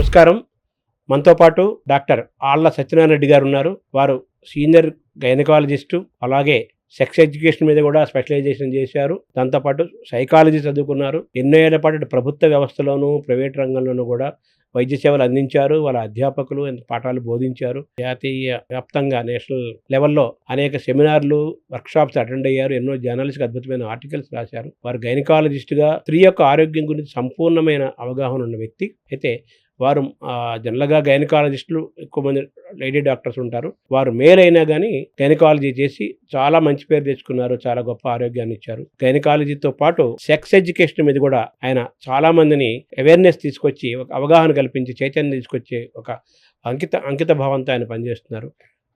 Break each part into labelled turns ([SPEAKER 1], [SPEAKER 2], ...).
[SPEAKER 1] నమస్కారం. మనతో పాటు డాక్టర్ ఆళ్ల సత్యనారాయణ రెడ్డి గారు ఉన్నారు. వారు సీనియర్ గైనకాలజిస్టు, అలాగే సెక్స్ ఎడ్యుకేషన్ మీద కూడా స్పెషలైజేషన్ చేశారు. దాంతోపాటు సైకాలజీ చదువుకున్నారు. ఎన్నో ఏళ్ల పాటు ప్రభుత్వ వ్యవస్థలోనూ ప్రైవేట్ రంగంలోనూ కూడా వైద్య సేవలు అందించారు. వాళ్ళ అధ్యాపకులు పాఠాలు బోధించారు. జాతీయ వ్యాప్తంగా నేషనల్ లెవెల్లో అనేక సెమినార్లు, వర్క్షాప్స్ అటెండ్ అయ్యారు. ఎన్నో జర్నల్స్కి అద్భుతమైన ఆర్టికల్స్ రాశారు. వారు గైనకాలజిస్టుగా స్త్రీ యొక్క ఆరోగ్యం గురించి సంపూర్ణమైన అవగాహన ఉన్న వ్యక్తి. అయితే వారు జనరల్గా గైనకాలజిస్టులు ఎక్కువ మంది లేడీ డాక్టర్స్ ఉంటారు. వారు మేల్ అయినా కానీ గైనకాలజీ చేసి చాలా మంచి పేరు తెచ్చుకున్నారు. చాలా గొప్ప ఆరోగ్యాన్ని ఇచ్చారు. గైనకాలజీతో పాటు సెక్స్ ఎడ్యుకేషన్ మీద కూడా ఆయన చాలా మందిని అవేర్నెస్ తీసుకొచ్చి, ఒక అవగాహన కల్పించి, చైతన్యం తీసుకొచ్చి ఒక అంకిత భావంతో ఆయన పనిచేస్తున్నారు.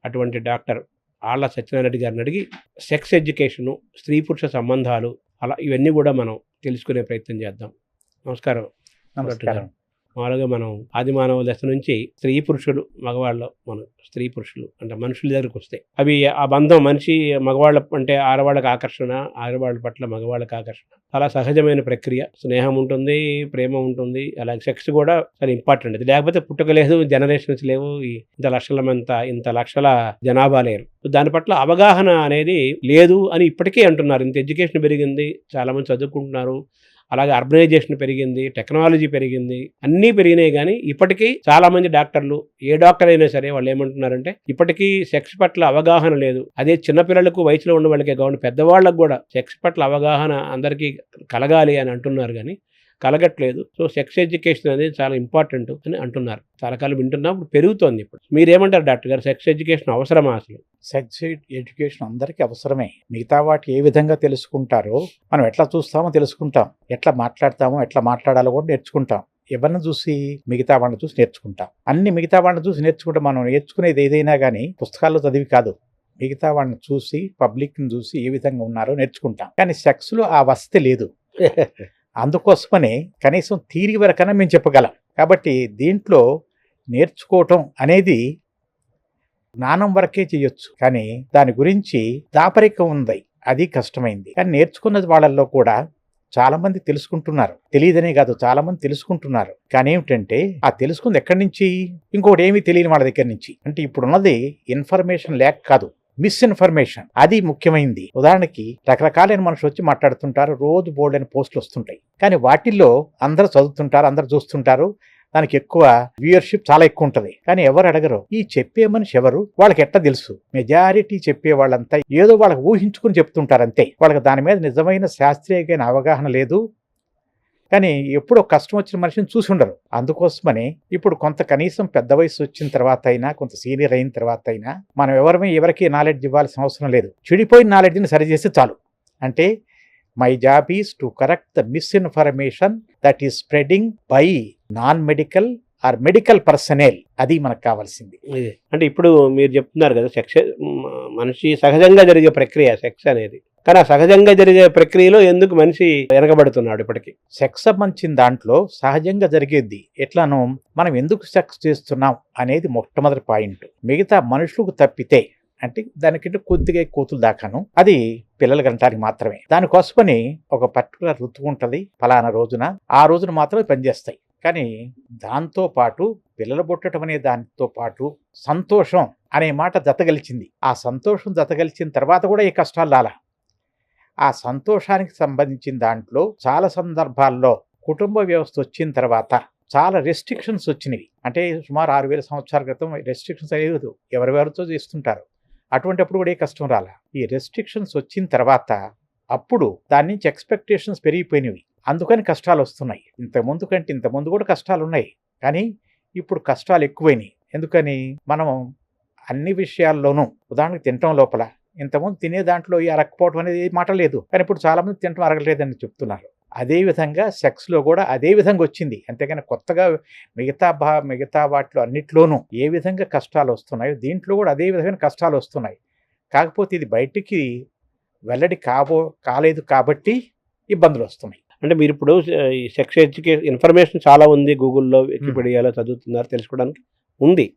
[SPEAKER 1] అటువంటి డాక్టర్ ఆళ్ల సత్యనారాయణ రెడ్డి గారిని అడిగి సెక్స్ ఎడ్యుకేషను, స్త్రీ పురుష సంబంధాలు, అలా ఇవన్నీ కూడా మనం తెలుసుకునే ప్రయత్నం చేద్దాం. నమస్కారం.
[SPEAKER 2] నమస్కారం.
[SPEAKER 1] మామూలుగా మనం ఆది మానవ దశ నుంచి స్త్రీ పురుషులు, మగవాళ్ళు, మనం స్త్రీ పురుషులు అంటే మనుషుల దగ్గరకు వస్తాయి. అవి ఆ బంధం మనిషి మగవాళ్ళ అంటే ఆడవాళ్ళకి ఆకర్షణ, ఆడవాళ్ళ పట్ల మగవాళ్ళకి ఆకర్షణ చాలా సహజమైన ప్రక్రియ. స్నేహం ఉంటుంది, ప్రేమ ఉంటుంది, అలాగే సెక్స్ కూడా చాలా ఇంపార్టెంట్. అది లేకపోతే పుట్టుక లేదు, జనరేషన్స్ లేవు, ఇంత లక్షల జనాభా లేరు. దాని పట్ల అవగాహన అనేది లేదు అని ఇప్పటికే అంటున్నారు. ఇంత ఎడ్యుకేషన్ పెరిగింది, చాలామంది చదువుకుంటున్నారు, అలాగే అర్బనైజేషన్ పెరిగింది, టెక్నాలజీ పెరిగింది, అన్నీ పెరిగినాయి. కానీ ఇప్పటికీ చాలామంది డాక్టర్లు, ఏ డాక్టర్ అయినా సరే, వాళ్ళు ఏమంటున్నారంటే ఇప్పటికీ సెక్స్ పట్ల అవగాహన లేదు. అదే చిన్నపిల్లలకు, వయసులో ఉన్న వాళ్ళకే కాకుండా పెద్దవాళ్ళకు కూడా సెక్స్ పట్ల అవగాహన అందరికీ కలగాలి అని అంటున్నారు, కానీ కలగట్లేదు. సో సెక్స్ ఎడ్యుకేషన్ అనేది చాలా ఇంపార్టెంట్ అని అంటున్నారు. చాలా కాలం వింటున్నాం, ఇప్పుడు పెరుగుతోంది. ఇప్పుడు మీరేమంటారు డాక్టర్ గారు, సెక్స్ ఎడ్యుకేషన్ అవసరమా అసలు?
[SPEAKER 2] సెక్స్ ఎడ్యుకేషన్ అందరికీ అవసరమే. మిగతా వాటి ఏ విధంగా తెలుసుకుంటారో, మనం ఎట్లా చూస్తామో తెలుసుకుంటాం, ఎట్లా మాట్లాడతామో, ఎట్లా మాట్లాడాలో కూడా నేర్చుకుంటాం. ఎవరిని చూసి? మిగతా వాళ్ళని చూసి నేర్చుకుంటాం. అన్ని మిగతా వాళ్ళని చూసి నేర్చుకుంటాం. మనం నేర్చుకునేది ఏదైనా కానీ పుస్తకాల్లో చదివి కాదు, మిగతా వాళ్ళని చూసి, పబ్లిక్ని చూసి ఏ విధంగా ఉన్నారో నేర్చుకుంటాం. కానీ సెక్స్లో ఆ వసతి లేదు. అందుకోసమనే కనీసం థియరీ వరకైనా మేము చెప్పగలం. కాబట్టి దీంట్లో నేర్చుకోవటం అనేది జ్ఞానం వరకే చేయొచ్చు, కానీ దాని గురించి దాపరికం ఉంది, అది కష్టమైంది. కానీ నేర్చుకున్నది వాళ్ళల్లో కూడా చాలా మంది తెలుసుకుంటున్నారు. తెలియదనే కాదు, చాలా మంది తెలుసుకుంటున్నారు. కానీ ఏమిటంటే ఆ తెలుసుకుంది ఎక్కడి నుంచి? ఇంకోటి ఏమీ తెలియని వాళ్ళ దగ్గర నుంచి. అంటే ఇప్పుడున్నది ఇన్ఫర్మేషన్ లేక కాదు, మిస్ఇన్ఫర్మేషన్, అది ముఖ్యమైనది. ఉదాహరణకి రకరకాలైన మనుషులు వచ్చి మాట్లాడుతుంటారు, రోజు బోల్డైన పోస్టులు వస్తుంటాయి. కానీ వాటిల్లో అందరూ చదువుతుంటారు, అందరూ చూస్తుంటారు, దానికి ఎక్కువ వ్యూయర్షిప్ చాలా ఎక్కువ ఉంటుంది. కానీ ఎవరు అడగరు, ఈ చెప్పే మనిషి ఎవరు, వాళ్ళకి ఎట్లా తెలుసు? మెజారిటీ చెప్పే వాళ్ళంతా ఏదో వాళ్ళకి ఊహించుకుని చెప్తుంటారు అంతే. వాళ్ళకి దాని మీద నిజమైన శాస్త్రీయమైన అవగాహన లేదు. కానీ ఎప్పుడో కష్టం వచ్చిన మనిషిని చూసి ఉండరు. అందుకోసమని ఇప్పుడు కొంత కనీసం పెద్ద వయసు వచ్చిన తర్వాత అయినా, కొంత సీనియర్ అయిన తర్వాత అయినా మనం ఎవరికి నాలెడ్జ్ ఇవ్వాల్సిన అవసరం లేదు. చెడిపోయిన నాలెడ్జ్ని సరిచేస్తే చాలు. అంటే my job is to correct the misinformation that is spreading by non medical are medical personal. అది మనకు కావాల్సింది.
[SPEAKER 1] అంటే ఇప్పుడు మీరు చెప్తున్నారు కదా, సెక్స్ మనిషి సహజంగా జరిగే ప్రక్రియ సెక్స్ అనేది. కానీ ఆ సహజంగా జరిగే ప్రక్రియలో ఎందుకు మనిషి వెనకబడుతున్నాడు? ఇప్పటికీ
[SPEAKER 2] సెక్స్ సంబంధించిన దాంట్లో సహజంగా జరిగేది ఎట్లానో, మనం ఎందుకు సెక్స్ చేస్తున్నాం అనేది మొట్టమొదటి పాయింట్. మిగతా మనుషులకు తప్పితే, అంటే దానికంటే కొద్దిగా కోతులు దాకాను, అది పిల్లలు కనటానికి మాత్రమే. దానికోసమని ఒక పర్టికులర్ ఋతువు ఉంటుంది, ఫలానా రోజున, ఆ రోజున మాత్రమే పనిచేస్తాయి. కానీ దాంతో పాటు పిల్లలు పుట్టడం అనే దానితో పాటు సంతోషం అనే మాట జతగలిచింది. ఆ సంతోషం జతగలిచిన తర్వాత కూడా ఈ కష్టాలు రాలా. ఆ సంతోషానికి సంబంధించిన దాంట్లో చాలా సందర్భాల్లో కుటుంబ వ్యవస్థ వచ్చిన తర్వాత చాలా రెస్ట్రిక్షన్స్ వచ్చినవి. అంటే సుమారు 6000 సంవత్సరాల క్రితం రెస్ట్రిక్షన్స్ అనేది ఎవరెవరితో చేస్తుంటారు. అటువంటిప్పుడు కూడా ఏ కష్టం రాలా. ఈ రెస్ట్రిక్షన్స్ వచ్చిన తర్వాత అప్పుడు దాని నుంచి ఎక్స్పెక్టేషన్స్ పెరిగిపోయినవి, అందుకని కష్టాలు వస్తున్నాయి. ఇంతకుముందు కూడా కష్టాలు ఉన్నాయి, కానీ ఇప్పుడు కష్టాలు ఎక్కువైనాయి. ఎందుకని? మనం అన్ని విషయాల్లోనూ, ఉదాహరణకు తినటం లోపల, ఇంతకుముందు తినే దాంట్లో ఈ అరగకపోవడం అనేది మాట లేదు, కానీ ఇప్పుడు చాలామంది తినటం అరగలేదని చెప్తున్నారు. అదేవిధంగా సెక్స్లో కూడా అదే విధంగా వచ్చింది. అంతేగాని కొత్తగా మిగతా వాటిలో అన్నిట్లోనూ ఏ విధంగా కష్టాలు వస్తున్నాయో దీంట్లో కూడా అదే విధమైన కష్టాలు వస్తున్నాయి. కాకపోతే ఇది బయటికి వెల్లడి కాలేదు కాబట్టి ఇబ్బందులు వస్తున్నాయి.
[SPEAKER 1] అంటే మీరు ఇప్పుడు ఈ సెక్స్ ఎడ్యుకేషన్ ఇన్ఫర్మేషన్ చాలా ఉంది, గూగుల్లో, వికీపీడియాలో చదువుతున్నారు, తెలుసుకోవడానికి ఉంది.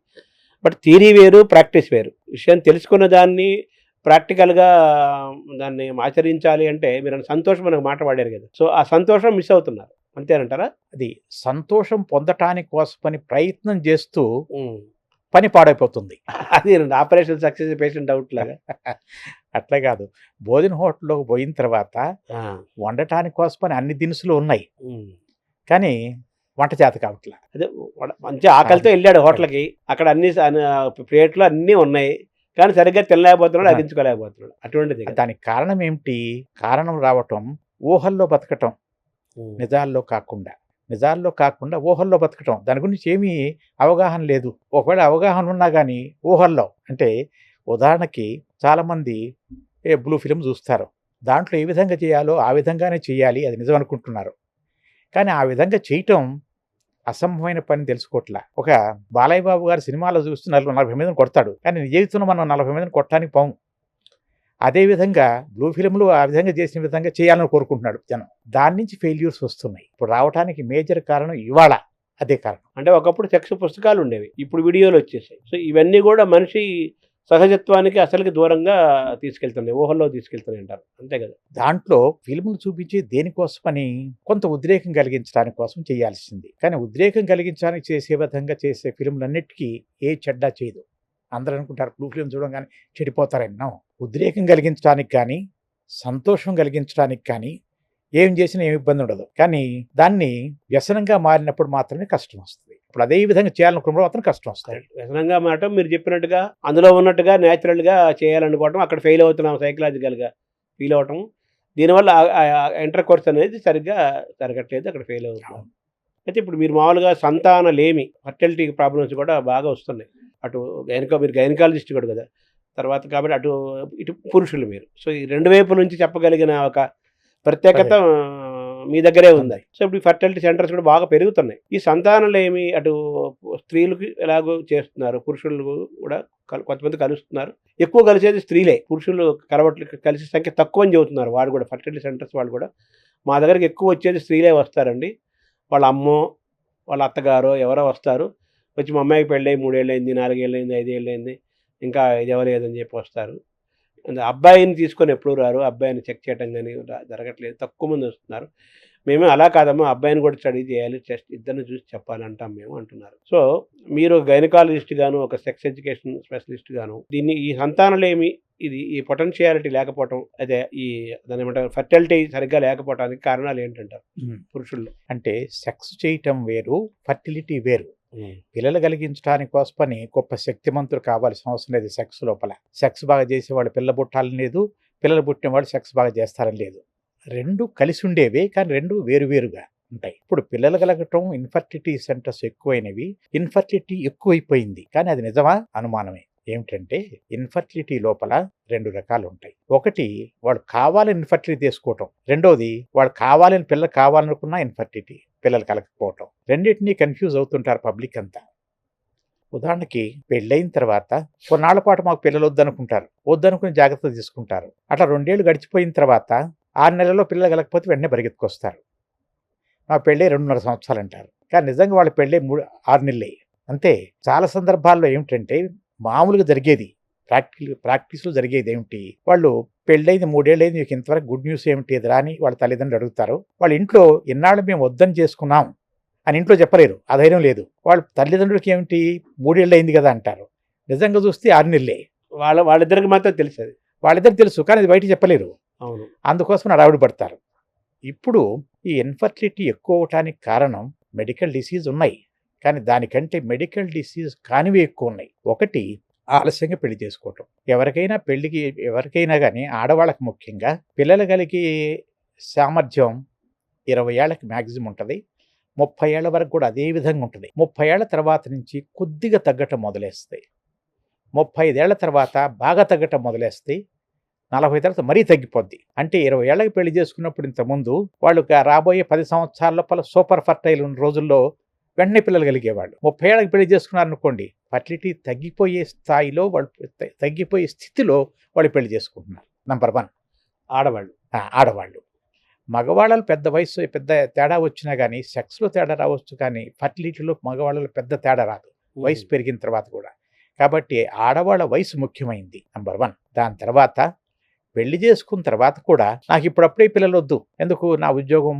[SPEAKER 1] బట్ థియరీ వేరు, ప్రాక్టీస్ వేరు. విషయం తెలుసుకున్న దాన్ని ప్రాక్టికల్గా దాన్ని ఆచరించాలి అంటే మీరు సంతోషం మనకు మాట వాడారు కదా, సో ఆ సంతోషం మిస్ అవుతున్నారు. అంతేనంటారా?
[SPEAKER 2] అది సంతోషం పొందటానికి కోసమని ప్రయత్నం చేస్తూ పని పాడైపోతుంది.
[SPEAKER 1] అదేనండి ఆపరేషన్ సక్సెస్ పేషెంట్ డౌట్ లాగా.
[SPEAKER 2] అట్లా కాదు, భోజన హోటల్లోకి పోయిన తర్వాత వండటానికి కోసమని అన్ని దినుసులు ఉన్నాయి, కానీ వంట చేత కావట్లా.
[SPEAKER 1] అదే మంచి ఆకలితో వెళ్ళాడు హోటల్కి, అక్కడ అన్ని ప్లేట్లు అన్నీ ఉన్నాయి, కానీ సరిగ్గా తినలేకపోతున్నాడు, అదించుకోలేకపోతున్నాడు. అటువంటిది
[SPEAKER 2] దానికి కారణం ఏమిటి? కారణం రావటం ఊహల్లో బతకటం, నిజాల్లో కాకుండా ఊహల్లో బతకటం. దాని గురించి ఏమీ అవగాహన లేదు. ఒకవేళ అవగాహన ఉన్నా కానీ ఊహల్లో, అంటే ఉదాహరణకి చాలామంది బ్లూ ఫిలిం చూస్తారు, దాంట్లో ఏ విధంగా చేయాలో ఆ విధంగానే చేయాలి, అది నిజం అనుకుంటున్నారు. కానీ ఆ విధంగా చేయటం అసంభవమైన పని తెలుసుకోవట్లా. ఒక బాలయ్య బాబు గారి సినిమాలో చూస్తూ 40 మందిని కొడతాడు, కానీ నిజ జీవితంలో మనం 40 మందిని కొట్టడానికి పోము. అదేవిధంగా బ్లూ ఫిలింలు ఆ విధంగా చేసిన విధంగా చేయాలని కోరుకుంటున్నాడు జనం. దాని నుంచి ఫెయిల్యూర్స్ వస్తున్నాయి. ఇప్పుడు రావడానికి మేజర్ కారణం ఇవాళ అదే కారణం.
[SPEAKER 1] అంటే ఒకప్పుడు సెక్స్ పుస్తకాలు ఉండేవి, ఇప్పుడు వీడియోలు వచ్చేసాయి. సో ఇవన్నీ కూడా మనిషి సహజత్వానికి అసలుకి దూరంగా తీసుకెళ్తున్నాయి, ఊహల్లో తీసుకెళ్తున్నాయి అంటారు, అంతే కదా?
[SPEAKER 2] దాంట్లో ఫిల్ములు చూపించి దేనికోసమని కొంత ఉద్రేకం కలిగించడానికి కోసం చేయాల్సింది. కానీ ఉద్రేకం కలిగించడానికి చేసే విధంగా చేసే ఫిల్ములన్నిటికీ ఏ చెడ్డా చేయదు. అందరూ అనుకుంటారు బ్లూ ఫిలిం చూడగానే చెడిపోతారన్నో. ఉద్రేకం కలిగించడానికి కానీ సంతోషం కలిగించడానికి కానీ ఏం చేసినా ఏమి ఇబ్బంది ఉండదు. కానీ దాన్ని వ్యసనంగా మారినప్పుడు మాత్రమే కష్టం వస్తుంది. ఇప్పుడు అదే విధంగా చేయాలనుకున్నప్పుడు మాత్రం కష్టం వస్తుంది.
[SPEAKER 1] వ్యసనంగా మారటం, మీరు చెప్పినట్టుగా అందులో ఉన్నట్టుగా న్యాచురల్గా చేయాలనుకోవటం, అక్కడ ఫెయిల్ అవుతున్నాం సైకలాజికల్గా ఫీల్ అవటం, దీనివల్ల ఇంటర్ కోర్స్ అనేది సరిగ్గా జరగట్లేదు, అక్కడ ఫెయిల్ అవుతున్నాం. అయితే ఇప్పుడు మీరు మామూలుగా సంతానలేమి, ఫర్టిలిటీ ప్రాబ్లమ్స్ కూడా బాగా వస్తున్నాయి. అటు మీరు గైనకాలజిస్ట్ కూడా కదా, తర్వాత కాబట్టి అటు ఇటు పురుషులు మీరు, సో ఈ రెండు వైపుల నుంచి చెప్పగలిగిన ఒక ప్రత్యేకత మీ దగ్గరే ఉంది. సో ఇప్పుడు ఈ ఫర్టిలిటీ సెంటర్స్ కూడా బాగా పెరుగుతున్నాయి. ఈ సంతానలేమి అటు స్త్రీలకు ఎలాగో చేస్తున్నారు, పురుషులు కూడా కొంతమంది కలుస్తున్నారు. ఎక్కువ కలిసేది స్త్రీలే, పురుషులు కలిసే సంఖ్య తక్కువ అని చెబుతున్నారు. వాడు కూడా ఫర్టిలిటీ సెంటర్స్ వాళ్ళు కూడా, మా దగ్గరికి ఎక్కువ వచ్చేది స్త్రీలే వస్తారండి, వాళ్ళ అమ్మో వాళ్ళ అత్తగారో ఎవరో వస్తారు, వచ్చి మా అమ్మాయికి పెళ్ళి 3 ఏళ్ళు అయింది, 4 ఏళ్ళు అయింది, 5 ఏళ్ళు అయింది, ఇంకా ఇది ఎవరేదని చెప్పి వస్తారు. అబ్బాయిని తీసుకొని ఎప్పుడు రారు, అబ్బాయిని చెక్ చేయడం కానీ జరగట్లేదు, తక్కువ మంది వస్తున్నారు. మేమే అలా కాదమ్మా, అబ్బాయిని కూడా స్టడీ చేయాలి, టెస్ట్ ఇద్దరిని చూసి చెప్పాలంటాం మేము అంటున్నారు. సో మీరు గైనకాలజిస్ట్ గాను, ఒక సెక్స్ ఎడ్యుకేషన్ స్పెషలిస్ట్ గాను, దీన్ని ఈ సంతానలేమి, ఇది ఈ పొటెన్షియాలిటీ లేకపోవటం, అదే ఈ దాని ఏమంటారు ఫర్టిలిటీ సరిగ్గా లేకపోవడానికి కారణాలు ఏంటంటారు పురుషుల్లో?
[SPEAKER 2] అంటే సెక్స్ చేయటం వేరు, ఫర్టిలిటీ వేరు. పిల్లలు కలిగించడానికి కోసమని గొప్ప శక్తిమంతులు కావాల్సిన అవసరం లేదు. సెక్స్ లోపల సెక్స్ బాగా చేసేవాళ్ళు పిల్ల పుట్టాలని లేదు, పిల్లలు పుట్టిన వాళ్ళు సెక్స్ బాగా చేస్తారని లేదు. రెండు కలిసి ఉండేవే, కానీ రెండు వేరువేరుగా ఉంటాయి. ఇప్పుడు పిల్లలు కలగటం, ఇన్ఫర్టిలిటీ సెంటర్స్ ఎక్కువైనవి, ఇన్ఫర్టిలిటీ ఎక్కువైపోయింది. కానీ అది నిజమా? అనుమానమే. ఏమిటంటే ఇన్ఫర్టిలిటీ లోపల 2 రకాలు ఉంటాయి. ఒకటి వాడు కావాలని ఇన్ఫర్టిలిటీ తీసుకోవటం, రెండోది వాడు కావాలని పిల్లలు కావాలనుకున్నా ఇన్ఫర్టిలిటీ, పిల్లలు కలగకపోవటం. రెండింటినీ కన్ఫ్యూజ్ అవుతుంటారు పబ్లిక్ అంతా. ఉదాహరణకి పెళ్ళైన తర్వాత కొన్నాళ్ల పాటు మాకు పిల్లలు వద్దనుకుంటారు, వద్దనుకుని జాగ్రత్తలు తీసుకుంటారు. అట్లా 2 ఏళ్ళు గడిచిపోయిన తర్వాత 6 నెలల్లో పిల్లలు కలగకపోతే వెంటనే పరిగెత్తుకొస్తారు. మా పెళ్ళి 2.5 సంవత్సరాలు అంటారు, కానీ నిజంగా వాళ్ళ పెళ్ళి 6 నెలలే. అంతే. చాలా సందర్భాల్లో ఏమిటంటే మామూలుగా జరిగేది, ప్రాక్టీస్లో జరిగేది ఏమిటి, వాళ్ళు పెళ్ళైంది 3 ఏళ్ళు అయింది, మీకు ఇంతవరకు గుడ్ న్యూస్ ఏమిటి ఎదురా అని వాళ్ళ తల్లిదండ్రులు అడుగుతారు. వాళ్ళ ఇంట్లో ఇన్నాళ్ళు మేము వద్దని చేసుకున్నాం అని ఇంట్లో చెప్పలేరు, ఆ ధైర్యం లేదు. వాళ్ళ తల్లిదండ్రులకి ఏమిటి 3 ఏళ్ళు అయింది కదా అంటారు. నిజంగా చూస్తే 6 నెలలే.
[SPEAKER 1] వాళ్ళిద్దరికి మాత్రం తెలుసు, అది
[SPEAKER 2] వాళ్ళిద్దరికి తెలుసు, కానీ అది బయట చెప్పలేరు.
[SPEAKER 1] అవును.
[SPEAKER 2] అందుకోసం అడావిడి పడతారు. ఇప్పుడు ఈ ఇన్ఫర్టిలిటీ ఎక్కువ అవటానికి కారణం మెడికల్ డిసీజ్ ఉన్నాయి, కానీ దానికంటే మెడికల్ డిసీజ్ కానివి ఎక్కువ ఉన్నాయి. ఒకటి ఆలస్యంగా పెళ్లి చేసుకోవటం. ఎవరికైనా కానీ ఆడవాళ్ళకి ముఖ్యంగా పిల్లలు కలిగే సామర్థ్యం 20 ఏళ్ళకి మ్యాక్సిమం ఉంటుంది, 30 ఏళ్ల వరకు కూడా అదే విధంగా ఉంటుంది. 30 ఏళ్ల తర్వాత నుంచి కొద్దిగా తగ్గటం మొదలేస్తాయి, 35 ఏళ్ల తర్వాత బాగా తగ్గటం మొదలేస్తాయి, 40 తర్వాత మరీ తగ్గిపోద్ది. అంటే 20 ఏళ్ళకి పెళ్లి చేసుకున్నప్పుడు ఇంతకుముందు వాళ్ళు రాబోయే 10 సంవత్సరాల లోపల సూపర్ ఫర్టైల్ ఉన్న రోజుల్లో వెంటనే పిల్లలు కలిగేవాళ్ళు. 30 ఏళ్ళకి పెళ్లి చేసుకున్నారనుకోండి, ఫర్టిలిటీ తగ్గిపోయే స్థాయిలో వాళ్ళు, తగ్గిపోయే స్థితిలో వాళ్ళు పెళ్లి చేసుకుంటున్నారు. నంబర్ 1 ఆడవాళ్ళు. మగవాళ్ళలో పెద్ద తేడా వచ్చినా కానీ, సెక్స్లో తేడా రావచ్చు, కానీ ఫర్టిలిటీలో మగవాళ్ళలో పెద్ద తేడా రాదు వయసు పెరిగిన తర్వాత కూడా. కాబట్టి ఆడవాళ్ళ వయసు ముఖ్యమైంది, నంబర్ 1. దాని తర్వాత పెళ్లి చేసుకున్న తర్వాత కూడా నాకు ఇప్పుడప్పుడే పిల్లలు వద్దు, ఎందుకు నా ఉద్యోగం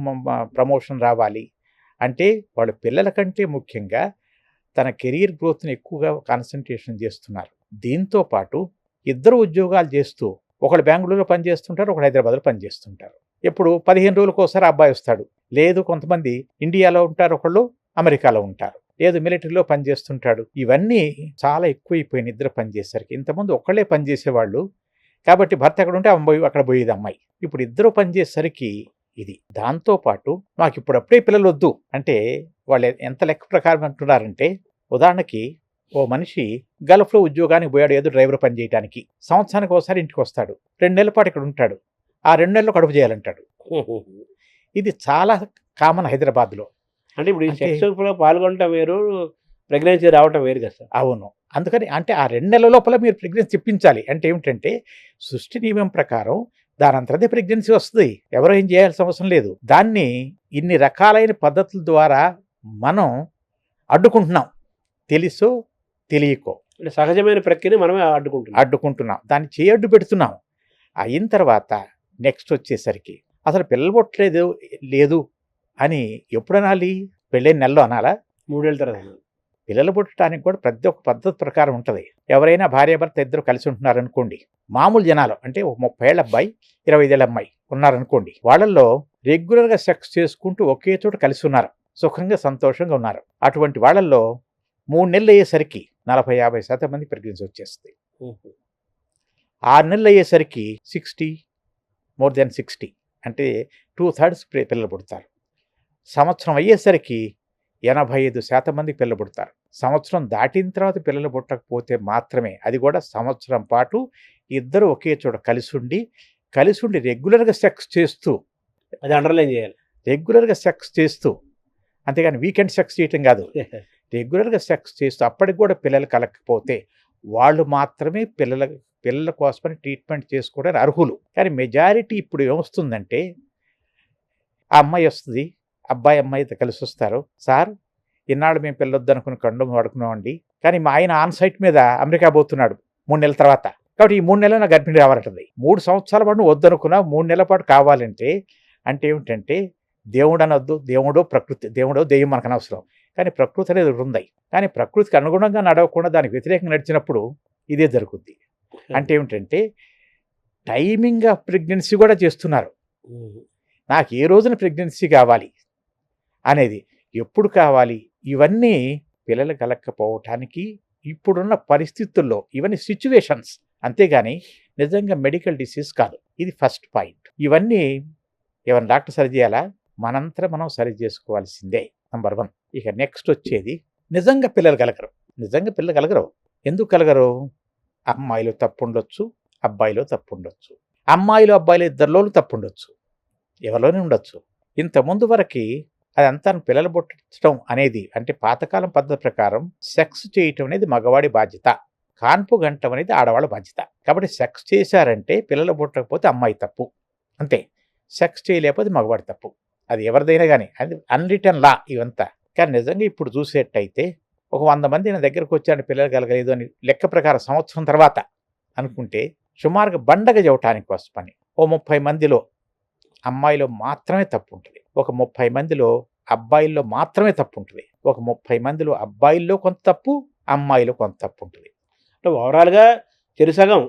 [SPEAKER 2] ప్రమోషన్ రావాలి అంటే వాళ్ళు పిల్లల కంటే ముఖ్యంగా తన కెరీర్ గ్రోత్ని ఎక్కువగా కాన్సన్ట్రేషన్ చేస్తున్నారు. దీంతో పాటు ఇద్దరు ఉద్యోగాలు చేస్తూ ఒకళ్ళు బెంగళూరులో పనిచేస్తుంటారు, ఒకళ్ళు హైదరాబాద్లో పనిచేస్తుంటారు. ఎప్పుడు 15 రోజులకు ఒకసారి అబ్బాయి వస్తాడు, లేదు కొంతమంది ఇండియాలో ఉంటారు, ఒకళ్ళు అమెరికాలో ఉంటారు, లేదు మిలిటరీలో పనిచేస్తుంటాడు. ఇవన్నీ చాలా ఎక్కువైపోయిన ఇద్దరు పనిచేసరికి. ఇంతకుముందు ఒకళ్ళే పనిచేసేవాళ్ళు కాబట్టి భర్త ఎక్కడ ఉంటే అక్కడ పోయేది అమ్మాయి. ఇప్పుడు ఇద్దరు పనిచేసరికి ఇది. దాంతోపాటు మాకు ఇప్పుడప్పుడే పిల్లలు వద్దు అంటే వాళ్ళు ఎంత లెక్క ప్రకారం అంటున్నారంటే, ఉదాహరణకి ఓ మనిషి గల్ఫ్లో ఉద్యోగానికి పోయాడు, ఏదో డ్రైవర్ పని చేయడానికి. సంవత్సరానికి ఒకసారి ఇంటికి వస్తాడు, 2 నెలల పాటు ఇక్కడ ఉంటాడు, ఆ 2 నెలలు కడుపు చేయాలంటాడు. ఇది చాలా కామన్ హైదరాబాద్లో.
[SPEAKER 1] అంటే ఇప్పుడు ఈ సెక్స్లో పాల్గొనటం వేరు, ప్రెగ్నెన్సీ రావటం వేరు కదా సార్.
[SPEAKER 2] అవును, అందుకని అంటే ఆ 2 నెలల లోపల మీరు ప్రెగ్నెన్సీ చెప్పించాలి. అంటే ఏమిటంటే సృష్టి నియమం ప్రకారం దానంతరదే ప్రెగ్నెన్సీ వస్తుంది, ఎవరో ఏం చేయాల్సిన అవసరం లేదు. దాన్ని ఇన్ని రకాలైన పద్ధతుల ద్వారా మనం అడ్డుకుంటున్నాం, తెలుసో తెలియకో.
[SPEAKER 1] అంటే సహజమైన ప్రక్రియని మనమే
[SPEAKER 2] అడ్డుకుంటున్నాం, దాన్ని చేయడ్డు పెడుతున్నాం. అయిన తర్వాత నెక్స్ట్ వచ్చేసరికి అసలు పిల్లలు పుట్టలేదు లేదు అని ఎప్పుడు అనాలి? పెళ్ళైన నెలలో అనాలా?
[SPEAKER 1] 3 ఏళ్ళ తర్వాత.
[SPEAKER 2] పిల్లలు పుట్టడానికి కూడా ప్రతి ఒక్క పద్ధతి ప్రకారం ఉంటుంది. ఎవరైనా భార్యాభర్త ఇద్దరు కలిసి ఉంటున్నారనుకోండి, మామూలు జనాలు అంటే ఒక 30 ఏళ్ళ అబ్బాయి 25 ఏళ్ళ అమ్మాయి ఉన్నారనుకోండి, వాళ్ళల్లో రెగ్యులర్గా సెక్స్ చేసుకుంటూ ఒకే చోట కలిసి ఉన్నారు, సుఖంగా సంతోషంగా ఉన్నారు. అటువంటి వాళ్ళల్లో 3 నెలలు అయ్యేసరికి 40-50% మంది ప్రెగ్నెన్సీ వచ్చేస్తుంది. 6 నెలలు అయ్యేసరికి 60, మోర్ దెన్ 60 అంటే 2/3 పిల్లలు పుడతారు. సంవత్సరం అయ్యేసరికి 85% మంది పిల్లలు పుడతారు. సంవత్సరం దాటిన తర్వాత పిల్లలు పుట్టకపోతే మాత్రమే, అది కూడా సంవత్సరం పాటు ఇద్దరు ఒకే చోట కలిసి ఉండి రెగ్యులర్గా సెక్స్ చేస్తూ,
[SPEAKER 1] అది అండర్లైన్ చేయాలి,
[SPEAKER 2] రెగ్యులర్గా సెక్స్ చేస్తూ, అంతేగాని వీకెండ్ సెక్స్ చేయటం కాదు, రెగ్యులర్గా సెక్స్ చేస్తూ అప్పటికి కూడా పిల్లలు కలగకపోతే వాళ్ళు మాత్రమే పిల్లల కోసమని ట్రీట్మెంట్ చేసుకోవడానికి అర్హులు. కానీ మెజారిటీ ఇప్పుడు ఏమొస్తుందంటే, ఆ అమ్మాయి వస్తుంది, అబ్బాయి అమ్మాయి కలిసి వస్తారు, సార్ ఇన్నాళ్ళు మేము పిల్లొద్దు అనుకుని కండం వాడుకున్నామండి, కానీ మా ఆయన ఆన్ సైట్ మీద అమెరికా పోతున్నాడు 3 నెలల తర్వాత, కాబట్టి ఈ 3 నెలలు నాకు గర్భిణి రావాలంటుంది. 3 సంవత్సరాల పాటు వద్దనుకున్నా 3 నెలల పాటు కావాలంటే అంటే ఏమిటంటే, దేవుడు అనొద్దు, దేవుడో ప్రకృతి, దేవుడో దెయ్యం మనకు అనవసరం, కానీ ప్రకృతి అనేది ఉంది. కానీ ప్రకృతికి అనుగుణంగా నడవకుండా దానికి వ్యతిరేకంగా నడిచినప్పుడు ఇదే జరుగుద్ది. అంటే ఏమిటంటే టైమింగ్ ఆఫ్ ప్రెగ్నెన్సీ కూడా చేస్తున్నారు. నాకు ఏ రోజున ప్రెగ్నెన్సీ కావాలి అనేది, ఎప్పుడు కావాలి, ఇవన్నీ పిల్లలు కలగకపోవటానికి ఇప్పుడున్న పరిస్థితుల్లో ఇవన్నీ సిచ్యువేషన్స్, అంతేగాని నిజంగా మెడికల్ డిసీజ్ కాదు. ఇది ఫస్ట్ పాయింట్. ఇవన్నీ ఏమైనా డాక్టర్ సరి చేయాలా? మనంతా మనం సరి చేసుకోవాల్సిందే, నంబర్ 1. ఇక నెక్స్ట్ వచ్చేది నిజంగా పిల్లలు కలగరు. ఎందుకు కలగరు? అమ్మాయిలో తప్పు ఉండొచ్చు, అబ్బాయిలో తప్పు ఉండొచ్చు, అమ్మాయిలు అబ్బాయిలు ఇద్దరిలో తప్పు ఉండొచ్చు, ఎవరిలోనే ఉండొచ్చు. ఇంతకుముందు వరకు అదంతా పిల్లలు పుట్టడం అనేది, అంటే పాతకాలం పద్ధతి ప్రకారం సెక్స్ చేయటం అనేది మగవాడి బాధ్యత, కాన్పు గంటం అనేది ఆడవాళ్ళ బాధ్యత. కాబట్టి సెక్స్ చేశారంటే పిల్లలు పుట్టకపోతే అమ్మాయి తప్పు, అంతే. సెక్స్ చేయలేకపోతే మగవాడి తప్పు, అది ఎవరిదైనా కానీ, అది అన్రిటర్న్ లా ఇవంతా. కానీ నిజంగా ఇప్పుడు చూసేటైతే ఒక 100 మంది నా దగ్గరకు వచ్చాను పిల్లలు కలగలేదు అని లెక్క ప్రకారం సంవత్సరం తర్వాత అనుకుంటే, సుమారుగా బండగ చెప్పడానికి వస్తుంది, ఓ 30 మందిలో అమ్మాయిలో మాత్రమే తప్పు ఉంటుంది, ఒక 30 మందిలో అబ్బాయిల్లో మాత్రమే తప్పు ఉంటుంది, ఒక 30 మందిలో అబ్బాయిల్లో కొంత తప్పు, అమ్మాయిలో కొంత తప్పు ఉంటుంది.
[SPEAKER 1] అంటే ఓవరాల్గా చెరుసగం.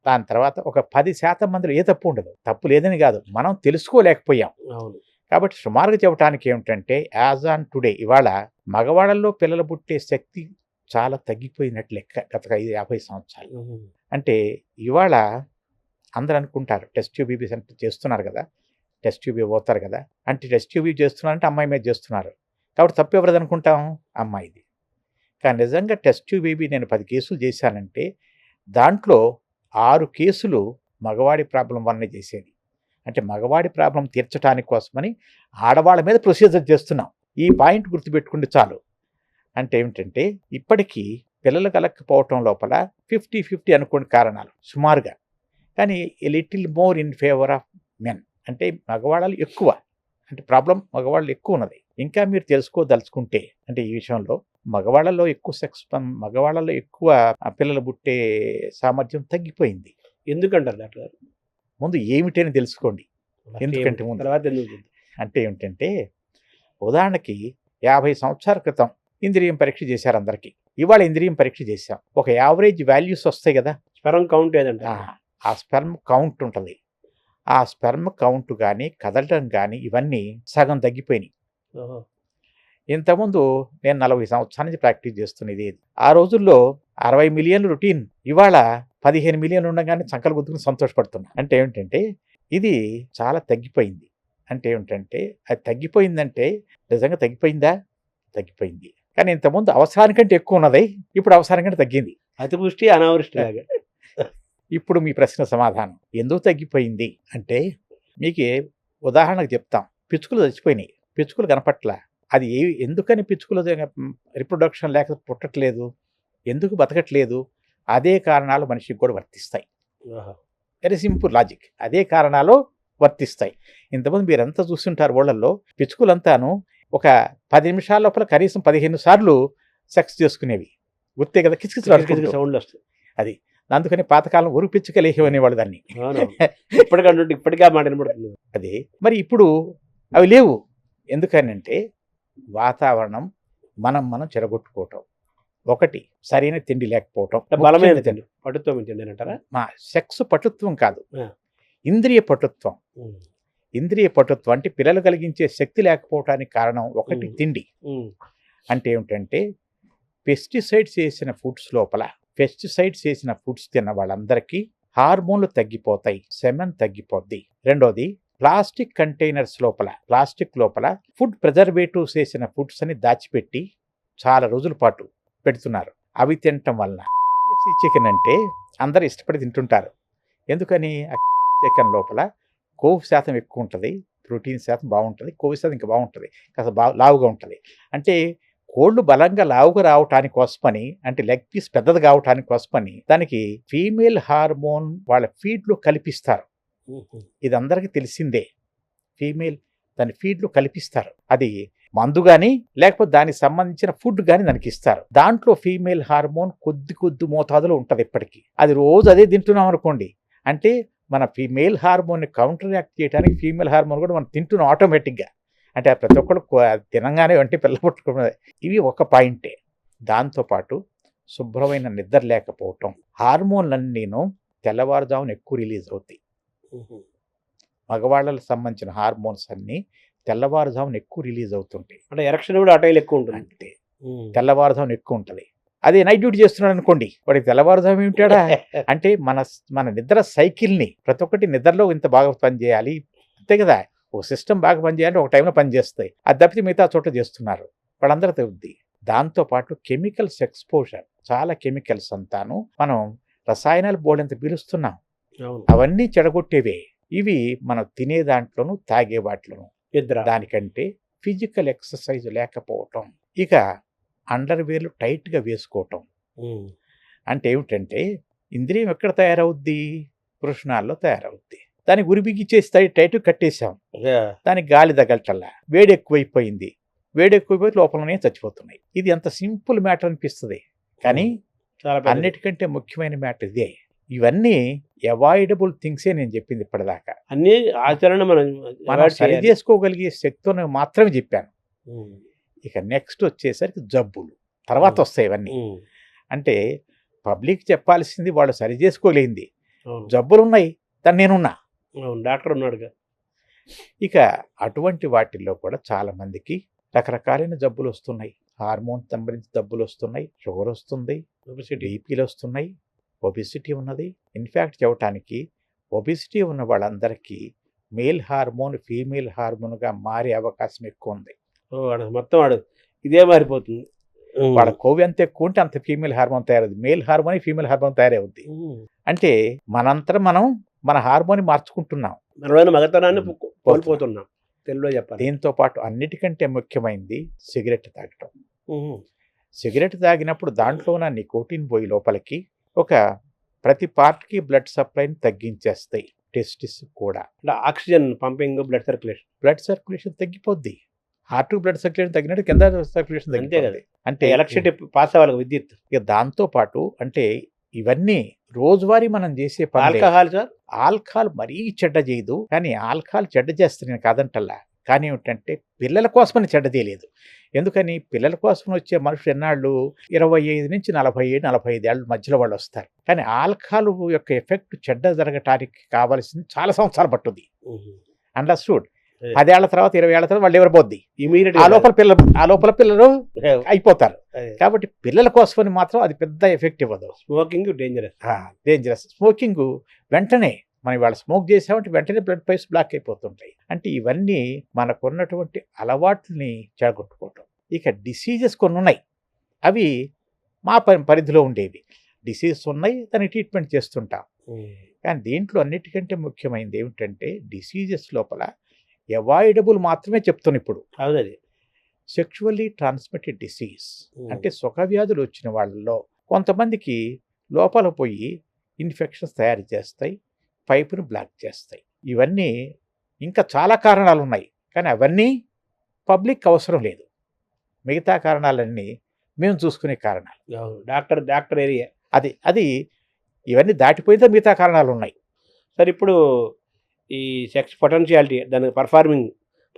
[SPEAKER 2] దాని తర్వాత ఒక 10% మందిలో ఏ తప్పు ఉండదు. తప్పు లేదని కాదు, మనం తెలుసుకోలేకపోయాం.
[SPEAKER 1] అవును.
[SPEAKER 2] కాబట్టి సుమారుగా చెప్పడానికి ఏమిటంటే, యాజ్ ఆన్ టుడే ఇవాళ మగవాళ్ళల్లో పిల్లలు పుట్టే శక్తి చాలా తగ్గిపోయినట్లు లెక్క గత 50 సంవత్సరాలు. అంటే ఇవాళ అందరూ అనుకుంటారు టెస్ట్ ట్యూబ్ బేబీస్ అంటే చేస్తున్నారు కదా, టెస్ట్ ట్యూబ్ పోతారు కదా, అంటే టెస్ట్ ట్యూబ్ చేస్తున్నారంటే అమ్మాయి మీద చేస్తున్నారు, కాబట్టి తప్పు ఎవరిది అనుకుంటాం? అమ్మాయిది. కానీ నిజంగా టెస్ట్ ట్యూబ్ బేబీ నేను 10 కేసులు చేశానంటే దాంట్లో 6 కేసులు మగవాడి ప్రాబ్లం వల్లనే చేసేది. అంటే మగవాడి ప్రాబ్లం తీర్చడానికి కోసమని ఆడవాళ్ళ మీద ప్రొసీజర్ చేస్తున్నాం. ఈ పాయింట్ గుర్తుపెట్టుకుంటే చాలు. అంటే ఏమిటంటే ఇప్పటికీ పిల్లలు కలగకపోవటం లోపల 50-50 అనుకోని కారణాలు సుమారుగా, కానీ little more in favour of men, అంటే మగవాళ్ళు ఎక్కువ, అంటే ప్రాబ్లం మగవాళ్ళు ఎక్కువ ఉన్నది. ఇంకా మీరు తెలుసుకోదలుచుకుంటే అంటే ఈ విషయంలో మగవాళ్ళలో ఎక్కువ సెక్స్, మగవాళ్ళలో ఎక్కువ పిల్లలు పుట్టే సామర్థ్యం తగ్గిపోయింది.
[SPEAKER 1] ఎందుకంటారు డాక్టర్ గారు?
[SPEAKER 2] ముందు ఏమిటని తెలుసుకోండి. ఎందుకంటే ముందు
[SPEAKER 1] తర్వాత ఎందుకు?
[SPEAKER 2] అంటే ఏమిటంటే, ఉదాహరణకి 50 సంవత్సరాల క్రితం ఇంద్రియం పరీక్ష చేశారు అందరికీ. ఇవాళ ఇంద్రియం పరీక్ష చేశాం. ఒక యావరేజ్ వాల్యూస్ వస్తాయి కదా.
[SPEAKER 1] స్పెర్మ్ కౌంట్ ఏదంటే
[SPEAKER 2] ఆ స్పెర్మ్ కౌంట్ ఉంటుంది. ఆ స్పెర్మ్ కౌంట్ కానీ కదలటం కానీ ఇవన్నీ సగం తగ్గిపోయినాయి. ఇంతకుముందు నేను 40 సంవత్సరాల నుంచి ప్రాక్టీస్ చేస్తున్నది. ఆ రోజుల్లో 60 మిలియన్లు రొటీన్, ఇవాళ 15 మిలియన్లు ఉండగానే చంకలు గుద్దుకుని సంతోషపడుతున్నా. అంటే ఏమిటంటే ఇది చాలా తగ్గిపోయింది. అంటే ఏమిటంటే అది తగ్గిపోయిందంటే నిజంగా తగ్గిపోయిందా? తగ్గిపోయింది. కానీ ఇంతకుముందు అవసరానికంటే ఎక్కువ ఉన్నది, ఇప్పుడు అవసరానికంటే తగ్గింది.
[SPEAKER 1] అతివృష్టి అనావృష్టి లాగా.
[SPEAKER 2] ఇప్పుడు మీ ప్రశ్న సమాధానం. ఎందుకు తగ్గిపోయింది అంటే మీకు ఉదాహరణకు చెప్తాం. పిచ్చుకలు చచ్చిపోయినాయి, పిచ్చుకలు కనపట్ల. అది ఎందుకని పిచ్చుకలు రిప్రొడక్షన్ లేక పుట్టట్లేదు, ఎందుకు బతకట్లేదు? అదే కారణాలు మనిషికి కూడా వర్తిస్తాయి. Very simple logic. అదే కారణాలు వర్తిస్తాయి. ఇంతకుముందు మీరంతా చూస్తుంటారు ఊళ్ళల్లో పిచ్చుకలంతాను ఒక 10 నిమిషాల లోపల కనీసం 15 సార్లు సెక్స్ చేసుకునేవి. గుర్తే కదా, కిచకిచలు
[SPEAKER 1] సౌండ్లు వస్తాయి.
[SPEAKER 2] అది అందుకని పాతకాలం ఉరు పిచ్చుకలేహి అనేవాళ్ళు దాన్ని.
[SPEAKER 1] ఇప్పటికంటే ఇప్పటికే మాట వినబడుతుంది.
[SPEAKER 2] అదే మరి ఇప్పుడు అవి లేవు. ఎందుకనంటే వాతావరణం మనం చెరగొట్టుకోవటం, ఒకటి సరైన తిండి లేకపోవటం,
[SPEAKER 1] బలమైన తిండి, పటుత్వం తిండి అంటారా?
[SPEAKER 2] మా సెక్స్ పటుత్వం కాదు, ఇంద్రియ పటుత్వం. ఇంద్రియ పటుత్వం అంటే పిల్లలు కలిగించే శక్తి లేకపోవటానికి కారణం ఒకటి తిండి. అంటే ఏమిటంటే పెస్టిసైడ్స్ వేసిన ఫుడ్స్ లోపల, పెస్టిసైడ్స్ వేసిన ఫుడ్స్ తిన్న వాళ్ళందరికీ హార్మోన్లు తగ్గిపోతాయి, సెమెన్ తగ్గిపోద్ది. రెండోది ప్లాస్టిక్ కంటైనర్స్ లోపల, ప్లాస్టిక్ లోపల ఫుడ్ ప్రిజర్వేటివ్స్ వేసిన ఫుడ్స్ అని దాచిపెట్టి చాలా రోజుల పాటు పెడుతున్నారు. అవి తినటం వలన చికెన్ అంటే అందరు ఇష్టపడి తింటుంటారు. ఎందుకని? చికెన్ లోపల కొవ్వు శాతం ఎక్కువ ఉంటుంది, ప్రోటీన్ శాతం బాగుంటుంది, కొవ్వు శాతం ఇంకా బాగుంటుంది, కాస్త లావుగా ఉంటుంది. అంటే కోళ్ళు బలంగా లావుగా రావటానికి కోసమని, అంటే లెగ్ పీస్ పెద్దది కావటానికి కోసమని దానికి ఫీమేల్ హార్మోన్ వాళ్ళ ఫీడ్లో కల్పిస్తారు. ఇది అందరికీ తెలిసిందే. ఫీమేల్ దాని ఫీడ్లో కల్పిస్తారు. అది మందు కానీ లేకపోతే దానికి సంబంధించిన ఫుడ్ కానీ దానికి ఇస్తారు. దాంట్లో ఫీమేల్ హార్మోన్ కొద్ది మోతాదులో ఉంటుంది ఇప్పటికీ. అది రోజు అదే తింటున్నాం అనుకోండి, అంటే మన ఫీమేల్ హార్మోన్ని కౌంటర్ యాక్ట్ చేయడానికి ఫీమేల్ హార్మోన్ కూడా మనం తింటున్నాం ఆటోమేటిక్గా. అంటే ప్రతి ఒక్కరు తినంగానే అంటే పిల్ల పుట్టుకున్నది. ఇవి ఒక పాయింటే. దాంతోపాటు శుభ్రమైన నిద్ర లేకపోవటం, హార్మోన్లన్నీను తెల్లవారుజామున ఎక్కువ రిలీజ్ అవుతాయి. మగవాళ్ళకు సంబంధించిన హార్మోన్స్ అన్నీ తెల్లవారుజామున ఎక్కువ రిలీజ్ అవుతుంటాయి.
[SPEAKER 1] అంటే ఎరక్షన్ కూడా అటైల్ ఎక్కువ ఉంటుంది.
[SPEAKER 2] అంటే తెల్లవారుజామున ఎక్కువ ఉంటుంది. అదే నైట్ డ్యూటీ చేస్తున్నాడు అనుకోండి, వాడికి తెల్లవారుజాము ఏమిటాడా? అంటే మన నిద్ర సైకిల్ని, ప్రతి ఒక్కటి నిద్రలో ఇంత బాగా పనిచేయాలి అంతే కదా. ఒక సిస్టమ్ బాగా పనిచేయాలంటే ఒక టైంలో పనిచేస్తాయి. అది తప్పితే మిగతా చోట చేస్తున్నారు, వాళ్ళందరూ తగ్గుద్ది. దాంతోపాటు కెమికల్స్ ఎక్స్పోజర్, చాలా కెమికల్స్ అంతాను మనం రసాయనాలు బోర్డంత పీలుస్తున్నాం, అవన్నీ చెడగొట్టేవే. ఇవి మనం తినే దాంట్లోనూ తాగే వాటిలోనూ. దానికంటే ఫిజికల్ ఎక్సర్సైజ్ లేకపోవటం, ఇక అండర్వేర్లు టైట్గా వేసుకోవటం. అంటే ఏమిటంటే ఇంద్రియం ఎక్కడ తయారవుద్ది? వృషణాల్లో తయారవుద్ది. దానికి ఉరిబిగిచ్చేసి టైట్ కట్టేసాం, దానికి గాలి తగలటల్లా, వేడి ఎక్కువైపోయింది, వేడి ఎక్కువైపోయి లోపలనే చచ్చిపోతున్నాయి. ఇది ఎంత సింపుల్ మ్యాటర్ అనిపిస్తుంది, కానీ అన్నిటికంటే ముఖ్యమైన మ్యాటర్ ఇదే. ఇవన్నీ అవాయిడబుల్ థింగ్సే నేను చెప్పింది ఇప్పటిదాకా.
[SPEAKER 1] అన్ని ఆచరణ మనం
[SPEAKER 2] సరి చేసుకోగలిగే శక్తిని మాత్రమే చెప్పాను. ఇక నెక్స్ట్ వచ్చేసరికి జబ్బులు తర్వాత వస్తాయి ఇవన్నీ. అంటే పబ్లిక్ చెప్పాల్సింది వాళ్ళు సరి చేసుకోలేంది. జబ్బులు ఉన్నాయి, దాన్ని నేనున్నా,
[SPEAKER 1] డాక్టర్ ఉన్నాడుగా.
[SPEAKER 2] ఇక అటువంటి వాటిల్లో కూడా చాలా మందికి రకరకాలైన జబ్బులు వస్తున్నాయి. హార్మోన్ సంబంధించిన జబ్బులు వస్తున్నాయి, షుగర్ వస్తుంది, బీపీలు వస్తున్నాయి, ఒబిసిటీ ఉన్నది. ఇన్ఫ్యాక్ట్ చెప్పటానికి ఒబిసిటీ ఉన్న వాళ్ళందరికీ మేల్ హార్మోన్ ఫీమేల్ హార్మోన్గా మారే అవకాశం ఎక్కువ ఉంది.
[SPEAKER 1] మొత్తం వాడు ఇదే మారిపోతుంది.
[SPEAKER 2] వాళ్ళ కొవ్వు ఎంత ఎక్కువ ఉంటే అంత ఫీమేల్ హార్మోన్ తయారవుతుంది, మేల్ హార్మోన్ ఫీమేల్ హార్మోన్ తయారవుద్ది. అంటే మనంతరం మనం మన హార్మోన్ మార్చుకుంటున్నాం,
[SPEAKER 1] మగతనాన్ని కోల్పోతున్నాం తెలుగులో చెప్పాలి.
[SPEAKER 2] దీంతో పాటు అన్నిటికంటే ముఖ్యమైనది సిగరెట్ తాగటం. సిగరెట్ తాగినప్పుడు దాంట్లో ఉన్న నికోటిన్ పోయి లోపలికి ఒక ప్రతి పార్ట్కి బ్లడ్ సప్లైని తగ్గించేస్తాయి. టెస్టిస్ కూడా,
[SPEAKER 1] ఆక్సిజన్ పంపింగ్, బ్లడ్ సర్క్యులేషన్
[SPEAKER 2] తగ్గిపోద్ది. హార్ట్ బ్లడ్ సర్క్యులేషన్ తగ్గినట్టు కింద సర్క్యులేషన్ తగ్గిపోతుంది. అంటే
[SPEAKER 1] ఎలక్ట్రిసిటీ పాస్ అవ్వాలి, విద్యుత్.
[SPEAKER 2] ఇక దాంతో పాటు అంటే ఇవన్నీ రోజువారీ మనం చేసే పనులే.
[SPEAKER 1] Alcohol sir?
[SPEAKER 2] ఆల్కహాల్ మరీ చెడ్డ చేయదు, కానీ ఆల్కహాల్ చెడ్డ చేస్తుంది నేను కాదంటల్లా. కానీ ఏమిటంటే పిల్లల కోసమని చెడ్డ చేయలేదు. ఎందుకని పిల్లల కోసం వచ్చే మనుషులు ఎన్నాళ్ళు 25 నుంచి 47, 45 ఏళ్ళ మధ్యలో వాళ్ళు వస్తారు. కానీ ఆల్కహాల్ యొక్క ఎఫెక్ట్ చెడ్డ జరగటానికి కావాల్సింది చాలా సంవత్సరాలు పట్టుద్ది. అండర్స్టూడ్.
[SPEAKER 1] అదే.
[SPEAKER 2] 10 ఏళ్ల తర్వాత 20 ఏళ్ల తర్వాత వాళ్ళు ఎవరు పోద్ది.
[SPEAKER 1] ఇమీడియట్
[SPEAKER 2] ఆ లోపల పిల్లలు అయిపోతారు. కాబట్టి పిల్లల కోసమని మాత్రం అది పెద్ద ఎఫెక్ట్ ఇవ్వదు.
[SPEAKER 1] Smoking dangerous.
[SPEAKER 2] డేంజరస్. స్మోకింగ్ వెంటనే మనం ఇవాళ స్మోక్ చేసామంటే వెంటనే బ్లడ్ పైప్స్ బ్లాక్ అయిపోతుంటాయి. అంటే ఇవన్నీ మనకున్నటువంటి అలవాట్లని చెడగొట్టుకోవటం. ఇక డిసీజెస్ కొన్ని ఉన్నాయి, అవి మా పరిధిలో ఉండేవి. డిసీజెస్ ఉన్నాయి, దానికి ట్రీట్మెంట్ చేస్తుంటాం. కానీ దీంట్లో అన్నిటికంటే ముఖ్యమైనది ఏమిటంటే డిసీజెస్ లోపల అవాయిడబుల్ మాత్రమే చెప్తాను ఇప్పుడు.
[SPEAKER 1] అవునది.
[SPEAKER 2] సెక్షువల్లీ ట్రాన్స్మిటెడ్ డిసీజ్ అంటే సుఖవ్యాధులు వచ్చిన వాళ్ళలో కొంతమందికి లోపల పోయి ఇన్ఫెక్షన్స్ తయారు చేస్తాయి, పైపును బ్లాక్ చేస్తాయి. ఇవన్నీ ఇంకా చాలా కారణాలు ఉన్నాయి, కానీ అవన్నీ పబ్లిక్ అవసరం లేదు. మిగతా కారణాలన్నీ మేము చూసుకునే కారణాలు.
[SPEAKER 1] డాక్టర్ ఏరియా
[SPEAKER 2] అది ఇవన్నీ దాటిపోయితే మిగతా కారణాలు ఉన్నాయి.
[SPEAKER 1] సార్ ఇప్పుడు ఈ సెక్స్ పొటెన్షియాలిటీ దాని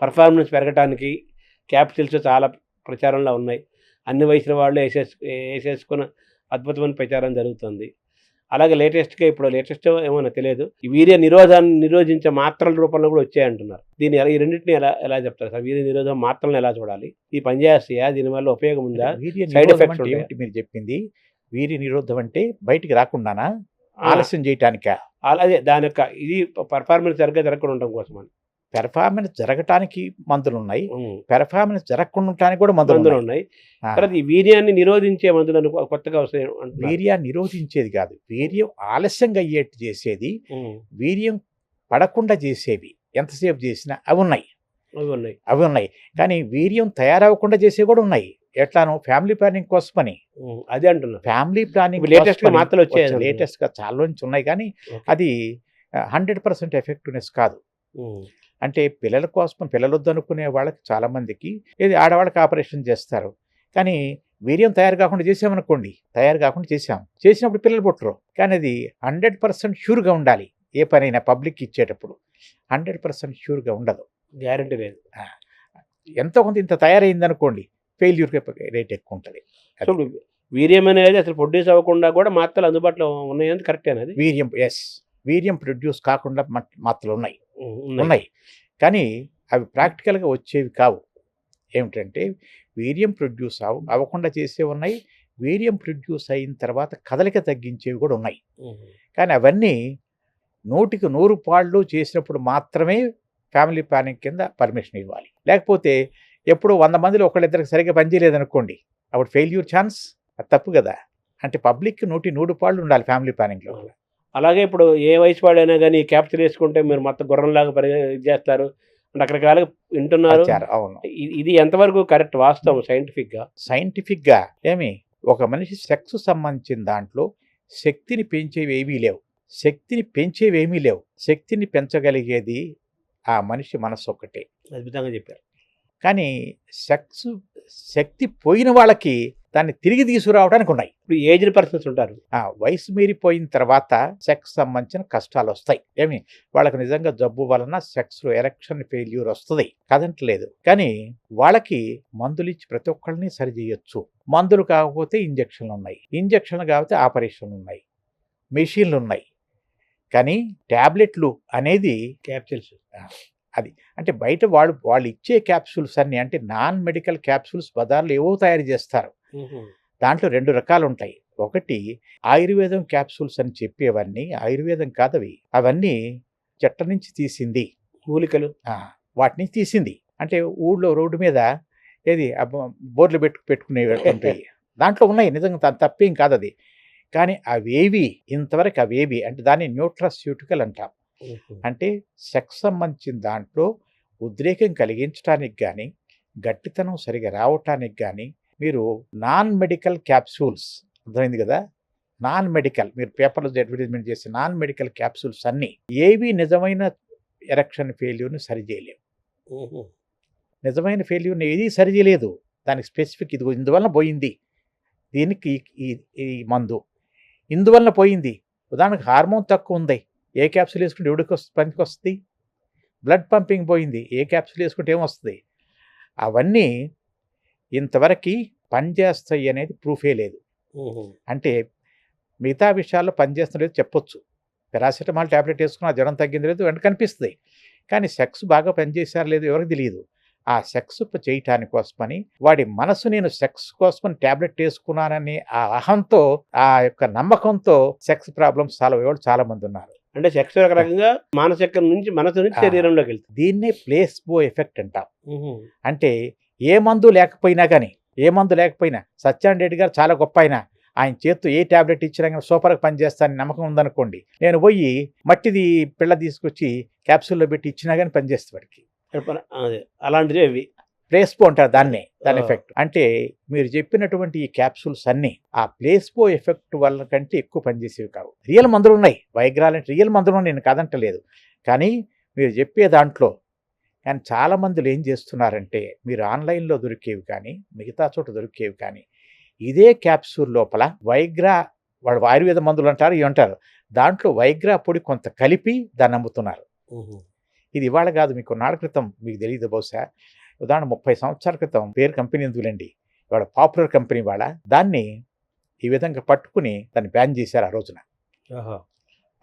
[SPEAKER 1] పర్ఫార్మెన్స్ పెరగడానికి క్యాప్సిల్స్ చాలా ప్రచారంలో ఉన్నాయి. అన్ని వయసుల వాళ్ళు వేసేసుకున్న అద్భుతమైన ప్రచారం జరుగుతుంది. అలాగే లేటెస్ట్ ఏమో తెలియదు, ఈ వీర్య నిరోధాన్ని నిరోధించే మాత్రల రూపంలో కూడా వచ్చాయంటున్నారు. ఈ రెండింటిని ఎలా చెప్తారు సార్? వీర్య నిరోధం మాత్రలను ఎలా చూడాలి? ఈ పనిచేస్తాయా? దీనివల్ల ఉపయోగం ఉందా?
[SPEAKER 2] వీర్య
[SPEAKER 1] సైడ్
[SPEAKER 2] నిరోధం
[SPEAKER 1] ఎఫెక్ట్స్
[SPEAKER 2] అంటే
[SPEAKER 1] ఉంటాయా?
[SPEAKER 2] ఏమిటి మీరు చెప్పింది? వీర్య నిరోధం అంటే బయటికి రాకుండానా, ఆలస్యం చేయటానికా?
[SPEAKER 1] అలాగే దాని యొక్క ఇది పర్ఫార్మెన్స్ సరిగ్గా జరగకుండా ఉండడం కోసం అని.
[SPEAKER 2] పెర్ఫార్మెన్స్ జరగటానికి మందులు ఉన్నాయి, పెర్ఫార్మెన్స్ జరగకుండా ఉండటానికి కూడా మందులు
[SPEAKER 1] మందులు
[SPEAKER 2] ఉన్నాయి.
[SPEAKER 1] ఉన్నాయి. తర్వాత ఈ వీర్యాన్ని నిరోధించే మందులను కొత్తగా వస్తాయి అంటున్నారు.
[SPEAKER 2] వీర్యాన్ని నిరోధించేది కాదు, వీర్యం ఆలస్యంగా అయ్యేట్టు చేసేది, వీర్యం పడకుండా చేసేవి ఎంతసేపు చేసినా అవి ఉన్నాయి. కానీ వీర్యం తయారవ్వకుండా చేసేవి కూడా ఉన్నాయి. ఎట్లానో ఫ్యామిలీ ప్లానింగ్ కోసమని.
[SPEAKER 1] అదే అంటున్నా.
[SPEAKER 2] ఫ్యామిలీ ప్లానింగ్
[SPEAKER 1] లేటెస్ట్ గా మాత్రలు వచ్చాయి.
[SPEAKER 2] లేటెస్ట్ గా చాలా నుంచి ఉన్నాయి, కానీ అది 100% ఎఫెక్టివ్నెస్ కాదు. అంటే పిల్లల కోసం పిల్లలు వద్దనుకునే వాళ్ళకి చాలా మందికి ఇది ఆడవాళ్ళకి ఆపరేషన్ చేస్తారు, కానీ వీర్యం తయారు కాకుండా చేసినప్పుడు పిల్లలు పుట్టరు. కానీ అది 100% ష్యూర్గా ఉండాలి. ఏ పనైనా పబ్లిక్ ఇచ్చేటప్పుడు 100% ష్యూర్గా ఉండదు,
[SPEAKER 1] గ్యారంటీ లేదు.
[SPEAKER 2] ఎంతో కొంత ఇంత తయారైంది అనుకోండి, ఫెయిల్యూర్ రేట్ ఎక్కువ ఉంటుంది.
[SPEAKER 1] సో వీర్యం అనేది అసలు ప్రొడ్యూస్ అవ్వకుండా కూడా మాత్రలు అందుబాటులో ఉన్నాయని కరెక్టేనా? అది
[SPEAKER 2] వీర్యం ప్రొడ్యూస్ కాకుండా మాత్రలు ఉన్నాయి, కానీ అవి ప్రాక్టికల్గా వచ్చేవి కావు. ఏమిటంటే వీర్యం ప్రొడ్యూస్ అవ్వకుండా చేసేవి ఉన్నాయి, వీర్యం ప్రొడ్యూస్ అయిన తర్వాత కదలిక తగ్గించేవి కూడా ఉన్నాయి. కానీ అవన్నీ 100కి 100 పాళ్ళు చేసినప్పుడు మాత్రమే ఫ్యామిలీ ప్లానింగ్ కింద పర్మిషన్ ఇవ్వాలి. లేకపోతే ఎప్పుడు 100 మందిలో ఒకళ్ళిద్దరికి సరిగ్గా పనిచేయలేదనుకోండి, అప్పుడు ఫెయిల్యూర్ ఛాన్స్. అది తప్పు కదా. అంటే పబ్లిక్ 100 పాళ్ళు ఉండాలి ఫ్యామిలీ ప్లానింగ్లో.
[SPEAKER 1] అలాగే ఇప్పుడు ఏ వయసు వాడైనా కానీ క్యాప్చర్ వేసుకుంటే మీరు మొత్తం గుర్రంలాగా ఇది చేస్తారు అంటే రకరకాలుగా వింటున్నారు.
[SPEAKER 2] అవును,
[SPEAKER 1] ఇది ఎంతవరకు కరెక్ట్ వాస్తవం
[SPEAKER 2] సైంటిఫిక్గా ఏమి ఒక మనిషి సెక్స్ సంబంధించిన దాంట్లో శక్తిని పెంచేవి ఏమీ లేవు. శక్తిని పెంచగలిగేది ఆ మనిషి మనసు ఒక్కటే.
[SPEAKER 1] అద్భుతంగా చెప్పారు.
[SPEAKER 2] కానీ శక్తి పోయిన వాళ్ళకి దాన్ని తిరిగి తీసుకురావడానికి ఉన్నాయి.
[SPEAKER 1] ఇప్పుడు ఏజ్డ్ పర్సన్స్ ఉంటారు,
[SPEAKER 2] వయసు మీరిపోయిన తర్వాత సెక్స్ సంబంధించిన కష్టాలు వస్తాయి. వాళ్ళకి నిజంగా జబ్బు వలన సెక్స్లో ఎరెక్షన్ ఫెయిల్యూర్ వస్తుంది, కదంటలేదు. కానీ వాళ్ళకి మందులు ఇచ్చి ప్రతి ఒక్కళ్ళని సరి చేయొచ్చు. మందులు కాకపోతే ఇంజక్షన్లు ఉన్నాయి, ఇంజక్షన్లు కాకపోతే ఆపరేషన్లు ఉన్నాయి, మెషిన్లు ఉన్నాయి. కానీ ట్యాబ్లెట్లు అనేది క్యాప్సూల్స్ అది అంటే బయట వాళ్ళు ఇచ్చే క్యాప్సూల్స్ అన్ని అంటే నాన్ మెడికల్ క్యాప్సూల్స్ బజార్లో ఏవో తయారు చేస్తారు. దాంట్లో 2 రకాలు ఉంటాయి. ఒకటి ఆయుర్వేదం క్యాప్సూల్స్ అని చెప్పేవన్నీ ఆయుర్వేదం కాదవి, అవన్నీ చెట్ల నుంచి తీసింది, మూలికలు వాటిని తీసింది. అంటే ఊళ్ళో రోడ్డు మీద ఏది బోర్లు పెట్టుకునేవి ఉంటాయి, దాంట్లో ఉన్నాయి. నిజంగా తప్పేం కాదు అది. కానీ ఇంతవరకు అవేవి అంటే దాన్ని న్యూట్రాస్యూటికల్ అంటాం. అంటే సెక్స్ సంబంధించిన దాంట్లో ఉద్రేకం కలిగించడానికి కానీ గట్టితనం సరిగా రావటానికి కానీ మీరు నాన్ మెడికల్ క్యాప్సూల్స్, అర్థమైంది కదా, నాన్ మెడికల్ మీరు పేపర్లో అడ్వర్టైజ్మెంట్ చేసే నాన్ మెడికల్ క్యాప్సూల్స్ అన్నీ ఏవి నిజమైన ఎరెక్షన్ ఫెయిల్యూర్ని సరిచేయలేవు. నిజమైన ఫెయిల్యూర్ని ఏది సరిచేయలేదు. దానికి స్పెసిఫిక్ ఇందువలన పోయింది, దీనికి ఈ మందు ఇందువలన పోయింది, ఉదాహరణకు హార్మోన్ తక్కువ ఉంది, ఏ క్యాప్సూల్ వేసుకుంటే ఎవడికి పనికి వస్తుంది? బ్లడ్ పంపింగ్ పోయింది, ఏ క్యాప్సూల్ వేసుకుంటే ఏమొస్తుంది? అవన్నీ ఇంతవరకు పనిచేస్తాయి అనేది ప్రూఫే లేదు. అంటే మిగతా విషయాల్లో పనిచేస్తలేదు చెప్పొచ్చు. పారాసిటమాల్ ట్యాబ్లెట్ వేసుకున్న జ్వరం తగ్గింది లేదు వెంట కనిపిస్తుంది, కానీ సెక్స్ బాగా పనిచేశారు లేదు ఎవరికి తెలియదు. ఆ సెక్స్ చేయటానికి కోసమని వాడి మనసు నేను సెక్స్ కోసమని ట్యాబ్లెట్ వేసుకున్నానని ఆ అహంతో, ఆ యొక్క నమ్మకంతో సెక్స్ ప్రాబ్లమ్స్ సాల్వ్ అయ్యేవాళ్ళు చాలా మంది ఉన్నారు.
[SPEAKER 1] అంటే సెక్స్ ఒక రకంగా మానసిక నుంచి మనసు నుంచి శరీరంలోకి వెళ్తుంది.
[SPEAKER 2] దీన్నే ప్లేస్బో ఎఫెక్ట్ అంటాం. అంటే ఏ మందు లేకపోయినా సత్యనారాయణ రెడ్డి గారు చాలా గొప్ప ఆయన చేత్తో ఏ ట్యాబ్లెట్ ఇచ్చినా కానీ సూపర్గా పనిచేస్తానని నమ్మకం ఉందనుకోండి, నేను పోయి మట్టిది పిల్ల తీసుకొచ్చి క్యాప్సూల్లో పెట్టి ఇచ్చినా కానీ పనిచేస్తుంది వాడికి.
[SPEAKER 1] అలాంటిది అవి
[SPEAKER 2] ప్లేస్బో అంటారు దాన్ని, దాని ఎఫెక్ట్. అంటే మీరు చెప్పినటువంటి ఈ క్యాప్సూల్స్ అన్నీ ఆ ప్లేస్బో ఎఫెక్ట్ వల్ల కంటే ఎక్కువ పనిచేసేవి కావు. రియల్ మందులు ఉన్నాయి, వైగ్రాల్ అంటే రియల్ మందులు ఉన్నాయి, నేను కాదంటలేదు. కానీ మీరు చెప్పే దాంట్లో కానీ చాలా మందులు ఏం చేస్తున్నారంటే, మీరు ఆన్లైన్లో దొరికేవి కానీ మిగతా చోట దొరికేవి కానీ ఇదే క్యాప్సూల్ లోపల వైగ్రా, వాడు ఆయుర్వేద మందులు అంటారు ఇవి అంటారు, దాంట్లో వైగ్రా పొడి కొంత కలిపి దాన్ని అమ్ముతున్నారు. ఇది ఇవాళ కాదు, మీకు నాళ్ళ క్రితం మీకు తెలియదు బహుశా, ఉదాహరణ 30 సంవత్సరాల క్రితం పేరు కంపెనీ ఎందుకులేండి, ఇవాళ పాపులర్ కంపెనీ వాళ్ళ దాన్ని ఈ విధంగా పట్టుకుని దాన్ని బ్యాన్ చేశారు ఆ రోజున.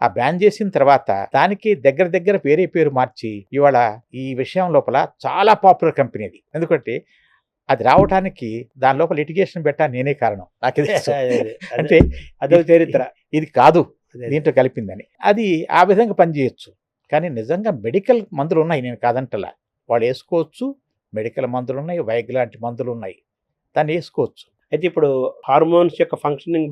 [SPEAKER 2] ఆ బ్యాన్ చేసిన తర్వాత దానికి దగ్గర వేరే పేరు మార్చి ఇవాళ ఈ విషయం లోపల చాలా పాపులర్ కంపెనీ అది. ఎందుకంటే అది రావడానికి దాని లోపల లిటిగేషన్ పెట్టా నేనే కారణం, నాకు అంటే
[SPEAKER 1] అదే చరిత్ర,
[SPEAKER 2] ఇది కాదు దీంట్లో కలిపిందని. అది ఆ విధంగా పనిచేయచ్చు. కానీ నిజంగా మెడికల్ మందులు ఉన్నాయి, నేను కాదంటలా, వాళ్ళు వేసుకోవచ్చు. మెడికల్ మందులు ఉన్నాయి, వైగ్ లాంటి మందులు ఉన్నాయి, దాన్ని వేసుకోవచ్చు.
[SPEAKER 1] అయితే ఇప్పుడు హార్మోన్స్ యొక్క ఫంక్షనింగ్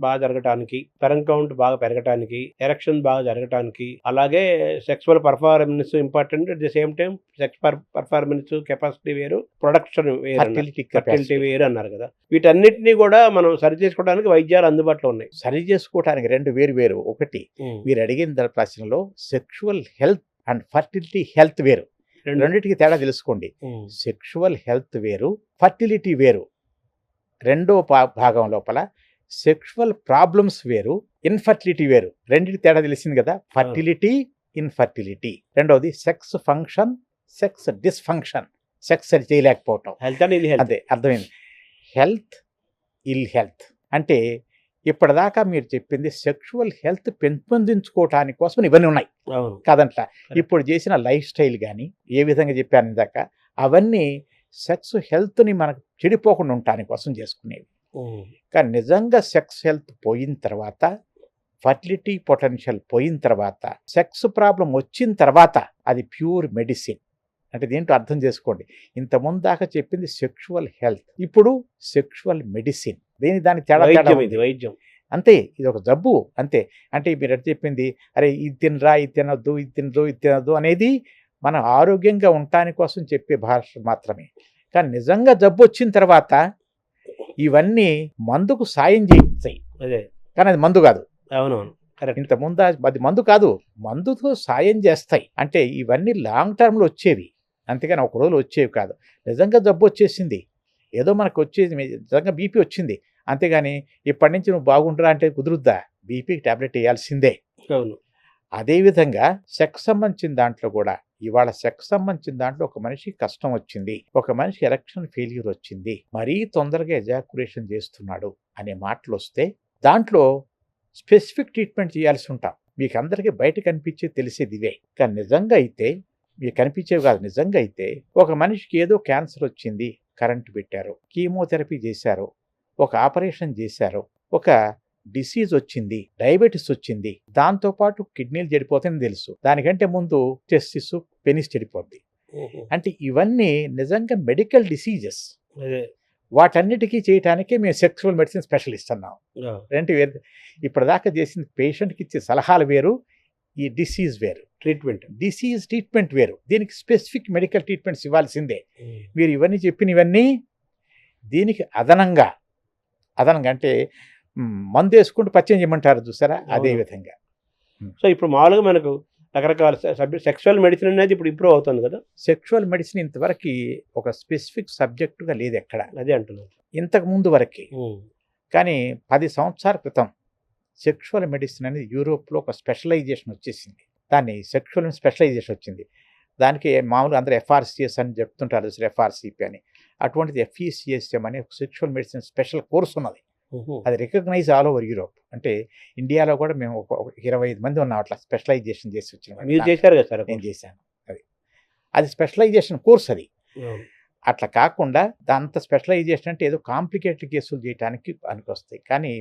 [SPEAKER 1] బాగా జరగటానికి, స్పెర్మ్ కౌంట్ బాగా పెరగటానికి, ఎరెక్షన్ బాగా జరగటానికి, అలాగే sexual performance important, at the same time sex performance capacity వేరు, ప్రొడక్షన్ వేరు, ఫర్టిలిటీ వేరు అన్నారు కదా. వీటన్నిటిని కూడా మనం సరి చేసుకోవడానికి వైద్యాలు అందుబాటులో ఉన్నాయి.
[SPEAKER 2] సరి చేసుకోవడానికి రెండు వేరు. ఒకటి మీరు అడిగిన ప్రశ్నలో sexual health and fertility health వేరు, రెండింటికి తేడా తెలుసుకోండి. సెక్షువల్ హెల్త్ వేరు, ఫర్టిలిటీ వేరు. రెండో భాగం లోపల సెక్షువల్ ప్రాబ్లమ్స్ వేరు, ఇన్ఫర్టిలిటీ వేరు. రెండింటి తేడా తెలిసింది కదా. Fertility, infertility. రెండవది sex function, sex dysfunction, sex సరి చేయలేకపోవటం. అదే అర్థమైంది. హెల్త్, ఇల్ హెల్త్ అంటే ఇప్పటిదాకా మీరు చెప్పింది సెక్షువల్ హెల్త్ పెంపొందించుకోవటానికి కోసం ఇవన్నీ ఉన్నాయి కాదంట. ఇప్పుడు చేసిన లైఫ్ స్టైల్ కానీ ఏ విధంగా చెప్పాను ఇందాక, అవన్నీ సెక్స్ హెల్త్ని మనకు చెడిపోకుండా ఉండటానికి కోసం చేసుకునేవి. కానీ నిజంగా సెక్స్ హెల్త్ పోయిన తర్వాత, ఫర్టిలిటీ పొటెన్షియల్ పోయిన తర్వాత, సెక్స్ ప్రాబ్లం వచ్చిన తర్వాత అది ప్యూర్ మెడిసిన్. అంటే దీంట్లో అర్థం చేసుకోండి, ఇంతకుముందు దాకా చెప్పింది సెక్షువల్ హెల్త్, ఇప్పుడు సెక్షువల్ మెడిసిన్. దానికి తేడా
[SPEAKER 1] వైద్యం
[SPEAKER 2] అంతే, ఇది ఒక జబ్బు అంతే. అంటే మీరు ఎట్లా చెప్పింది, అరే ఇది తినరా, ఇది తినొద్దు, ఇది తినొద్దు అనేది మనం ఆరోగ్యంగా ఉండటానికి కోసం చెప్పే భాష మాత్రమే. కానీ నిజంగా జబ్బు వచ్చిన తర్వాత ఇవన్నీ మందుకు సాయం చేస్తాయి, కానీ అది మందు కాదు.
[SPEAKER 1] అవునవును,
[SPEAKER 2] ఇంతకుముందు అది మందు కాదు, మందుతో సాయం చేస్తాయి. అంటే ఇవన్నీ లాంగ్ టర్మ్లో వచ్చేవి, అంతేగాని ఒక రోజులు వచ్చేవి కాదు. నిజంగా జబ్బు వచ్చేసింది, ఏదో మనకు వచ్చేది, నిజంగా బీపీ వచ్చింది, అంతేగాని ఇప్పటి నుంచి నువ్వు బాగుంటురా అంటే కుదురుద్దా? బీపీకి ట్యాబ్లెట్ వేయాల్సిందే.
[SPEAKER 1] అవును.
[SPEAKER 2] అదేవిధంగా సెక్స్ సంబంధించిన దాంట్లో కూడా ఇవాళ సెక్స్ సంబంధించిన దాంట్లో ఒక మనిషికి కష్టం వచ్చింది, ఒక మనిషి ఎరెక్షన్ ఫెయిల్యూర్ వచ్చింది, మరీ తొందరగా ఎజాక్యులేషన్ చేస్తున్నాడు అనే మాటలు వస్తే దాంట్లో స్పెసిఫిక్ ట్రీట్మెంట్ చేయాల్సి ఉంటాం. మీకు అందరికీ బయట కనిపించే తెలిసేది ఇవే. కానీ నిజంగా అయితే మీకు కనిపించేవి కాదు. నిజంగా అయితే ఒక మనిషికి ఏదో క్యాన్సర్ వచ్చింది, కరెంటు పెట్టారు, కీమోథెరపీ చేశారు, ఒక ఆపరేషన్ చేశారు, ఒక డిసీజ్ వచ్చింది, డయాబెటీస్ వచ్చింది, దాంతోపాటు కిడ్నీలు చెడిపోతాయని తెలుసు, దానికంటే ముందు టెస్టిస్, పెనిస్ చెడిపోద్ది. అంటే ఇవన్నీ నిజంగా మెడికల్ డిసీజెస్. వాటన్నిటికీ చేయటానికే మేము సెక్సువల్ మెడిసిన్ స్పెషలిస్ట్ అన్నాం. రెండు వేరు. ఇప్పటిదాకా చేసిన పేషెంట్కి ఇచ్చే సలహాలు వేరు, ఈ డిసీజ్ వేరు, డిసీజ్ ట్రీట్మెంట్ వేరు. దీనికి స్పెసిఫిక్ మెడికల్ ట్రీట్మెంట్స్ ఇవ్వాల్సిందే. మీరు ఇవన్నీ చెప్పినవన్నీ దీనికి అదనంగా అంటే మందు వేసుకుంటూ పచ్చయం చేయమంటారు చూసారా, అదే విధంగా.
[SPEAKER 1] సో ఇప్పుడు మామూలుగా మనకు రకరకాల సెక్షువల్ మెడిసిన్ అనేది ఇప్పుడు ఇంప్రూవ్ అవుతుంది కదా.
[SPEAKER 2] సెక్షువల్ మెడిసిన్ ఇంతవరకు ఒక స్పెసిఫిక్ సబ్జెక్టుగా లేదు ఎక్కడ,
[SPEAKER 1] అదే అంటున్నాను,
[SPEAKER 2] ఇంతకు ముందు వరకు. కానీ 10 సంవత్సరాల క్రితం సెక్షువల్ మెడిసిన్ అనేది యూరోప్లో ఒక స్పెషలైజేషన్ వచ్చేసింది. దాన్ని సెక్షువల్ స్పెషలైజేషన్ వచ్చింది. దానికి మామూలుగా అందరూ ఎఫ్ఆర్సిఎస్ అని చెప్తుంటారు, ఎఫ్ఆర్సిపి అని. అటువంటిది ఎఫ్ఈసిఎస్ఎం అనే ఒక సెక్షువల్ మెడిసిన్ స్పెషల్ కోర్స్ ఉన్నది. అది రికగ్నైజ్ ఆల్ ఓవర్ యూరోప్. అంటే ఇండియాలో కూడా మేము ఒక 25 మంది ఉన్నాం అట్లా స్పెషలైజేషన్ చేసి వచ్చిన.
[SPEAKER 1] మీరు చేశారు కదా సార్?
[SPEAKER 2] నేను చేశాను. అది స్పెషలైజేషన్ కోర్స్ అది. అట్లా కాకుండా అంత స్పెషలైజేషన్ అంటే ఏదో కాంప్లికేటెడ్ కేసులు చేయడానికి పనికొస్తాయి. కానీ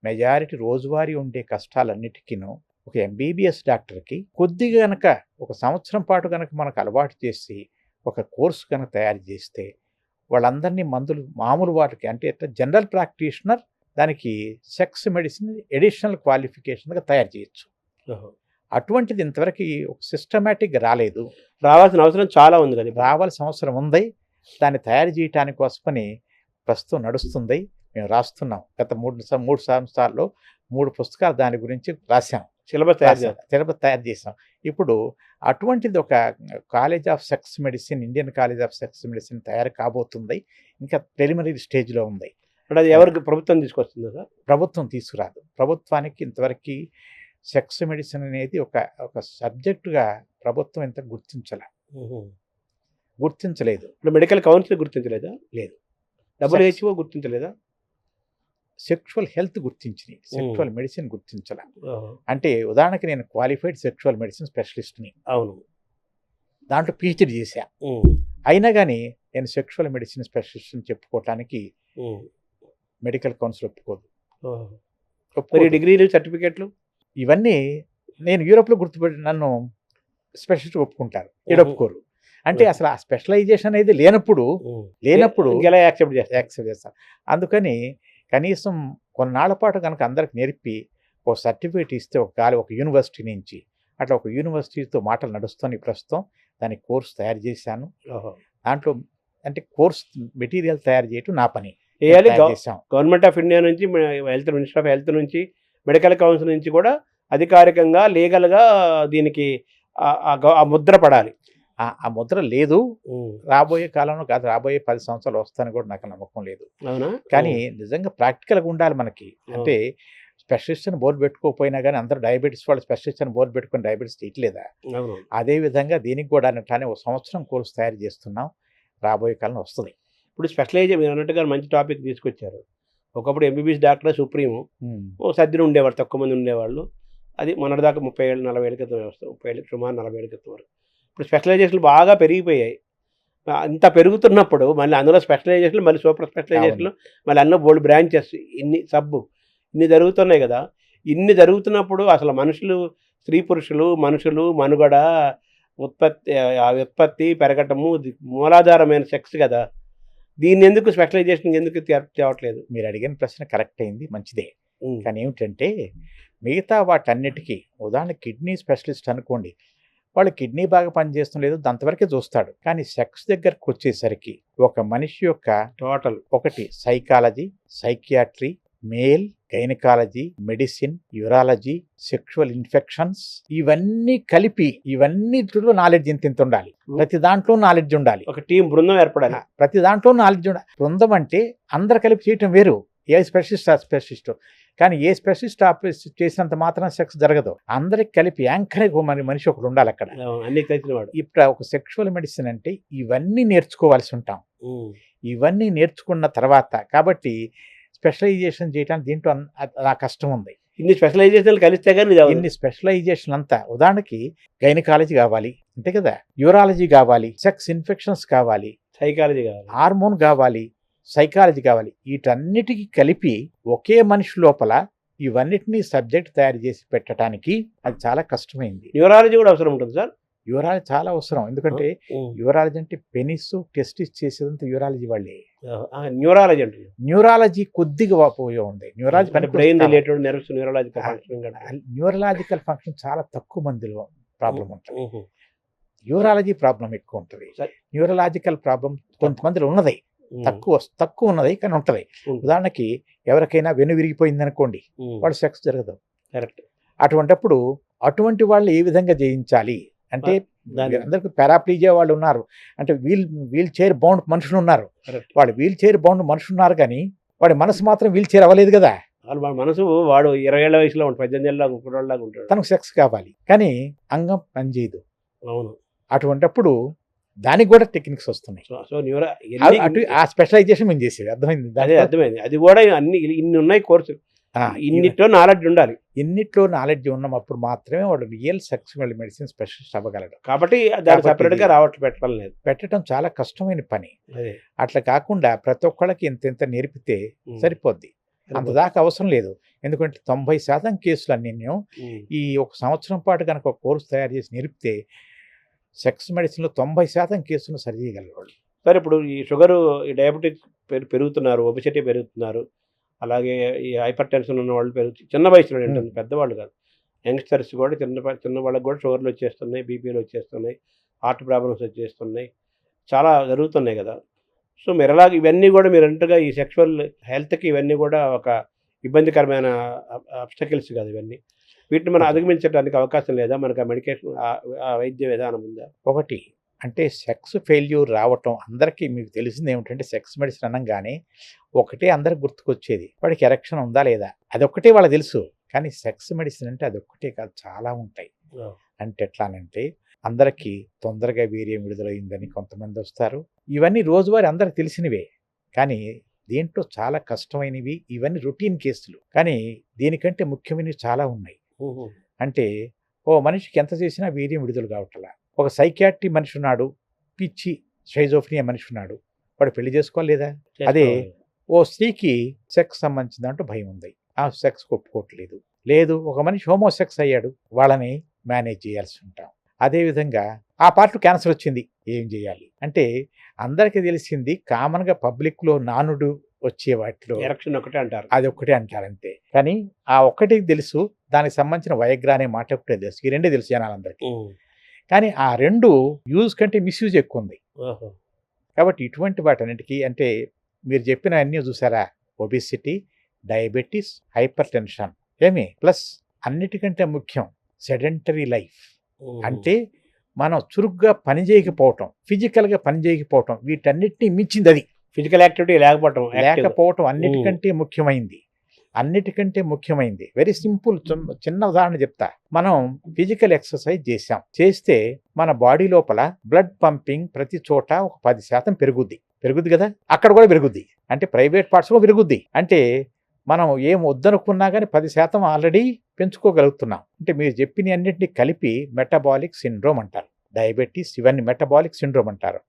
[SPEAKER 2] మెజారిటీ రోజువారీ ఉండే కష్టాలన్నిటికీను ఒక ఎంబీబీఎస్ డాక్టర్కి కొద్దిగా కనుక ఒక సంవత్సరం పాటు కనుక మనకు అలవాటు చేసి ఒక కోర్సు కనుక తయారు చేస్తే వాళ్ళందరినీ మందులు మామూలు వాటికి అంటే జనరల్ ప్రాక్టీషనర్ దానికి సెక్స్ మెడిసిన్ ఎడిషనల్ క్వాలిఫికేషన్గా తయారు చేయొచ్చు. అటువంటిది ఇంతవరకు ఒక సిస్టమేటిక్గా రాలేదు.
[SPEAKER 1] రావాల్సిన అవసరం చాలా ఉంది కదా.
[SPEAKER 2] రావాల్సిన అవసరం ఉంది. దాన్ని తయారు చేయటానికి కోసమని ప్రస్తుతం నడుస్తుంది. మేము రాస్తున్నాం. గత 3 సంవత్సరాల్లో 3 పుస్తకాలు దాని గురించి రాసాం.
[SPEAKER 1] సిలబస్
[SPEAKER 2] తయారు చేసాం. ఇప్పుడు అటువంటిది ఒక college of sex medicine, Indian college of sex medicine తయారు కాబోతుంది. ఇంకా ప్రిలిమినరీ స్టేజ్లో ఉంది.
[SPEAKER 1] అంటే అది ఎవరికి ప్రభుత్వం తీసుకొస్తుంది సార్?
[SPEAKER 2] ప్రభుత్వం తీసుకురాదు. ప్రభుత్వానికి ఇంతవరకు సెక్స్ మెడిసిన్ అనేది ఒక సబ్జెక్టుగా ప్రభుత్వం ఇంత గుర్తించలేదు.
[SPEAKER 1] ఇప్పుడు మెడికల్ కౌన్సిల్ గుర్తించలేదా?
[SPEAKER 2] లేదు.
[SPEAKER 1] WHO గుర్తించలేదా?
[SPEAKER 2] సెక్షువల్ హెల్త్ గుర్తించింది, సెక్షువల్ మెడిసిన్ గుర్తించాల. అంటే ఉదాహరణకి నేను క్వాలిఫైడ్ సెక్షువల్ మెడిసిన్ స్పెషలిస్ట్ని.
[SPEAKER 1] అవును.
[SPEAKER 2] దాంట్లో PhD చేశా. అయినా కానీ నేను సెక్షువల్ మెడిసిన్ స్పెషలిస్ట్ అని చెప్పుకోవటానికి మెడికల్ కౌన్సిల్ ఒప్పుకోదు.
[SPEAKER 1] డిగ్రీలు, సర్టిఫికేట్లు
[SPEAKER 2] ఇవన్నీ నేను యూరోప్లో నన్ను స్పెషలిస్ట్ ఒప్పుకుంటారు, ఒప్పుకోరు. అంటే అసలు ఆ స్పెషలైజేషన్ అనేది లేనప్పుడు
[SPEAKER 1] ఎలా యాక్సెప్ట్
[SPEAKER 2] చేస్తారు. అందుకని కనీసం కొన్నాళ్ల పాటు కనుక అందరికి నేర్పి ఒక సర్టిఫికేట్ ఇస్తే ఒక యూనివర్సిటీ నుంచి అట్లా ఒక యూనివర్సిటీతో మాటలు నడుస్తుంది. ప్రస్తుతం దాని కోర్స్ తయారు చేశాను. దాంట్లో అంటే కోర్స్ మెటీరియల్ తయారు చేయటం నా పని.
[SPEAKER 1] గవర్నమెంట్ ఆఫ్ ఇండియా నుంచి, మినిస్టర్ ఆఫ్ హెల్త్ నుంచి, మెడికల్ కౌన్సిల్ నుంచి కూడా అధికారికంగా లీగల్గా దీనికి ఆ ముద్ర పడాలి.
[SPEAKER 2] ఆ ముద్ర లేదు. రాబోయే కాలంలో కాదు, రాబోయే 10 సంవత్సరాలు వస్తాయని కూడా నాకు నమ్మకం లేదు.
[SPEAKER 1] అవునా?
[SPEAKER 2] కానీ నిజంగా ప్రాక్టికల్గా ఉండాలి మనకి. అంటే స్పెషలిస్ట్ అని బోర్డు పెట్టుకోకపోయినా కానీ అందరూ డయాబెటీస్ వాళ్ళు స్పెషలిస్ట్ అని బోర్డు పెట్టుకుని డయాబెటీస్ తీయట్లేదా? అదేవిధంగా దీనికి కూడా అన్నట్టు ఒక సంవత్సరం కోర్సు తయారు చేస్తున్నాం. రాబోయే కాలంలో వస్తుంది.
[SPEAKER 1] ఇప్పుడు స్పెషలైజేషన్ మీరు అన్నట్టుగా మంచి టాపిక్ తీసుకొచ్చారు. ఒకప్పుడు ఎంబీబీఎస్ డాక్టర్ సుప్రీము సర్జన్ ఉండేవాళ్ళు, తక్కువ మంది ఉండేవాళ్ళు. అది మొన్నటిదాకా 30 ఏళ్ళు 40 ఏళ్ళ క్రితం వస్తాం, 30 ఏళ్ళు సుమారు 40 ఏళ్ళ క్రితం వరకు. ఇప్పుడు స్పెషలైజేషన్లు బాగా పెరిగిపోయాయి. అంత పెరుగుతున్నప్పుడు మళ్ళీ అందులో స్పెషలైజేషన్లు, మళ్ళీ సూపర్ స్పెషలైజేషన్లు, మళ్ళీ అన్న బోల్డ్ బ్రాంచెస్, ఇన్ని జరుగుతున్నాయి కదా. ఇన్ని జరుగుతున్నప్పుడు అసలు మనుషులు, స్త్రీ పురుషులు, మనుగడ, ఉత్పత్తి పెరగటము మూలాధారమైన సెక్స్ కదా. దీన్ని ఎందుకు స్పెషలైజేషన్ ఎందుకు తేవట్లేదు?
[SPEAKER 2] మీరు అడిగిన ప్రశ్న కరెక్ట్ అయింది, మంచిదే. కానీ ఏమిటంటే మిగతా వాటన్నిటికీ ఉదాహరణ కిడ్నీ స్పెషలిస్ట్ అనుకోండి, వాళ్ళు కిడ్నీ బాగా పనిచేస్తుంది లేదు అంతవరకే చూస్తాడు. కానీ సెక్స్ దగ్గరకు వచ్చేసరికి ఒక మనిషి యొక్క టోటల్ ఒకటి psychology, psychiatry, male, gynaecology, medicine, urology, sexual infections, ఇవన్నీ కలిపి ఇవన్నిటిలో నాలెడ్జ్ ఇంత ఉండాలి. ప్రతి దాంట్లో నాలెడ్జ్ ఉండాలి.
[SPEAKER 1] ఒక టీం బృందం ఏర్పడాలి.
[SPEAKER 2] ప్రతి దాంట్లో నాలెడ్జ్ ఉండాలి. బృందం అంటే అందరు కలిపి చేయటం వేరు. ఏ స్పెషలిస్ట్ ఆ స్పెషలిస్ట్. కానీ ఏ స్పెషలిస్ట్ చేసినంత మాత్రం సెక్స్ జరగదు. అందరికి కలిపి యాంకర్ మనిషి ఒకడు ఉండాలి అక్కడ.
[SPEAKER 1] అన్ని తెలిసినవాడు.
[SPEAKER 2] ఇప్పుడు ఒక సెక్షువల్ మెడిసిన్ అంటే ఇవన్నీ నేర్చుకోవాల్సి ఉంటాం. ఇవన్నీ నేర్చుకున్న తర్వాత కాబట్టి స్పెషలైజేషన్ చేయడానికి దీంట్లో నా కష్టం ఉంది.
[SPEAKER 1] ఇన్ని స్పెషలైజేషన్లు కలిస్తే కానీ
[SPEAKER 2] ఇన్ని స్పెషలైజేషన్ అంతా ఉదాహరణకి గైనకాలజీ కావాలి అంతే కదా, యూరాలజీ కావాలి, సెక్స్ ఇన్ఫెక్షన్స్ కావాలి,
[SPEAKER 1] సైకాలజీ కావాలి,
[SPEAKER 2] హార్మోన్ కావాలి, సైకాలజీ కావాలి. వీటన్నిటికీ కలిపి ఒకే మనిషి లోపల ఇవన్నిటినీ సబ్జెక్ట్ తయారు చేసి పెట్టడానికి అది చాలా కష్టమైంది.
[SPEAKER 1] న్యూరాలజీ కూడా అవసరం ఉంటుంది సార్.
[SPEAKER 2] యూరాలజీ చాలా అవసరం. ఎందుకంటే యూరాలజీ అంటే పెనిస్ టెస్టిస్ చేసేదంతా యూరాలజీ వాళ్ళే.
[SPEAKER 1] న్యూరాలజీ అంటే
[SPEAKER 2] న్యూరాలజీ కొద్దిగా ఉంది. Neurology
[SPEAKER 1] brain related nerves,
[SPEAKER 2] neurological function చాలా తక్కువ మందిలో ప్రాబ్లం ఉంటుంది. యూరాలజీ ప్రాబ్లం ఎక్కువ ఉంటుంది. న్యూరలాజికల్ ప్రాబ్లం కొంతమందిలో ఉన్నది, తక్కువ ఉన్నది కానీ ఉంటుంది. ఉదాహరణకి ఎవరికైనా వెను విరిగిపోయింది అనుకోండి, వాడు సెక్స్ జరగదు.
[SPEAKER 1] కరెక్ట్.
[SPEAKER 2] అటువంటి వాళ్ళు ఏ విధంగా జయించాలి అంటే అందరికి పారాప్లీజియా వాళ్ళు ఉన్నారు, అంటే వీల్ చైర్ బౌండ్ మనుషులు ఉన్నారు. వాళ్ళు వీల్ చైర్ బౌండ్ మనుషులు ఉన్నారు కానీ వాడి మనసు మాత్రం వీల్ చైర్ అవ్వలేదు కదా.
[SPEAKER 1] వాళ్ళ వాడి మనసు వాడు 20 ఏళ్ల వయసులో ఉంటాడు, 18 ఏళ్ళ కుర్రోళ్ళలాగా ఉంటాడు.
[SPEAKER 2] తనకు సెక్స్ కావాలి కానీ అంగం పనిచేయదు.
[SPEAKER 1] అవును.
[SPEAKER 2] అటువంటప్పుడు దానికి కూడా టెక్నిక్స్ వస్తున్నాయి.
[SPEAKER 1] సో న్యూరా
[SPEAKER 2] అటు ఆ స్పెషలైజేషన్ మేము చేసేది అర్థమైంది.
[SPEAKER 1] అదే అర్థమైంది. అది కూడా అన్ని ఇన్ని ఉన్నాయి కోర్సులు, ఇన్నిట్లో నాలెడ్జ్ ఉండాలి.
[SPEAKER 2] ఇన్నిట్లో నాలెడ్జ్ ఉన్నప్పుడు మాత్రమే వాడు రియల్ సెక్సువల్ మెడిసిన్ స్పెషలిస్ట్ అవ్వగలడు.
[SPEAKER 1] కాబట్టి దాన్ని సపరేట్గా రావట్లు పెట్టడం లేదు,
[SPEAKER 2] పెట్టడం చాలా కష్టమైన పని.
[SPEAKER 1] అదే
[SPEAKER 2] అట్లా కాకుండా ప్రతి ఒక్కళ్ళకి ఇంత నేర్పితే సరిపోద్ది. అంత దాకా అవసరం లేదు. ఎందుకంటే 90% కేసులన్నీ ఈ ఒక సంవత్సరం పాటు కనుక ఒక కోర్సు తయారు చేసి నేర్పితే సెక్స్ మెడిసిన్లో 90% కేసులను సరి చేయగలరు వాళ్ళు.
[SPEAKER 1] సరే, ఇప్పుడు ఈ షుగరు, ఈ డయాబెటిక్ పెరుగుతున్నారు, ఒబిసిటీ పెరుగుతున్నారు, అలాగే ఈ హైపర్ టెన్షన్ ఉన్న వాళ్ళు చిన్న వయసులో ఉంటుంది, పెద్దవాళ్ళు కాదు, యంగ్స్టర్స్ కూడా చిన్న వాళ్ళకి కూడా షుగర్లు వచ్చేస్తున్నాయి, బీపీలు వచ్చేస్తున్నాయి, హార్ట్ ప్రాబ్లమ్స్ వచ్చేస్తున్నాయి, చాలా జరుగుతున్నాయి కదా. సో మీరు ఎలాగ ఇవన్నీ కూడా మీరు అంటగా ఈ సెక్షువల్ హెల్త్కి ఇవన్నీ కూడా ఒక ఇబ్బందికరమైన అబ్స్టకిల్స్ కాదు ఇవన్నీ, వీటిని మనం అధిగమించడానికి అవకాశం లేదా? మనకు ఆ మెడికేషన్, ఆ వైద్య విధానం ఉందా?
[SPEAKER 2] ఒకటి అంటే సెక్స్ ఫెయిల్యూర్ రావటం అందరికీ మీకు తెలిసింది ఏమిటంటే, సెక్స్ మెడిసిన్ అనగానే ఒకటే అందరికి గుర్తుకొచ్చేది, వాడికి ఎరెక్షన్ ఉందా లేదా, అదొక్కటే వాళ్ళకి తెలుసు. కానీ సెక్స్ మెడిసిన్ అంటే అదొక్కటే కాదు, చాలా ఉంటాయి. అంటే ఎట్లానంటే అందరికీ తొందరగా వీర్యం విడుదలైందని కొంతమంది వస్తారు. ఇవన్నీ రోజువారీ అందరికి తెలిసినవే, కానీ దీంట్లో చాలా కష్టమైనవి. ఇవన్నీ రొటీన్ కేసులు, కానీ దీనికంటే ముఖ్యమైనవి చాలా ఉన్నాయి. అంటే ఓ మనిషికి ఎంత చేసినా వీర్యం విడుదల కావట్లా. ఒక సైకియాట్రీ మనిషి ఉన్నాడు, పిచ్చి షైజోఫ్రియా మనిషి ఉన్నాడు, వాడు పెళ్లి చేసుకోవాలి లేదా? అదే ఓ స్త్రీకి సెక్స్ సంబంధించిన దాంట్లో భయం ఉంది, ఆ సెక్స్ ఒప్పుకోవట్లేదు. లేదు, ఒక మనిషి హోమోసెక్స్ అయ్యాడు, వాళ్ళని మేనేజ్ చేయాల్సి ఉంటాం. అదేవిధంగా ఆ పార్ట్లో క్యాన్సర్ వచ్చింది, ఏం చేయాలి అంటే అందరికీ తెలిసింది కామన్గా పబ్లిక్లో నానుడు వచ్చే వాటిలో
[SPEAKER 1] ఎరక్షన్ ఒకటే అంటారు,
[SPEAKER 2] అది ఒక్కటే అంటారు అంతే. కానీ ఆ ఒక్కటికి తెలుసు, దానికి సంబంధించిన వయగ్రా అనే మాట ఒకటే తెలుసు, ఈ రెండే తెలుసు జనాలందరికీ. కానీ ఆ రెండు యూజ్ కంటే మిస్యూజ్ ఎక్కువ ఉంది. కాబట్టి ఇటువంటి వాటన్నిటికీ అంటే మీరు చెప్పిన అన్నీ చూసారా, ఒబిసిటీ, డయాబెటీస్, హైపర్ టెన్షన్, ఏమి ప్లస్ అన్నిటికంటే ముఖ్యం సెడెంటరీ లైఫ్. అంటే మనం చురుగ్గా పని చేయకపోవటం, ఫిజికల్గా పని చేయకపోవటం, వీటన్నిటినీ మించింది అది.
[SPEAKER 1] ఫిజికల్ యాక్టివిటీ లేకపోవటం
[SPEAKER 2] అన్నిటికంటే ముఖ్యమైంది. వెరీ సింపుల్, చిన్న ఉదాహరణ చెప్తా. మనం ఫిజికల్ ఎక్సర్సైజ్ చేస్తే మన బాడీ లోపల బ్లడ్ పంపింగ్ ప్రతి చోట ఒక 10% పెరుగుద్ది కదా, అక్కడ కూడా పెరుగుద్ది. అంటే ప్రైవేట్ పార్ట్స్ కూడా పెరుగుద్ది. అంటే మనం ఏం వద్దనుకున్నా కానీ 10% ఆల్రెడీ పెంచుకోగలుగుతున్నాం. అంటే మీరు చెప్పిన అన్నింటినీ కలిపి మెటబాలిక్ సిండ్రోమ్ అంటారు. డయాబెటీస్ ఇవన్నీ మెటబాలిక్ సిండ్రోమ్ అంటారు.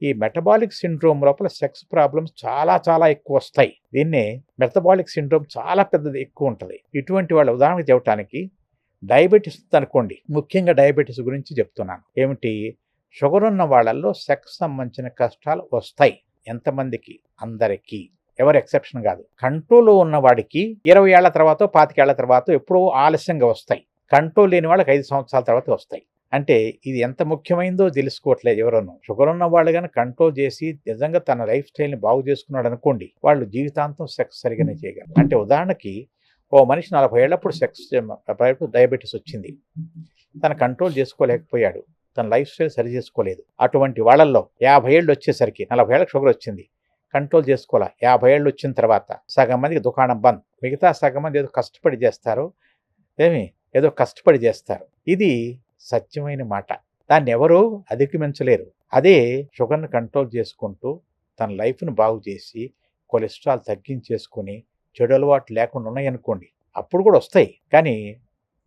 [SPEAKER 2] ఈ మెటబాలిక్ సిండ్రోమ్ లోపల సెక్స్ ప్రాబ్లమ్స్ చాలా చాలా ఎక్కువ వస్తాయి. దీన్నే మెటబాలిక్ సిండ్రోమ్ చాలా పెద్దది, ఎక్కువ ఉంటుంది. ఇటువంటి వాళ్ళ ఉదాహరణకు చెప్పడానికి డయాబెటీస్ అనుకోండి, ముఖ్యంగా డయాబెటీస్ గురించి చెప్తున్నాను. ఏమిటి, షుగర్ ఉన్న వాళ్ళల్లో సెక్స్ సంబంధించిన కష్టాలు వస్తాయి. ఎంతమందికి? అందరికీ, ఎవరు ఎక్సెప్షన్ కాదు. కంట్రోల్లో ఉన్న వాడికి 20 ఏళ్ల తర్వాత 25 ఏళ్ల తర్వాత ఎప్పుడో ఆలస్యంగా వస్తాయి. కంట్రోల్ లేని వాళ్ళకి 5 సంవత్సరాల తర్వాత వస్తాయి. అంటే ఇది ఎంత ముఖ్యమైందో తెలుసుకోవట్లేదు ఎవరన్నా. షుగర్ ఉన్న వాళ్ళు కానీ కంట్రోల్ చేసి నిజంగా తన లైఫ్ స్టైల్ని బాగు చేసుకున్నాడు అనుకోండి, వాళ్ళు జీవితాంతం సెక్స్ సరిగానే చేయగలరు. అంటే ఉదాహరణకి ఓ మనిషి 40 ఏళ్ళప్పుడు డయాబెటీస్ వచ్చింది, తన కంట్రోల్ చేసుకోలేకపోయాడు, తన లైఫ్ స్టైల్ సరి చేసుకోలేదు. అటువంటి వాళ్ళల్లో 50 ఏళ్ళు వచ్చేసరికి 40 ఏళ్ళకి షుగర్ వచ్చింది, కంట్రోల్ చేసుకోవాలా. 50 ఏళ్ళు వచ్చిన తర్వాత సగం మందికి దుకాణం బంద్, మిగతా సగం మంది ఏదో కష్టపడి చేస్తారు. ఇది సత్యమైన మాట, దాన్ని ఎవరూ అధిగమించలేరు. అదే షుగర్ని కంట్రోల్ చేసుకుంటూ తన లైఫ్ను బాగు చేసి కొలెస్ట్రాల్ తగ్గించేసుకుని చెడు అలవాట్లు లేకుండా ఉన్నాయనుకోండి, అప్పుడు కూడా వస్తాయి, కానీ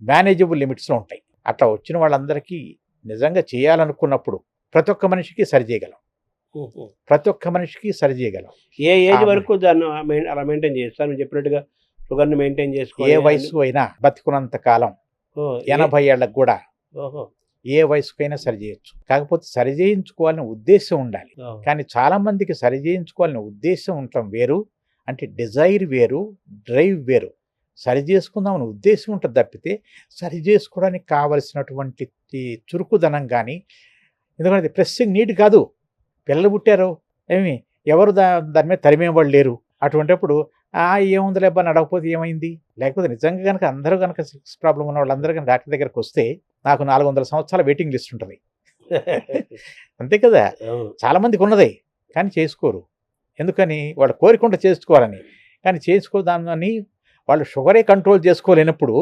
[SPEAKER 2] మేనేజబుల్ లిమిట్స్లో ఉంటాయి. అట్లా వచ్చిన వాళ్ళందరికీ నిజంగా చేయాలనుకున్నప్పుడు ప్రతి ఒక్క మనిషికి సరి చేయగలం.
[SPEAKER 1] ఏ ఏజ్ వరకు దాన్ని అలా మెయింటైన్ చేస్తారు? చెప్పినట్టుగా షుగర్ని మెయింటైన్ చేసుకో,
[SPEAKER 2] ఏ వయసు అయినా బతికున్నంత కాలం, 80 ఏళ్ళకు కూడా ఏ వయసుకైనా సరి చేయొచ్చు. కాకపోతే సరి చేయించుకోవాలనే ఉద్దేశం ఉండాలి. కానీ చాలా మందికి సరి చేయించుకోవాలనే ఉద్దేశం ఉండటం వేరు, అంటే డిజైర్ వేరు, డ్రైవ్ వేరు. సరి చేసుకుందామని ఉద్దేశం ఉంటుంది తప్పితే సరి చేసుకోవడానికి కావలసినటువంటి చురుకుదనం కానీ, ఎందుకంటే ప్రెస్సింగ్ నీడ్ కాదు. పిల్లలు పుట్టారు, ఎవరు దాని మీద తరిమేవాళ్ళు లేరు. అటువంటిప్పుడు ఏముంది లేబ్బా నడవకపోతే ఏమైంది, లేకపోతే నిజంగా కనుక అందరూ కనుక సెక్స్ ప్రాబ్లం ఉన్న వాళ్ళందరూ కనుక డాక్టర్ దగ్గరకు వస్తే నాకు 400 సంవత్సరాల వెయిటింగ్ లిస్ట్ ఉంటుంది. అంతే కదా, చాలా మందికి ఉన్నదే, కానీ చేసుకోరు. ఎందుకని? వాడు కోరికుండా చేసుకోవాలని. కానీ చేసుకోదామని వాళ్ళు షుగరే కంట్రోల్ చేసుకోలేనప్పుడు,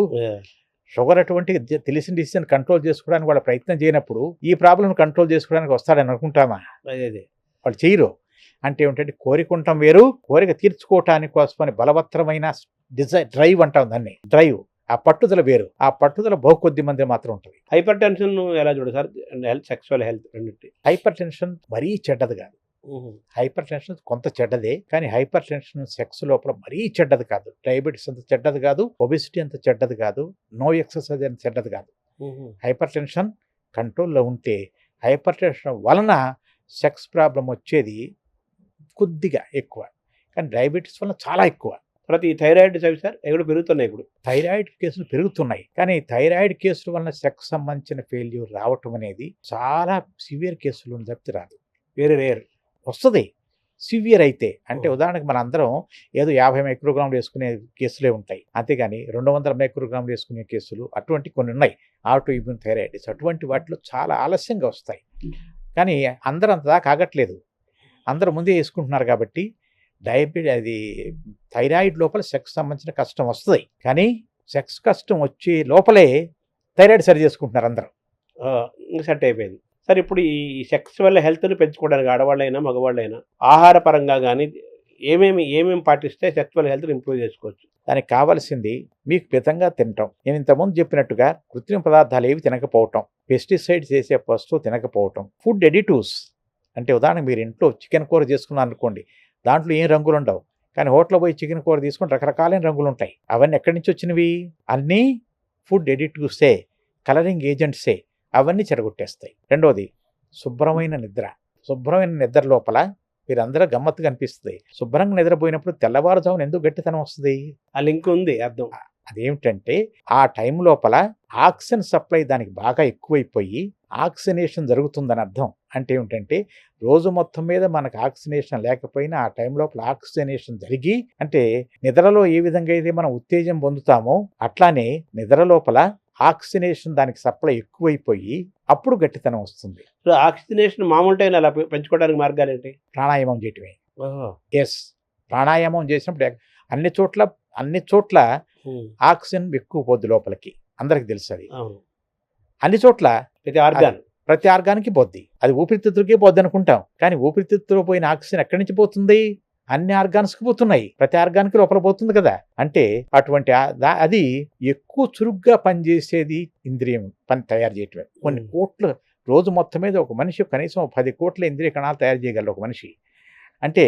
[SPEAKER 2] షుగర్ అటువంటి తెలిసిన డిసిజన్ కంట్రోల్ చేసుకోవడానికి వాళ్ళ ప్రయత్నం చేయనప్పుడు ఈ ప్రాబ్లం కంట్రోల్ చేసుకోవడానికి వస్తాడని అనుకుంటామా?
[SPEAKER 1] అదే
[SPEAKER 2] వాళ్ళు చేయరు. అంటే ఏమిటంటే కోరిక ఉండటం వేరు, కోరిక తీర్చుకోవటానికి కోసమని బలవత్తరమైన డ్రైవ్ అంటాం దాన్ని, డ్రైవ్. ఆ పట్టుదల వేరు. ఆ పట్టుదల బహు కొద్ది మంది మాత్రం ఉంటుంది.
[SPEAKER 1] హైపర్ టెన్షన్ ఎలా చూడు సార్? హెల్త్, సెక్సువల్ హెల్త్ రెండింటి.
[SPEAKER 2] హైపర్ టెన్షన్ మరీ చెడ్డది కాదు. హైపర్ టెన్షన్ కొంత చెడ్డదే, కానీ హైపర్ టెన్షన్ సెక్స్ లోపల మరీ చెడ్డది కాదు. డయాబెటీస్ అంత చెడ్డది కాదు, ఒబెసిటీ అంత చెడ్డది కాదు, నో ఎక్సర్సైజ్ అంత చెడ్డది కాదు. హైపర్ టెన్షన్ కంట్రోల్లో ఉంటే హైపర్ టెన్షన్ వలన సెక్స్ ప్రాబ్లం వచ్చేది కొద్దిగా ఎక్కువ, కానీ డయాబెటీస్ వలన చాలా ఎక్కువ.
[SPEAKER 1] తర్వాత ఈ థైరాయిడ్ సార్ ఎక్కడ పెరుగుతున్నాయి ఇప్పుడు.
[SPEAKER 2] థైరాయిడ్ కేసులు పెరుగుతున్నాయి, కానీ థైరాయిడ్ కేసుల వలన సెక్స్ సంబంధించిన ఫెయిల్యూర్ రావటం అనేది చాలా సివియర్ కేసులు తప్పితే రాదు.
[SPEAKER 1] వెరీ రేర్
[SPEAKER 2] వస్తుంది సివియర్ అయితే. అంటే ఉదాహరణకు మన అందరం ఏదో 50 మైక్రోగ్రాములు వేసుకునే కేసులే ఉంటాయి, అంతేగాని 200 మైక్రోగ్రాములు వేసుకునే కేసులు అటువంటి కొన్ని ఉన్నాయి. ఆటో ఇమ్యూన్ థైరాయిడిస్ అటువంటి వాటిలో చాలా ఆలస్యంగా వస్తాయి, కానీ అందరూ అంత దాకా ఆగట్లేదు. అందరూ ముందే వేసుకుంటున్నారు కాబట్టి అది థైరాయిడ్ లోపల సెక్స్ సంబంధించిన కష్టం వస్తుంది, కానీ సెక్స్ కష్టం వచ్చే లోపలే థైరాయిడ్ సరి చేసుకుంటున్నారు అందరూ.
[SPEAKER 1] సెట్ అయిపోయింది సార్. ఇప్పుడు ఈ సెక్స్ వల్ల హెల్త్ని పెంచుకోవడానికి ఆడవాళ్ళైనా మగవాళ్ళైనా ఆహార పరంగా కానీ ఏమేమి పాటిస్తే సెక్స్ వల్ల హెల్త్ని ఇంప్రూవ్ చేసుకోవచ్చు?
[SPEAKER 2] దానికి కావాల్సింది మీకు మితంగా తినటం. నేను ఇంతకుముందు చెప్పినట్టుగా కృత్రిమ పదార్థాలు ఏవి తినకపోవటం, పెస్టిసైడ్స్ వేసే వస్తువు తినకపోవటం, ఫుడ్ ఎడిటివ్స్. అంటే ఉదాహరణకు మీరు ఇంట్లో చికెన్ కూర చేసుకున్నారు అనుకోండి, దాంట్లో ఏం రంగులు ఉండవు, కానీ హోటల్లో పోయి చికెన్ కూర తీసుకుని రకరకాలైన రంగులు ఉంటాయి. అవన్నీ ఎక్కడి నుంచి వచ్చినవి? అన్నీ ఫుడ్ ఎడిటివ్సే, కలరింగ్ ఏజెంట్సే. అవన్నీ చెడగొట్టేస్తాయి. రెండోది శుభ్రమైన నిద్ర. శుభ్రమైన నిద్ర లోపల మీరందరూ గమ్మత్తుగా అనిపిస్తుంది. శుభ్రంగా నిద్రపోయినప్పుడు తెల్లవారుజామున ఎందుకు గట్టితనం వస్తుంది?
[SPEAKER 1] ఆ లింక్ ఉంది, అర్థం.
[SPEAKER 2] అదేమిటంటే ఆ టైం లోపల ఆక్సిజన్ సప్లై దానికి బాగా ఎక్కువైపోయి ఆక్సిజనేషన్ జరుగుతుందని అర్థం. అంటే ఏమిటంటే రోజు మొత్తం మీద మనకు ఆక్సిజనేషన్ లేకపోయినా ఆ టైం లోపల ఆక్సిజనేషన్ జరిగి, అంటే నిద్రలో ఏ విధంగా అయితే మనం ఉత్తేజం పొందుతామో అట్లానే నిద్ర లోపల ఆక్సిజనేషన్ దానికి సప్లై ఎక్కువైపోయి అప్పుడు గట్టితనం వస్తుంది.
[SPEAKER 1] సో ఆక్సిజనేషన్ మామూలు టైం అలా పెంచుకోవడానికి మార్గాలు ఏంటి?
[SPEAKER 2] ప్రాణాయామం చేయటమే. ఎస్, ప్రాణాయామం చేసినప్పుడు అన్ని చోట్ల ఆక్సిజన్ ఎక్కువ పోద్ది లోపలికి, అందరికి తెలుసు అది. అన్ని చోట్ల ప్రతి ఆర్గానికి పోద్ది. అది ఊపిరితిత్తులకే పోద్ది అనుకుంటాం, కానీ ఊపిరితిత్తులో పోయిన ఆక్సిజన్ ఎక్కడి నుంచి పోతుంది? అన్ని ఆర్గాన్స్కి పోతున్నాయి, ప్రతి ఆర్గాన్కి లోపల పోతుంది కదా. అంటే అటువంటి అది ఎక్కువ చురుగ్గా పనిచేసేది ఇంద్రియం పని తయారు చేయటమే. కొన్ని కోట్ల రోజు మొత్తం మీద ఒక మనిషి కనీసం 10 కోట్ల ఇంద్రియ కణాలు తయారు చేయగలరు ఒక మనిషి. అంటే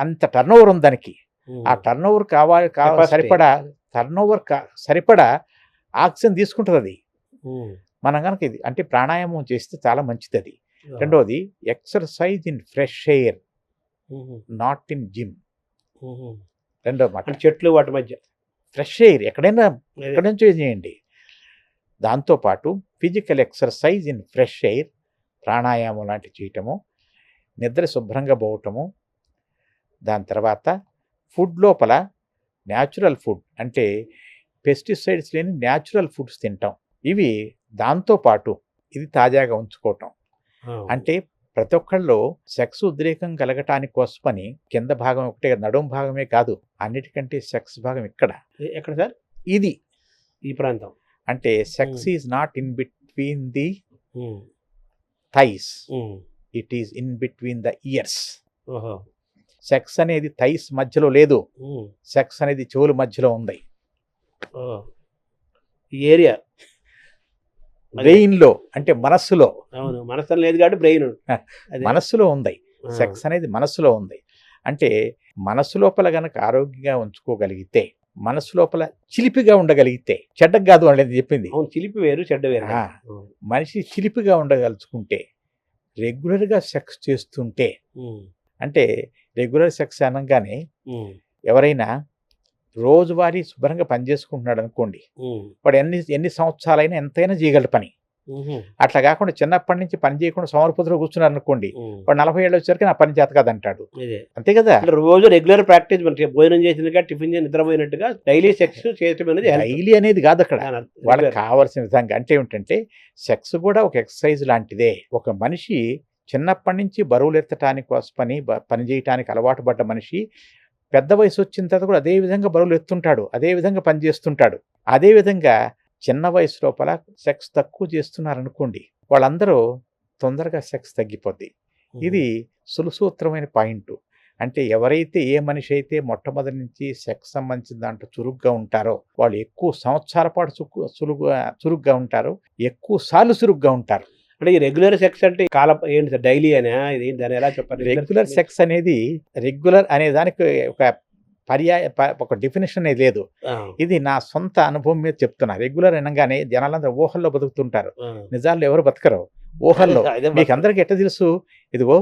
[SPEAKER 2] అంత టర్న్ ఓవర్ ఉంది దానికి. ఆ టర్న్ ఓవర్ సరిపడా ఆక్సిజన్ తీసుకుంటుంది అది. మనం కనుక ఇది అంటే ప్రాణాయామం చేస్తే చాలా మంచిది అది. రెండవది exercise in fresh air, not in gym. రెండో మాట,
[SPEAKER 1] చెట్లు వాటి మధ్య
[SPEAKER 2] ఫ్రెష్ ఎయిర్ ఎక్కడైనా ఎక్కడి నుంచో చేయండి. దాంతోపాటు physical exercise in fresh air, ప్రాణాయామం లాంటివి చేయటము, నిద్ర శుభ్రంగా పోవటము. దాని తర్వాత ఫుడ్ లోపల న్యాచురల్ ఫుడ్, అంటే పెస్టిసైడ్స్ లేని న్యాచురల్ ఫుడ్స్ తింటాం. ఇవి దాంతోపాటు ఇది తాజాగా ఉంచుకోవటం. అంటే ప్రతి ఒక్కళ్ళు సెక్స్ ఉద్రేకం కలగటానికి కోసమని కింద భాగం ఒకటే, నడుం భాగమే కాదు, అన్నిటికంటే సెక్స్ భాగం ఎక్కడ సార్? ఇది
[SPEAKER 1] ఈ ప్రాంతం.
[SPEAKER 2] అంటే sex is not in between the thighs, it is in between the years. Sex అనేది థైస్ మధ్యలో లేదు, సెక్స్ అనేది చెవుల మధ్యలో ఉంది.
[SPEAKER 1] ఈ ఏరియా
[SPEAKER 2] బ్రెయిన్ లో, అంటే మనస్సులో.
[SPEAKER 1] మనస్సు లేదు కాబట్టి బ్రెయిన్,
[SPEAKER 2] మనస్సులో ఉంది. సెక్స్ అనేది మనస్సులో ఉంది. అంటే మనస్సు లోపల గనక ఆరోగ్యంగా ఉంచుకోగలిగితే, మనస్సు లోపల చిలిపిగా ఉండగలిగితే, చెడ్డకు కాదు అనేది చెప్పింది.
[SPEAKER 1] చిలిపి వేరు, చెడ్డ వేరు.
[SPEAKER 2] మనిషి చిలిపిగా ఉండగలుచుకుంటే, రెగ్యులర్గా సెక్స్ చేస్తుంటే, అంటే రెగ్యులర్ సెక్స్ అనగానే ఎవరైనా రోజువారీ శుభ్రంగా పనిచేసుకుంటున్నాడు అనుకోండి, వాడు ఎన్ని సంవత్సరాలైనా ఎంతైనా చేయగలడు పని. అట్లా కాకుండా చిన్నప్పటి నుంచి పని చేయకుండా సోమరిపోతులో కూర్చున్నారు అనుకోండి, వాడు 40 ఏళ్ళు వచ్చేసరికి నా పని చేత కాదంటాడు. అంతే కదా.
[SPEAKER 1] రోజు రెగ్యులర్ ప్రాక్టీస్, భోజనం చేసినట్టుగా, టిఫిన్ నిద్రపోయినట్టుగా డైలీ సెక్స్ చేయటం అనేది
[SPEAKER 2] డైలీ అనేది కాదు అక్కడ వాళ్ళకి కావాల్సిన విధంగా. అంటే ఏమిటంటే సెక్స్ కూడా ఒక ఎక్సర్సైజ్ లాంటిదే. ఒక మనిషి చిన్నప్పటి నుంచి బరువులు ఎత్తటానికి కోసమని పని చేయటానికి అలవాటు పడ్డ మనిషి పెద్ద వయసు వచ్చిన తర్వాత కూడా అదే విధంగా బరువులు ఎత్తుంటాడు, అదే విధంగా పనిచేస్తుంటాడు. అదే విధంగా చిన్న వయసు లోపల సెక్స్ తక్కువ చేస్తున్నారనుకోండి, వాళ్ళందరూ తొందరగా సెక్స్ తగ్గిపోద్ది. ఇది సులుసూత్రమైన పాయింట్. అంటే ఎవరైతే ఏ మనిషి అయితే మొట్టమొదటి నుంచి సెక్స్ సంబంధించిన దాంట్లో చురుగ్గా ఉంటారో వాళ్ళు ఎక్కువ సంవత్సరాల పాటు చురుగ్గా ఉంటారు, ఎక్కువ సార్లు చురుగ్గా ఉంటారు.
[SPEAKER 1] అంటే ఈ రెగ్యులర్ సెక్స్ అంటే కాల ఏంటి సార్, డైలీ అనే ఇది దాన్ని ఎలా చెప్పాలి?
[SPEAKER 2] రెగ్యులర్ సెక్స్ అనేది రెగ్యులర్ అనే దానికి ఒక డెఫినేషన్ అనేది లేదు. ఇది నా సొంత అనుభవం మీద చెప్తున్నా. రెగ్యులర్ అనగానే జనాలందరూ ఊహల్లో బతుకుతుంటారు, నిజాల్లో ఎవరు బతకరు, ఊహల్లో. మీకు అందరికి ఎట్లా తెలుసు? ఇదిగో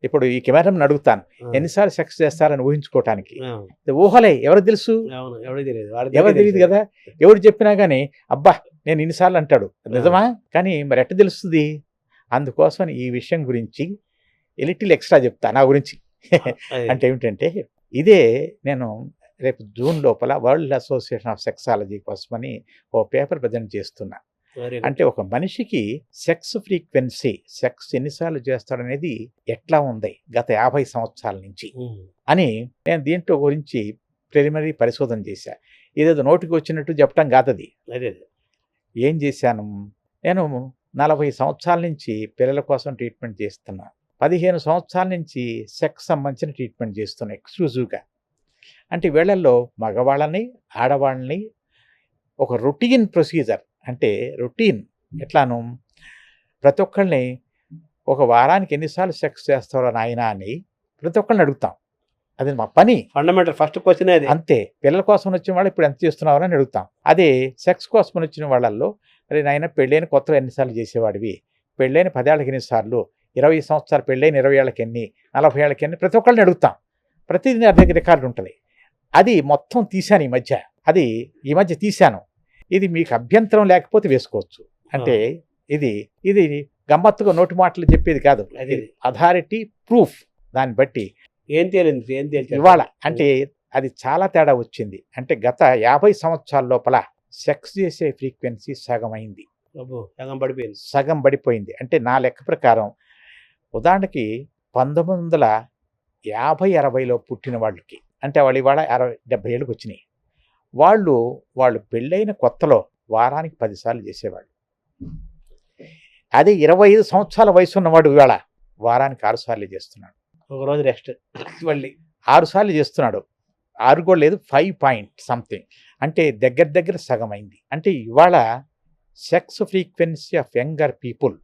[SPEAKER 2] ఇప్పుడు ఈ కెమెరాని అడుగుతాను, ఎన్నిసార్లు సెక్స్ చేస్తారని ఊహించుకోవటానికి ఊహలే. ఎవరికి తెలుసు? ఎవరు తెలియదు కదా. ఎవరు చెప్పినా గానీ అబ్బా నేను ఇన్నిసార్లు అంటాడు, నిజమా? కానీ మరి ఎట్ట తెలుస్తుంది? అందుకోసం ఈ విషయం గురించి లిటిల్ ఎక్స్ట్రా చెప్తా నా గురించి. అంటే ఏమిటంటే, ఇదే నేను రేపు జూన్ లోపల వరల్డ్ అసోసియేషన్ ఆఫ్ సెక్సాలజీ కోసమని ఓ పేపర్ ప్రజెంట్ చేస్తున్నా. అంటే ఒక మనిషికి సెక్స్ ఫ్రీక్వెన్సీ, సెక్స్ ఎన్నిసార్లు చేస్తాడనేది ఎట్లా ఉంది గత 50 సంవత్సరాల నుంచి అని నేను దీంట్లో గురించి ప్రిలిమినరీ పరిశోధన చేశా. ఇదేదో నోటికి వచ్చినట్టు చెప్పడం కాదది. ఏం చేశాను, నేను 40 సంవత్సరాల నుంచి పిల్లల కోసం ట్రీట్మెంట్ చేస్తున్నా, 15 సంవత్సరాల నుంచి సెక్స్ సంబంధించిన ట్రీట్మెంట్ చేస్తున్నా ఎక్స్క్లూజివ్గా. అంటే వీళ్ళల్లో మగవాళ్ళని ఆడవాళ్ళని ఒక రొటీన్ ప్రొసీజర్, అంటే రొటీన్ ఎట్లాను ప్రతి ఒక్కళ్ళని ఒక వారానికి ఎన్నిసార్లు సెక్స్ చేస్తారో నాయనా అని ప్రతి ఒక్కళ్ళని అడుగుతాం. అది మా పని,
[SPEAKER 1] ఫండమెంటల్ ఫస్ట్ క్వశ్చన్ అది.
[SPEAKER 2] అంతే. పిల్లల కోసం వచ్చిన వాళ్ళు ఇప్పుడు ఎంత చేస్తున్నారో అని అడుగుతాం. అదే సెక్స్ కోసం వచ్చిన వాళ్ళల్లో, అరే నాయన పెళ్ళైన కొత్తలో ఎన్నిసార్లు చేసేవాడివి, పెళ్ళైన 10 ఏళ్ళకి ఎన్నిసార్లు, 20 సంవత్సరాలు పెళ్ళైన 20 ఏళ్ళకి ఎన్ని, 40 ఏళ్ళకి ఎన్ని, ప్రతి ఒక్కళ్ళని అడుగుతాం. ప్రతిదీ నా దగ్గర రికార్డు ఉంటుంది. అది మొత్తం తీశాను ఈ మధ్య తీశాను. ఇది మీకు అభ్యంతరం లేకపోతే వేసుకోవచ్చు. అంటే ఇది గమ్మత్తుగా నోటి మాటలు చెప్పేది కాదు, అది అథారిటీ ప్రూఫ్. దాన్ని బట్టి
[SPEAKER 1] ఏం తేలింది
[SPEAKER 2] ఇవాళ అంటే అది చాలా తేడా వచ్చింది. అంటే గత 50 సంవత్సరాల లోపల సెక్స్ చేసే ఫ్రీక్వెన్సీ సగం పడిపోయింది. అంటే నా లెక్క ప్రకారం ఉదాహరణకి 1950-60లో పుట్టిన వాళ్ళకి, అంటే వాళ్ళు ఇవాళ 60-70 ఏళ్ళకి వచ్చినాయి. వాళ్ళు పెళ్ళైన కొత్తలో వారానికి 10 సార్లు చేసేవాళ్ళు. అదే 25 సంవత్సరాల వయసు ఉన్నవాడు ఇవాళ వారానికి 6 సార్లు చేస్తున్నాడు.
[SPEAKER 1] ఒకరోజు రెస్ట్, మళ్ళీ
[SPEAKER 2] 6 సార్లు చేస్తున్నాడు. 6 కూడా లేదు, 5 పాయింట్ సంథింగ్. అంటే దగ్గర సగమైంది. అంటే ఇవాళ sex frequency of younger people,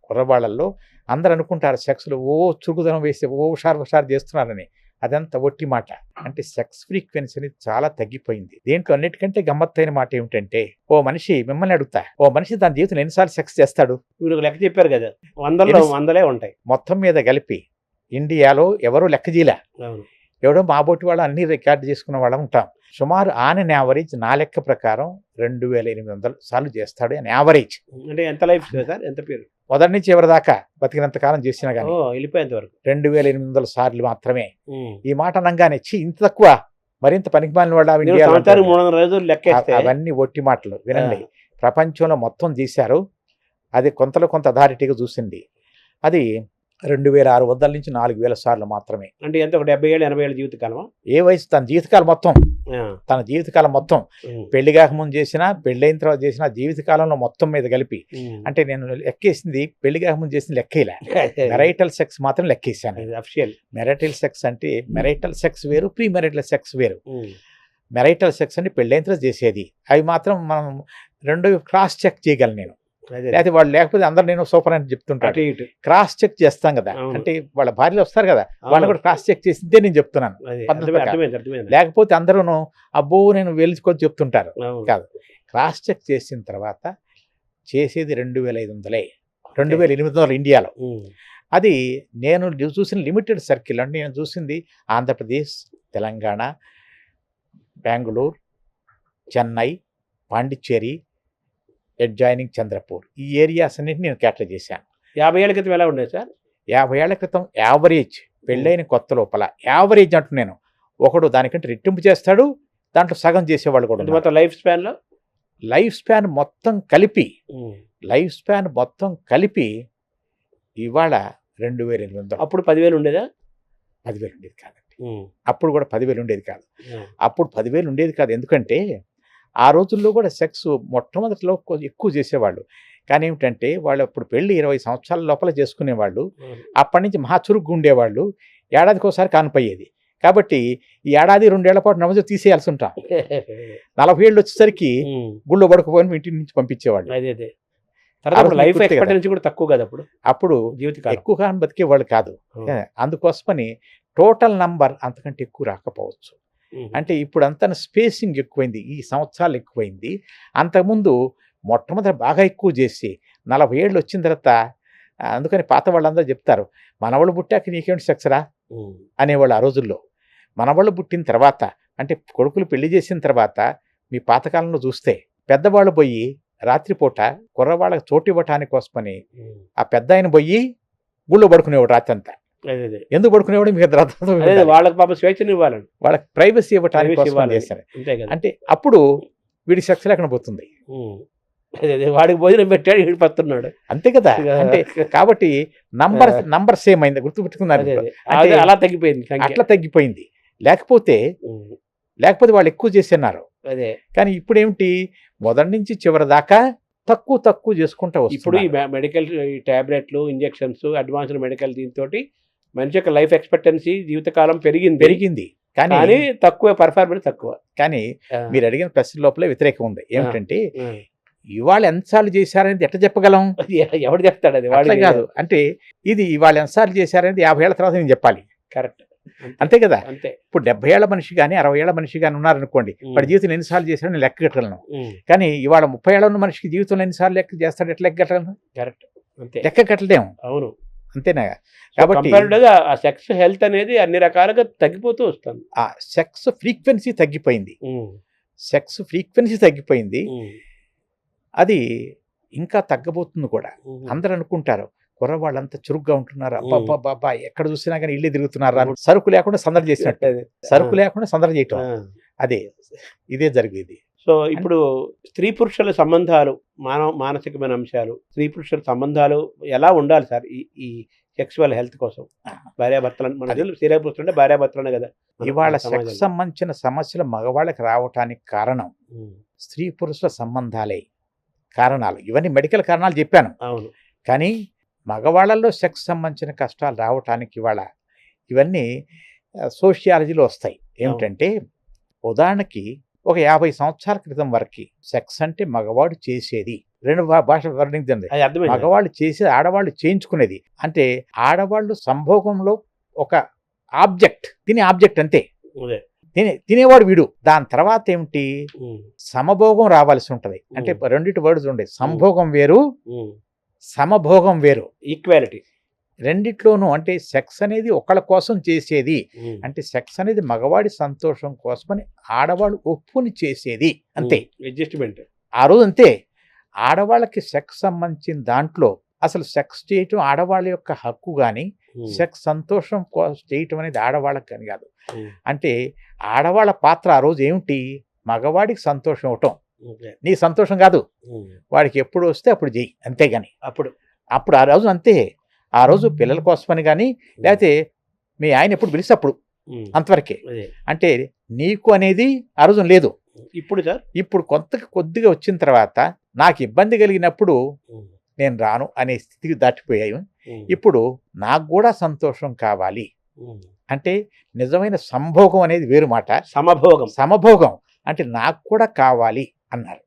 [SPEAKER 2] కుర్రవాళ్ళల్లో అందరూ అనుకుంటారు సెక్స్లో చురుకుదనం వేసి హుషారు చేస్తున్నారని. అదంతా ఒట్టి మాట. అంటే సెక్స్ ఫ్రీక్వెన్సీ అనేది చాలా తగ్గిపోయింది. దేంట్లో అన్నిటికంటే గమ్మత్తైన మాట ఏమిటంటే, మిమ్మల్ని అడుగుతా, ఓ మనిషి తన జీవితంలో ఎన్నిసార్లు సెక్స్ చేస్తాడు?
[SPEAKER 1] మీరు లెక్క చెప్పారు కదా, వందలే ఉంటాయి.
[SPEAKER 2] మొత్తం మీద కలిపి ఇండియాలో ఎవరు లెక్క చేయలే. ఎవడో మా బోటి వాళ్ళు అన్ని రికార్డు చేసుకున్న వాళ్ళం ఉంటాం. సుమారు ఆన్ యావరేజ్ నా లెక్క ప్రకారం 2800 సార్లు చేస్తాడు అని యావరేజ్.
[SPEAKER 1] అంటే ఎంత లైఫ్ సార్, ఎంత పేరు?
[SPEAKER 2] మొదటి నుంచి ఎవరి దాకా బతికినంత కాలం చేసినా కానీ
[SPEAKER 1] వెళ్ళిపోయేంత వరకు
[SPEAKER 2] 2800 సార్లు మాత్రమే. ఈ మాట అనగానే ఇంత తక్కువ, మరింత పనికిమాలిన వాళ్ళు అవన్నీ ఒట్టి మాటలు. వినండి, ప్రపంచంలో మొత్తం చేశారు. అది కొంత అథారిటీగా చూసింది. అది 2600 నుంచి 4000 సార్లు మాత్రమే.
[SPEAKER 1] అంటే ఎంత, ఒక 70 ఏళ్ళు 80 ఏళ్ళ జీవితకాలమా?
[SPEAKER 2] ఏ వయసు? తన జీవితకాలం మొత్తం పెళ్లి కాకముందు చేసినా, పెళ్ళైన తర్వాత చేసిన జీవితకాలంలో మొత్తం మీద కలిపి. అంటే నేను లెక్కేసింది పెళ్లి కాకముందు చేసిన లెక్కేలా, మెరైటల్ సెక్స్ మాత్రం లెక్కేసాను. మెరైటల్ సెక్స్ అంటే మెరైటల్ సెక్స్ వేరు, ప్రీ మెరైటల్ సెక్స్ వేరు. మెరైటల్ సెక్స్ అంటే పెళ్ళైన తర్వాత చేసేది. అవి మాత్రం మనం 2 క్రాస్ చెక్ చేయగలను నేను. లేకపోతే వాళ్ళు లేకపోతే అందరు నేను సూపర్ అని చెప్తుంటాను. క్రాస్ చెక్ చేస్తాం కదా, అంటే వాళ్ళ భార్యలు వస్తారు కదా, వాళ్ళని కూడా క్రాస్ చెక్ చేసిందే నేను చెప్తున్నాను. లేకపోతే అందరూ అబ్బో నేను వెళ్ళుకొని చెప్తుంటారు. కాదు, క్రాస్ చెక్ చేసిన తర్వాత చేసేది 2500 ఇండియాలో. అది నేను చూసిన లిమిటెడ్ సర్కిల్. అంటే నేను చూసింది ఆంధ్రప్రదేశ్, తెలంగాణ, బెంగళూరు, చెన్నై, పాండిచ్చేరి, అడ్జాయినింగ్ చంద్రపూర్, ఈ ఏరియాస్ అన్నింటినీ నేను క్యాటర్ చేశాను.
[SPEAKER 1] 50 ఏళ్ల క్రితం ఎలా ఉండేది సార్?
[SPEAKER 2] 50 ఏళ్ల క్రితం యావరేజ్, పెళ్ళైన కొత్త లోపల యావరేజ్ అంటూ నేను ఒకడు దానికంటే రెట్టింపు చేస్తాడు, దాంట్లో సగం చేసేవాళ్ళు కూడా. లైఫ్ స్పాన్ మొత్తం కలిపి ఇవాళ 2800.
[SPEAKER 1] అప్పుడు 10,000 ఉండేదా?
[SPEAKER 2] 10,000 ఉండేది కాదండి. అప్పుడు కూడా 10,000 ఉండేది కాదు. అప్పుడు 10,000 ఉండేది కాదు. ఎందుకంటే ఆ రోజుల్లో కూడా సెక్స్ మొట్టమొదటిలో ఎక్కువ చేసేవాళ్ళు. కానీ ఏమిటంటే వాళ్ళు అప్పుడు పెళ్లి 20 సంవత్సరాల లోపల చేసుకునేవాళ్ళు. అప్పటి నుంచి మహా చురుగ్గా ఉండేవాళ్ళు. ఏడాదికోసారి కానుపయ్యేది. కాబట్టి ఈ ఏడాది 2 ఏళ్ల పాటు నమోదు తీసేయాల్సి ఉంటాం. 40 ఏళ్ళు వచ్చేసరికి గుళ్ళో పడుకోపోయి ఇంటి నుంచి పంపించేవాళ్ళు.
[SPEAKER 1] అదే తర్వాత లైఫ్ ఎక్స్పెక్టెన్సీ కూడా తక్కువ కదా
[SPEAKER 2] అప్పుడు
[SPEAKER 1] జీవితకాలం
[SPEAKER 2] ఎక్కువ కాలం బతికేవాళ్ళు కాదు. అందుకోసమని టోటల్ నంబర్ అంతకంటే ఎక్కువ రాకపోవచ్చు. అంటే ఇప్పుడు అంతా స్పేసింగ్ ఎక్కువైంది, ఈ సంవత్సరాలు ఎక్కువైంది. అంతకుముందు మొట్టమొదటి బాగా ఎక్కువ చేసి 40 ఏళ్ళు వచ్చిన తర్వాత అందుకని పాత వాళ్ళందరూ చెప్తారు, మనవాళ్ళు పుట్టాక నీకేమిటి సెక్సరా అనేవాళ్ళు ఆ రోజుల్లో. మనవాళ్ళు పుట్టిన తర్వాత అంటే కొడుకులు పెళ్లి చేసిన తర్వాత మీ పాతకాలంలో చూస్తే పెద్దవాళ్ళు పోయి రాత్రిపూట కుర్రవాళ్ళకి చోటు ఇవ్వటానికి కోసమని ఆ పెద్ద ఆయన పోయి గుళ్ళో పడుకునేవాడు రాత్రి అంతా. ఎందుకు పడుకునేవాడు మీకు
[SPEAKER 1] వాళ్ళకి పాప స్వేచ్ఛను ఇవ్వాలని,
[SPEAKER 2] వాళ్ళకి ప్రైవసీ ఇవ్వటానికి కోసం చేశారు. అంటే అప్పుడు వీడి సెక్స్ లేకుండా పోతుంది.
[SPEAKER 1] వాడికి భోజనం పెట్టాడు, ఈడిపోతున్నాడు,
[SPEAKER 2] అంతే కదా. అంటే కాబట్టి నంబర్ సేమ్ అయింది, గుర్తుపెట్టుకున్నారు.
[SPEAKER 1] అలా తగ్గిపోయింది,
[SPEAKER 2] అట్లా తగ్గిపోయింది. లేకపోతే వాళ్ళు ఎక్కువ చేస్తున్నారు.
[SPEAKER 1] అదే
[SPEAKER 2] కానీ ఇప్పుడు ఏమిటి, మొదటి నుంచి చివరి దాకా తక్కువ చేసుకుంటా వస్తుంది.
[SPEAKER 1] ఇప్పుడు ఈ మెడికల్ టాబ్లెట్లు, ఇంజెక్షన్స్, అడ్వాన్స్డ్ మెడికల్ దీంతో మనిషి యొక్క లైఫ్ ఎక్స్పెక్టెన్సీ జీవితకాలం పెరిగింది. కానీ తక్కువ పర్ఫార్మెన్స్ తక్కువ.
[SPEAKER 2] కానీ మీరు అడిగిన ప్రశ్న లోపలే వ్యతిరేకం ఉంది. ఏమిటంటే ఇవాళ ఎన్నిసార్లు చేశారనేది ఎట్లా చెప్పగలం?
[SPEAKER 1] ఎవడు చెప్తాడు? అది
[SPEAKER 2] వాడే కాదు. అంటే ఇది ఇవాళ ఎన్నిసార్లు చేశారనేది 50 ఏళ్ల తర్వాత నేను చెప్పాలి.
[SPEAKER 1] కరెక్ట్,
[SPEAKER 2] అంతే కదా.
[SPEAKER 1] అంతే.
[SPEAKER 2] ఇప్పుడు 70 ఏళ్ల మనిషి కానీ 60 ఏళ్ల మనిషి కానీ ఉన్నారనుకోండి, వాడి జీవితం ఎన్నిసార్లు చేశారని నేను లెక్క కట్టగలను. కానీ ఇవాళ 30 ఏళ్ళ ఉన్న మనిషికి జీవితంలో ఎన్నిసార్లు లెక్క చేస్తాడు, ఎట్లా లెక్క కట్టగలను?
[SPEAKER 1] కరెక్ట్, అంతే.
[SPEAKER 2] లెక్క కట్టలేము.
[SPEAKER 1] అవును,
[SPEAKER 2] అంతేనా. కాబట్టి
[SPEAKER 1] ఆ సెక్స్ హెల్త్ అనేది అన్ని రకాలుగా తగ్గిపోతూ వస్తుంది.
[SPEAKER 2] ఆ సెక్స్ ఫ్రీక్వెన్సీ తగ్గిపోయింది. అది ఇంకా తగ్గబోతుంది కూడా. అందరూ అనుకుంటారు కుర్రవాళ్ళంతా చురుగ్గా ఉంటున్నారు, అబ్బాబ్బా ఎక్కడ చూసినా కానీ ఇల్లే తిరుగుతున్నారు, సరుకు లేకుండా సందడి చేసినట్టు. సరుకు లేకుండా సందడి చేయటం, ఇదే జరిగేది.
[SPEAKER 1] సో ఇప్పుడు స్త్రీ పురుషుల సంబంధాలు, మానసికమైన అంశాలు, స్త్రీ పురుషుల సంబంధాలు ఎలా ఉండాలి సార్ ఈ సెక్సువల్ హెల్త్ కోసం? భార్యాభర్తలు, మన స్త్రీ పురుషులు అంటే భార్యాభర్తలనే కదా.
[SPEAKER 2] ఇవాళ సెక్స్ సంబంధించిన సమస్యలు మగవాళ్ళకి రావటానికి కారణం స్త్రీ పురుషుల సంబంధాలే కారణాలు. ఇవన్నీ మెడికల్ కారణాలు చెప్పాను.
[SPEAKER 1] అవును.
[SPEAKER 2] కానీ మగవాళ్ళల్లో సెక్స్ సంబంధించిన కష్టాలు రావటానికి ఇవాళ ఇవన్నీ సోషియాలజీలో వస్తాయి. ఏమిటంటే ఉదాహరణకి ఒక 50 సంవత్సరాల క్రితం వరకు సెక్స్ అంటే మగవాడు చేసేది, 2 భాష వర్ణించండి, మగవాళ్ళు చేసేది, ఆడవాళ్ళు చేయించుకునేది. అంటే ఆడవాళ్ళు సంభోగంలో ఒక ఆబ్జెక్ట్, తినే ఆబ్జెక్ట్ అంతే, తినేవాడు వీడు. దాని తర్వాత ఏమిటి, సమభోగం రావాల్సి ఉంటది. అంటే 2 వర్డ్స్ ఉండే, సంభోగం వేరు, సమభోగం వేరు,
[SPEAKER 1] ఈక్వాలిటీ
[SPEAKER 2] రెండిట్లోనూ. అంటే సెక్స్ అనేది ఒకళ్ళ కోసం చేసేది, అంటే సెక్స్ అనేది మగవాడి సంతోషం కోసమని ఆడవాళ్ళు ఒప్పుని చేసేది, అంతే.
[SPEAKER 1] అడ్జస్ట్మెంట్
[SPEAKER 2] ఆ రోజు అంతే. ఆడవాళ్ళకి సెక్స్ సంబంధించిన దాంట్లో అసలు సెక్స్ చేయటం ఆడవాళ్ళ యొక్క హక్కు కానీ, సెక్స్ సంతోషం చేయటం అనేది ఆడవాళ్ళకి కానీ కాదు. అంటే ఆడవాళ్ళ పాత్ర ఆ రోజు ఏమిటి, మగవాడికి సంతోషం ఇవ్వటం, నీ సంతోషం కాదు, వాడికి ఎప్పుడు వస్తే అప్పుడు చెయ్యి, అంతేగాని అప్పుడు ఆ రోజు అంతే. ఆ రోజు పిల్లల కోసమని కానీ, లేకపోతే మీ ఆయన ఎప్పుడు పిలిస్తే అప్పుడు, అంతవరకే. అంటే నీకు అనేది ఆ రోజు లేదు. ఇప్పుడు కొద్దిగా వచ్చిన తర్వాత నాకు ఇబ్బంది కలిగినప్పుడు నేను రాను అనే స్థితికి దాటిపోయాయి. ఇప్పుడు నాకు కూడా సంతోషం కావాలి అంటే నిజమైన సంభోగం అనేది వేరు మాట. సమభోగం అంటే నాకు కూడా కావాలి అన్నారు.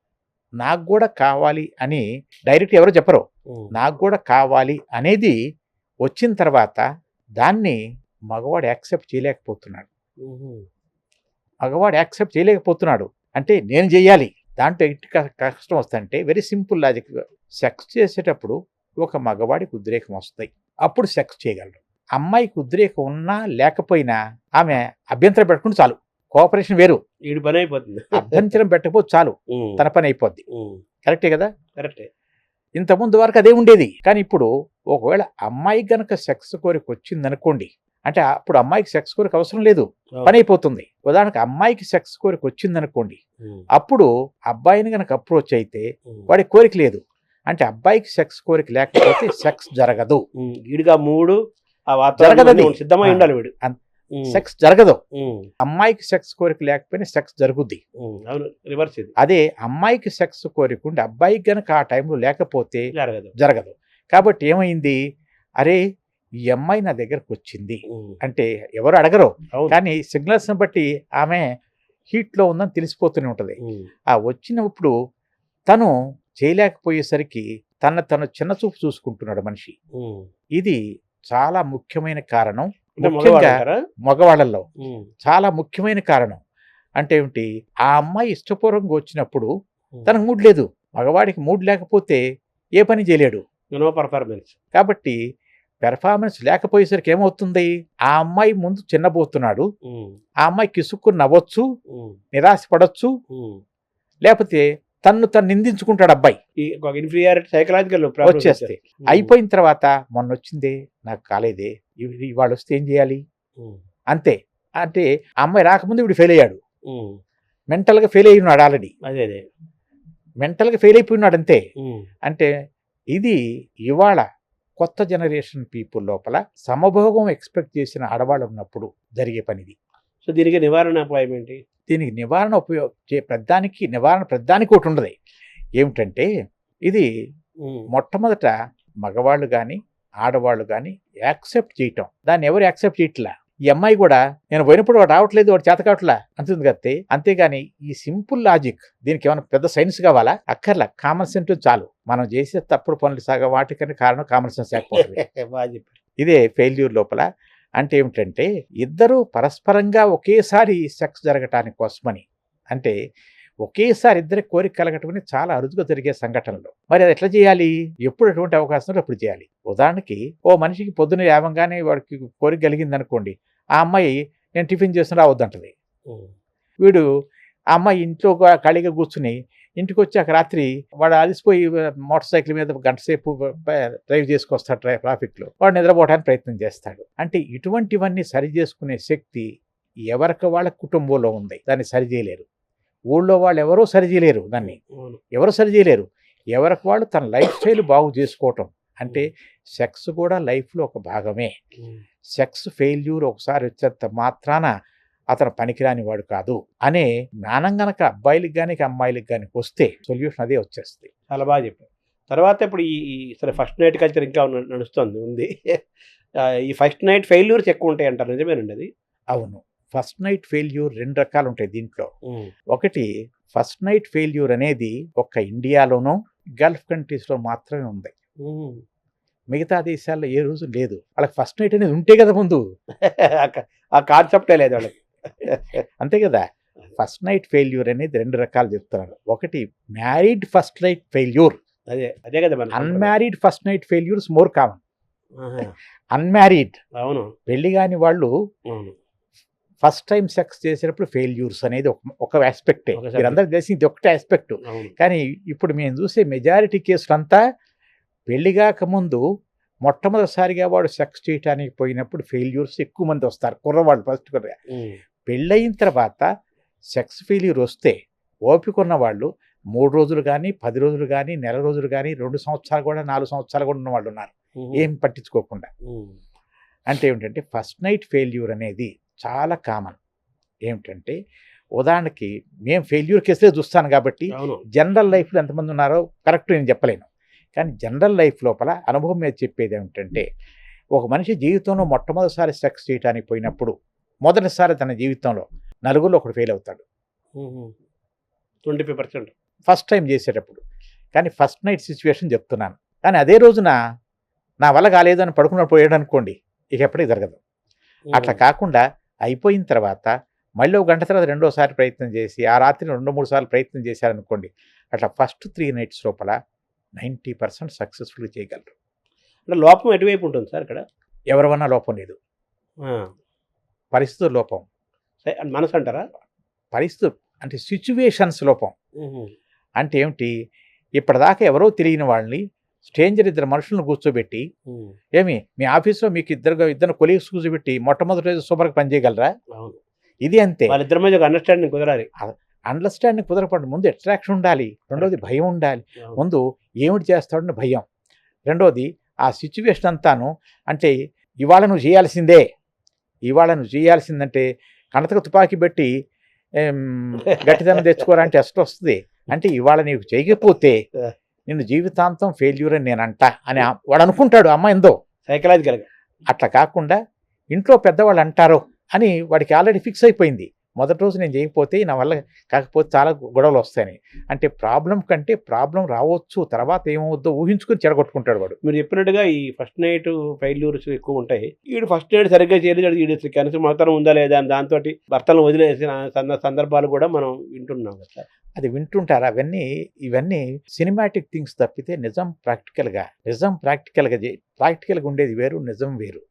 [SPEAKER 2] నాకు కూడా కావాలి అని డైరెక్ట్ ఎవరో చెప్పరు. నాకు కూడా కావాలి అనేది వచ్చిన తర్వాత దాన్ని మగవాడు యాక్సెప్ట్ చేయలేకపోతున్నాడు. అంటే నేను చెయ్యాలి, దాంట్లో ఎట్టి కష్టం వస్తుందంటే వెరీ సింపుల్ లాజిక్. సెక్స్ చేసేటప్పుడు ఒక మగవాడికి ఉద్రేకం వస్తాయి, అప్పుడు సెక్స్ చేయగలరు. అమ్మాయికి ఉద్రేకం ఉన్నా లేకపోయినా ఆమె అభ్యంతరం పెట్టుకుంటే చాలు, కోఆపరేషన్ వేరు,
[SPEAKER 1] ఈ పని అయిపోతుంది.
[SPEAKER 2] అభ్యంతరం పెట్టకపోతే చాలు, తన పని అయిపోద్ది. కరెక్టే కదా.
[SPEAKER 1] కరెక్టే.
[SPEAKER 2] ఇంతకుముందు వరకు అదే ఉండేది. కానీ ఇప్పుడు ఒకవేళ అమ్మాయికి గనక సెక్స్ కోరిక వచ్చింది అనుకోండి, అంటే అప్పుడు అమ్మాయికి సెక్స్ కోరిక అవసరం లేదు, పని అయిపోతుంది. ఉదాహరణకు అమ్మాయికి సెక్స్ కోరిక వచ్చింది అనుకోండి, అప్పుడు అబ్బాయిని గనక అప్రోచ్ అయితే వాడి కోరిక లేదు, అంటే అబ్బాయికి సెక్స్ కోరిక లేకపోతే సెక్స్ జరగదు.
[SPEAKER 1] ఈడుగా మూడు ఆ వాతావరణం
[SPEAKER 2] జరగదది.
[SPEAKER 1] సిద్ధమై ఉండాలి వీడు.
[SPEAKER 2] సెక్స్ జరగదు.
[SPEAKER 1] ఉమ్,
[SPEAKER 2] అమ్మాయికి సెక్స్ కోరిక లేకపోయినా సెక్స్ జరుగుద్ది.
[SPEAKER 1] అవును, రివర్స్ ఇది
[SPEAKER 2] అదే అమ్మాయికి సెక్స్ కోరిక ఉండి అబ్బాయికి గనక ఆ టైంలో లేకపోతే
[SPEAKER 1] జరగదు.
[SPEAKER 2] జరగదు. కాబట్టి ఏమైంది, అరే ఈ అమ్మాయి నా దగ్గరకు వచ్చింది అంటే ఎవరు అడగరు,
[SPEAKER 1] అవును.
[SPEAKER 2] కానీ సిగ్నల్స్ని బట్టి ఆమె హీట్లో ఉందని తెలిసిపోతూనే ఉంటుంది. ఆ వచ్చినప్పుడు తను చేయలేకపోయేసరికి తను చిన్న చూపు చూసుకుంటున్నాడు మనిషి. ఇది చాలా ముఖ్యమైన కారణం. ముఖ్యంగా మగవాళ్ళల్లో చాలా ముఖ్యమైన కారణం. అంటే ఏమిటి, ఆ అమ్మాయి ఇష్టపూర్వకంగా వచ్చినప్పుడు తనకు మూడ్ లేదు. మగవాడికి మూడ్ లేకపోతే ఏ పని చేయలేడు.
[SPEAKER 1] పర్ఫార్మెన్స్.
[SPEAKER 2] కాబట్టి పెర్ఫార్మెన్స్ లేకపోయేసరికి ఏమవుతుంది, ఆ అమ్మాయి ముందు చిన్నబోతున్నాడు. ఆ అమ్మాయి కిసుక్కుని నవ్వచ్చు, నిరాశపడవచ్చు, లేకపోతే తను నిందించుకుంటాడు అబ్బాయి.
[SPEAKER 1] ఇన్ఫీరియారిటీ సైకలాజికల్
[SPEAKER 2] వచ్చేస్తే అయిపోయిన తర్వాత మొన్న వచ్చిందే నాకు కాలేదే, ఇవాళ వస్తే ఏం చేయాలి అంతే. అంటే ఆ అమ్మాయి రాకముందు వీడు ఫెయిల్ అయ్యాడు, మెంటల్గా ఫెయిల్ అయి ఉన్నాడు ఆల్రెడీ.
[SPEAKER 1] అదే
[SPEAKER 2] మెంటల్గా ఫెయిల్ అయిపోయినాడు అంతే. అంటే ఇది ఇవాళ కొత్త జనరేషన్ పీపుల్ లోపల సమభోగం ఎక్స్పెక్ట్ చేసిన ఆడవాళ్ళు ఉన్నప్పుడు జరిగే పనిది.
[SPEAKER 1] సో దీనికి నివారణ ఉపాయం ఏంటి?
[SPEAKER 2] దీనికి నివారణ ప్రధానికి ఒకటి ఉండదు. ఏమిటంటే ఇది మొట్టమొదట మగవాళ్ళు కానీ ఆడవాళ్ళు కానీ యాక్సెప్ట్ చేయటం. దాన్ని ఎవరు యాక్సెప్ట్ చేయట్లా. ఈ అమ్మాయి కూడా నేను పోయినప్పుడు వాడు రావట్లేదు, వాడు చేత కావట్లా అంటుంది కదా. అంతేగాని ఈ సింపుల్ లాజిక్ దీనికి ఏమైనా పెద్ద సైన్స్ కావాలా? అక్కర్లా, కామన్ సెన్స్ చాలు. మనం చేసే తప్పుడు పనులు సగం వాటికని కారణం కామన్ సెన్స్ లేకపోతే. ఇదే ఫెయిల్యూర్ లోపల. అంటే ఏమిటంటే ఇద్దరు పరస్పరంగా ఒకేసారి సెక్స్ జరగటానికి కోసమని, అంటే ఒకేసారి ఇద్దరి కోరిక కలగటమని చాలా అరుదుగా జరిగే సంఘటనలు. మరి అది ఎట్లా చేయాలి? ఎప్పుడు ఎటువంటి అవకాశం అప్పుడు చేయాలి. ఉదాహరణకి ఓ మనిషికి పొద్దున్న లేవగానే వాడికి కోరిక కలిగింది అనుకోండి, ఆ అమ్మాయి నేను టిఫిన్ చేసిన రావద్దంటది. వీడు ఆ అమ్మాయి ఇంట్లో ఖాళీగా కూర్చుని ఇంటికి వచ్చాక రాత్రి వాడు అలసిపోయి మోటార్ సైకిల్ మీద గంట సేపు డ్రైవ్ చేసుకొస్తాడు ట్రాఫిక్లో, వాడు నిద్రపోవడానికి ప్రయత్నం చేస్తాడు. అంటే ఇటువంటివన్నీ సరి చేసుకునే శక్తి ఎవరికి వాళ్ళ కుటుంబంలో ఉంది, దాన్ని సరి చేయలేరు. ఊళ్ళో వాళ్ళు ఎవరో సరి చేయలేరు, దాన్ని ఎవరు సరి చేయలేరు. ఎవరికి వాళ్ళు తన లైఫ్ స్టైల్ బాగు చేసుకోవటం. అంటే సెక్స్ కూడా లైఫ్లో ఒక భాగమే. సెక్స్ ఫెయిల్యూర్ ఒకసారి వచ్చేంత మాత్రాన అతను పనికిరాని వాడు కాదు అనే జ్ఞానం గనక అబ్బాయిలకు కానీ అమ్మాయిలకు కానీ వస్తే సొల్యూషన్ అదే వచ్చేస్తుంది.
[SPEAKER 1] చాలా బాగా చెప్పారు. తర్వాత ఇప్పుడు ఈ సరే ఫస్ట్ నైట్ కల్చర్ ఇంకా ఉంది. ఈ ఫస్ట్ నైట్ ఫెయిల్యూర్స్ ఎక్కువ ఉంటాయి అంటారు, నిజమేనండి అది?
[SPEAKER 2] అవును, ఫస్ట్ నైట్ ఫెయిల్యూర్ రెండు రకాలు ఉంటాయి దీంట్లో. ఒకటి ఫస్ట్ నైట్ ఫెయిల్యూర్ అనేది ఒక్క ఇండియాలోనూ గల్ఫ్ కంట్రీస్లో మాత్రమే ఉంది. మిగతా దేశాల్లో ఏ రోజు లేదు. వాళ్ళకి ఫస్ట్ నైట్ అనేది ఉంటే కదా ముందు,
[SPEAKER 1] ఆ కాన్సెప్టే లేదు వాళ్ళకి.
[SPEAKER 2] అంతే కదా. ఫస్ట్ నైట్ ఫెయిల్యూర్ అనేది రెండు రకాలు చెప్తున్నారు. ఒకటి మ్యారీడ్ ఫస్ట్ నైట్ ఫెయిల్యూర్,
[SPEAKER 1] అదే కదా.
[SPEAKER 2] Unmarried first night failures more common. Unmarried, అవును, పెళ్లి కాని వాళ్ళు ఫస్ట్ టైం సెక్స్ చేసేటప్పుడు ఫెయిల్యూర్స్ అనేది ఒక ఆస్పెక్టే. మీరందరూ తెలిసి ఇది ఒకటే ఆస్పెక్ట్. కానీ ఇప్పుడు మేము చూసే మెజారిటీ కేసులు అంతా పెళ్లిగాక ముందు మొట్టమొదటిసారిగా వాడు సెక్స్ చేయడానికి పోయినప్పుడు ఫెయిల్యూర్స్ ఎక్కువ మంది వస్తారు, కుర్రవాళ్ళు ఫస్ట్ కుర్రగా. పెళ్ళయిన తర్వాత సెక్స్ ఫెయిల్యూర్ వస్తే ఓపిక ఉన్న వాళ్ళు 3 రోజులు కానీ 10 రోజులు కానీ నెల రోజులు కానీ 2 సంవత్సరాలు కూడా 4 సంవత్సరాలు కూడా ఉన్న వాళ్ళు ఉన్నారు, ఏం పట్టించుకోకుండా. అంటే ఏమిటంటే ఫస్ట్ నైట్ ఫెయిల్యూర్ అనేది చాలా కామన్. ఏమిటంటే ఉదాహరణకి మేము ఫెయిల్యూర్ కేసులే చూస్తాను కాబట్టి జనరల్ లైఫ్లో ఎంతమంది ఉన్నారో కరెక్ట్ నేను చెప్పలేను. కానీ జనరల్ లైఫ్ లోపల అనుభవం మీద చెప్పేది ఏమిటంటే ఒక మనిషి జీవితంలో మొట్టమొదటిసారి సెక్స్ చేయడానికి పోయినప్పుడు మొదటిసారి తన జీవితంలో నలుగురిలో ఒకడు ఫెయిల్ అవుతాడు,
[SPEAKER 1] 25%
[SPEAKER 2] ఫస్ట్ టైం చేసేటప్పుడు. కానీ ఫస్ట్ నైట్ సిచ్యువేషన్ చెప్తున్నాను. కానీ అదే రోజున నా వల్ల కాలేదు అని పడుకున్నప్పుడు పోయాడు అనుకోండి, ఇక ఎప్పటికీ జరగదు. అట్లా కాకుండా అయిపోయిన తర్వాత మళ్ళీ 1 గంట తర్వాత రెండోసారి ప్రయత్నం చేసి ఆ రాత్రి 2-3 సార్లు ప్రయత్నం చేశారనుకోండి, అట్లా ఫస్ట్ 3 నైట్స్ లోపల 90% సక్సెస్ఫుల్గా చేయగలరు.
[SPEAKER 1] అంటే లోపం ఎటువైపు ఉంటుంది సార్ ఇక్కడ?
[SPEAKER 2] ఎవరివన్నా లోపం లేదు, పరిస్థితుల లోపం.
[SPEAKER 1] మనసు అంటారా?
[SPEAKER 2] పరిస్థితులు అంటే సిచ్యువేషన్స్ లోపం. అంటే ఏమిటి, ఇప్పటిదాకా ఎవరో తెలియని వాళ్ళని స్ట్రేంజర్ 2 మనుషులను కూర్చోబెట్టి, ఏమి మీ ఆఫీస్లో మీకు ఇద్దరు కొలీగ్స్ కూర్చోబెట్టి మొట్టమొదటి రోజు సూపర్గా పనిచేయగలరా? ఇది అంతే.
[SPEAKER 1] వాళ్ళిద్దరి మధ్య ఒక అండర్స్టాండింగ్ కుదరాలి.
[SPEAKER 2] అండర్స్టాండింగ్ కుదరపడి ముందు అట్రాక్షన్ ఉండాలి, రెండోది భయం ఉండాలి. ముందు ఏమిటి చేస్తాడని భయం, రెండోది ఆ సిచ్యువేషన్ అంతాను. అంటే ఇవాళ నువ్వు చేయాల్సిందే, ఇవాళ నువ్వు చేయాల్సిందంటే కణతకు తుపాకీ పెట్టి గట్టిదనం తెచ్చుకోరా అంటే టెస్ట్ వస్తుంది. అంటే ఇవాళ నీకు చేయకపోతే నిన్ను జీవితాంతం ఫెయిల్యూర్ అని నేనంట అని వాడు అనుకుంటాడు, అమ్మ ఎందో
[SPEAKER 1] సైకలాజికల్గా.
[SPEAKER 2] అట్లా కాకుండా ఇంట్లో పెద్దవాళ్ళు అంటారు అని వాడికి ఆల్రెడీ ఫిక్స్ అయిపోయింది. మొదటి రోజు నేను చేయకపోతే నా వల్ల కాకపోతే చాలా గొడవలు వస్తాయని. అంటే ప్రాబ్లం కంటే ప్రాబ్లం రావచ్చు, తర్వాత ఏమవుద్దో ఊహించుకుని చెడగొట్టుకుంటాడు వాడు.
[SPEAKER 1] మీరు చెప్పినట్టుగా ఈ ఫస్ట్ నైట్ ఫెయిల్యూర్స్ ఎక్కువ ఉంటాయి. వీడు ఫస్ట్ నైట్ సరిగ్గా చేయలేదు, వీడు కనీసం మగతనం ఉందా లేదా అని దాంతో భర్తలను వదిలేసిన సందర్భాలు కూడా మనం వింటున్నాం కదా.
[SPEAKER 2] అది వింటుంటారు. ఇవన్నీ సినిమాటిక్ థింగ్స్ తప్పితే నిజం ప్రాక్టికల్గా ఉండేది వేరు, నిజం వేరు.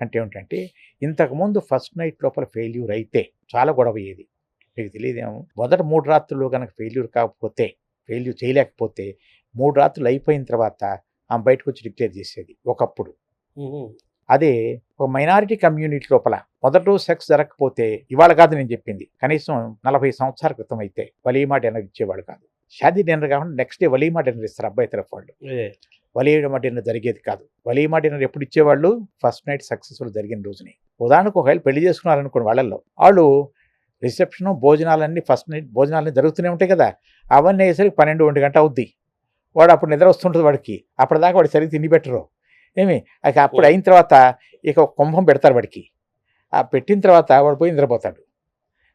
[SPEAKER 2] అంటే ఏమిటంటే ఇంతకుముందు ఫస్ట్ నైట్ లోపల ఫెయిల్యూర్ అయితే చాలా గొడవ అయ్యేది. మీకు తెలియదేమో, మొదటి 3 రాత్రులు కనుక ఫెయిల్యూర్ చేయలేకపోతే 3 రాత్రులు అయిపోయిన తర్వాత ఆమె బయటకు వచ్చి డిక్లేర్ చేసేది ఒకప్పుడు. అదే ఒక మైనారిటీ కమ్యూనిటీ లోపల మొదటి రోజు సెక్స్ జరగకపోతే, ఇవాళ కాదు నేను చెప్పింది, కనీసం 40 సంవత్సరాల క్రితం అయితే వలీమా డిన్నర్ ఇచ్చేవాడు కాదు. షాదీ డిన్నర్ కాకుండా నెక్స్ట్ డే వలీమా డిన్నర్ ఇస్తారు అబ్బాయి తరఫు వాళ్ళు. వలీమా డిన్నర్ జరిగేది కాదు. వలీమా డిన్నర్ ఎప్పుడు ఇచ్చేవాళ్ళు? ఫస్ట్ నైట్ సక్సెస్ఫుల్ జరిగిన రోజుని. ఉదాహరణకు ఒకవేళ పెళ్లి చేసుకున్నారనుకోండి, వాళ్ళు రిసెప్షన్ భోజనాలన్నీ ఫస్ట్ నైట్ భోజనాలన్నీ జరుగుతూనే ఉంటాయి కదా, అవన్నీ అయ్యేసరికి 12-1 గంట అవుద్ది. వాడు అప్పుడు నిద్ర వస్తుంటుంది వాడికి, అప్పటిదాకా వాడు సరిగ్గా తిండి పెట్టరు ఏమి. అప్పుడు అయిన తర్వాత ఇక కుంభం పెడతారు వాడికి. ఆ పెట్టిన తర్వాత వాడు పోయి నిద్రపోతాడు.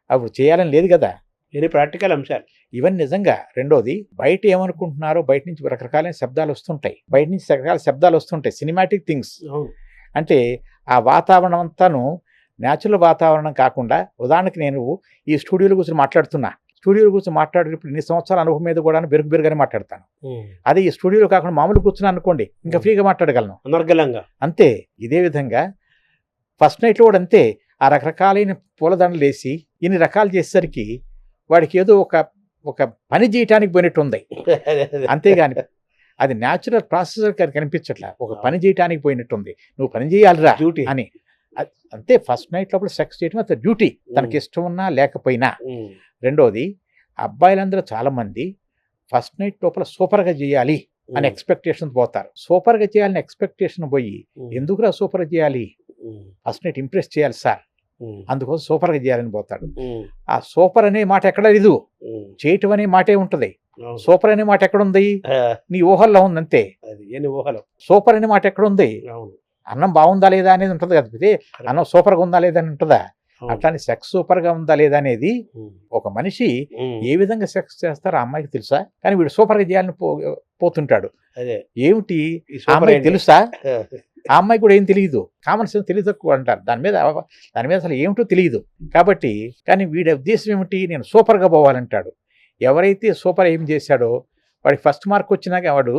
[SPEAKER 2] అప్పుడు చేయాలని లేదు కదా.
[SPEAKER 1] ఇది ప్రాక్టికల్ అంశాలు
[SPEAKER 2] ఇవన్నీ నిజంగా. రెండోది, బయట ఏమనుకుంటున్నారో, బయట నుంచి రకరకాలైన శబ్దాలు వస్తుంటాయి, సినిమాటిక్ థింగ్స్. అంటే ఆ వాతావరణం అంతాను న్యాచురల్ వాతావరణం కాకుండా, ఉదాహరణకి నేను ఈ స్టూడియోలో కూర్చొని మాట్లాడేటప్పుడు ఇన్ని సంవత్సరాల అనుభవం మీద కూడా బెరుకుగానే మాట్లాడతాను. అదే ఈ స్టూడియోలో కాకుండా మామూలు కూర్చున్నా అనుకోండి, ఇంకా ఫ్రీగా మాట్లాడగలను అనర్గళంగా. అంతే. ఇదే విధంగా ఫస్ట్ నైట్లో కూడా అంతే. ఆ రకరకాలైన పూలదండలు వేసి ఇన్ని రకాలు చేసేసరికి వాడికి ఏదో ఒక పని చేయటానికి పోయినట్టు ఉంది. అంతేగాని అది న్యాచురల్ ప్రాసెస్ కనిపించట్లా. ఒక పని చేయటానికి పోయినట్టుంది, నువ్వు పని చేయాలిరా డ్యూటీ అని. అంతే. ఫస్ట్ నైట్ లోపల సెక్స్ చేయడం అది డ్యూటీ, తనకి ఇష్టం ఉన్నా లేకపోయినా. రెండోది, అబ్బాయిలందరూ చాలా మంది ఫస్ట్ నైట్ లోపల సూపర్గా చేయాలి అని ఎక్స్పెక్టేషన్ పోతారు. సూపర్గా చేయాలని ఎక్స్పెక్టేషన్ పోయి, ఎందుకురా సూపర్గా చేయాలి, ఫస్ట్ నైట్ ఇంప్రెస్ చేయాలి సార్, అందుకోసం సూపర్గా చేయాలని పోతాడు. ఆ సూపర్ అనే మాట ఎక్కడ లేదు, చేయటం అనే మాటే ఉంటది. సూపర్ అనే మాట ఎక్కడుంది? నీ ఊహల్లో ఉంది. అంతే. సూపర్ అనే మాట ఎక్కడుంది? అన్నం బాగుందా లేదా అనేది ఉంటుంది కదా, అన్నం సూపర్గా ఉందా లేదా అని ఉంటుందా? అట్లానే సెక్స్ సూపర్గా ఉందా లేదా అనేది ఒక మనిషి ఏ విధంగా సెక్స్ చేస్తారో ఆ అమ్మాయికి తెలుసా, కానీ వీడు సూపర్గా చేయాలని పోతుంటాడు. ఏమిటి ఆ అమ్మాయికి తెలుసా? ఆ అమ్మాయి కూడా ఏం తెలియదు, కామన్ సెన్స్ తెలియదు తక్కువ అంటారు. దాని మీద అసలు ఏమిటో తెలియదు. కాబట్టి కానీ వీడి ఉద్దేశం ఏమిటి, నేను సూపర్గా పోవాలంటాడు. ఎవరైతే సూపర్ ఏం చేశాడో వాడికి ఫస్ట్ మార్క్ వచ్చినాక, వాడు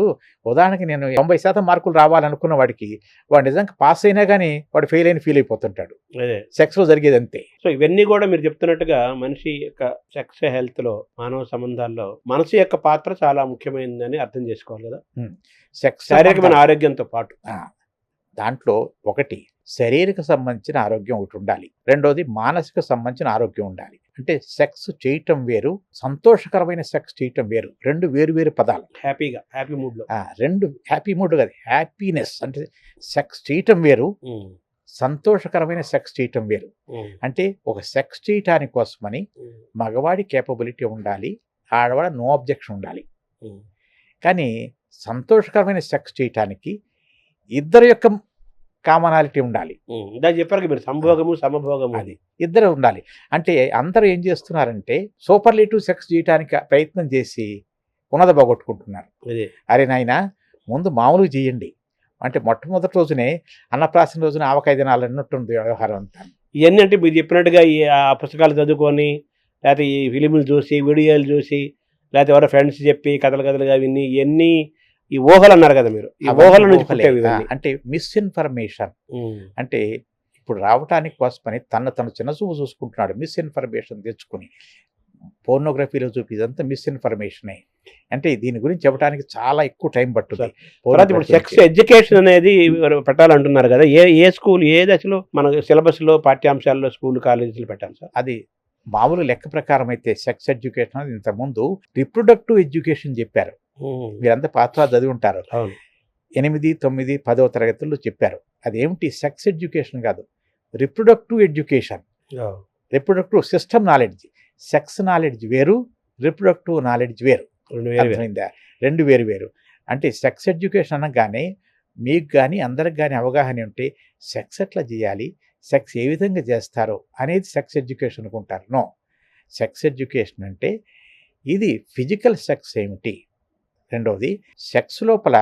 [SPEAKER 2] ఉదాహరణకి నేను 90% మార్కులు రావాలనుకున్న వాడికి, వాడు నిజంగా పాస్ అయినా కానీ వాడు ఫెయిల్ అయిన ఫీల్ అయిపోతుంటాడు. సెక్స్లో జరిగేది అంతే.
[SPEAKER 1] సో ఇవన్నీ కూడా మీరు చెప్తున్నట్టుగా మనిషి యొక్క సెక్స్ హెల్త్లో, మానవ సంబంధాల్లో మనసు యొక్క పాత్ర చాలా ముఖ్యమైనదని అర్థం చేసుకోవాలి కదా.
[SPEAKER 2] సెక్స్
[SPEAKER 1] శారీరకమైన ఆరోగ్యంతో పాటు
[SPEAKER 2] దాంట్లో ఒకటి శరీరక సంబంధించిన ఆరోగ్యం ఒకటి ఉండాలి, రెండోది మానసిక సంబంధించిన ఆరోగ్యం ఉండాలి. అంటే సెక్స్ చేయటం వేరు, సంతోషకరమైన సెక్స్ చేయటం వేరు, రెండు వేరు పదాలు. హ్యాపీ మూడ్లో రెండు హ్యాపీ మూడ్ కాదు, హ్యాపీనెస్. అంటే సెక్స్ చేయటం వేరు, సంతోషకరమైన సెక్స్ చేయటం వేరు. అంటే ఒక సెక్స్ చేయటానికి కోసమని మగవాడి కేపబిలిటీ ఉండాలి, ఆడవాడ నో అబ్జెక్షన్ ఉండాలి. కానీ సంతోషకరమైన సెక్స్ చేయటానికి ఇద్దరు యొక్క కామనాలిటీ ఉండాలి.
[SPEAKER 1] చెప్పారు మీరు, సంభోగము సమభోగము,
[SPEAKER 2] అది ఇద్దరు ఉండాలి. అంటే అందరూ ఏం చేస్తున్నారంటే సూపర్లేటివ్ సెక్స్ చేయడానికి ప్రయత్నం చేసి ఉన్నది పోగొట్టుకుంటున్నారు. అరే నాయనా, ముందు మామూలుగా చేయండి. అంటే మొట్టమొదటి రోజునే అన్నప్రాసన రోజున ఆవకాయ దినాలు అన్నట్టుంది వ్యవహారం అంతా.
[SPEAKER 1] ఇవన్నీ అంటే మీరు చెప్పినట్టుగా ఈ పుస్తకాలు చదువుకొని, లేకపోతే ఈ ఫిలింలు చూసి, వీడియోలు చూసి, లేకపోతే ఎవరో ఫ్రెండ్స్ చెప్పి కథలుగా విని, ఇవన్నీ ఈ ఊహలు అన్నారు కదా మీరు, ఈ ఊహల నుంచి
[SPEAKER 2] అంటే మిస్ఇన్ఫర్మేషన్. అంటే ఇప్పుడు రావటానికి కోసమని తను చిన్నచూపు చూసుకుంటున్నాడు, మిస్ఇన్ఫర్మేషన్ తెచ్చుకుని పోర్నోగ్రఫీలో చూపి ఇదంతా మిస్ఇన్ఫర్మేషనే. అంటే దీని గురించి చెప్పడానికి చాలా ఎక్కువ టైం పట్టుతుంది.
[SPEAKER 1] ఇప్పుడు సెక్స్ ఎడ్యుకేషన్ అనేది పెట్టాలంటున్నారు కదా, ఏ స్కూల్, ఏ దశలో మన సిలబస్లో, పాఠ్యాంశాల్లో స్కూల్ కాలేజీలు పెట్టాలి సార్?
[SPEAKER 2] అది మామూలు లెక్క ప్రకారం అయితే సెక్స్ ఎడ్యుకేషన్ అనేది ఇంతకుముందు రిప్రొడక్టివ్ ఎడ్యుకేషన్ చెప్పారు. మీరంతా పాత్ర చదివి ఉంటారు. 8, 9, 10వ తరగతుల్లో చెప్పారు. అదేమిటి సెక్స్ ఎడ్యుకేషన్ కాదు, reproductive education, reproductive system knowledge. Sex knowledge వేరు, రిప్రొడక్టివ్ నాలెడ్జ్ వేరు. అర్థమైందా? రెండు వేరు వేరు. అంటే సెక్స్ ఎడ్యుకేషన్ అనగానే మీకు కానీ అందరికి కానీ అవగాహన ఉంటే సెక్స్ ఎట్లా చేయాలి, సెక్స్ ఏ విధంగా చేస్తారో అనేది సెక్స్ ఎడ్యుకేషన్ అనుకుంటారు. నో, సెక్స్ ఎడ్యుకేషన్ అంటే ఇది ఫిజికల్ సెక్స్ ఏమిటి, రెండవది సెక్స్ లోపల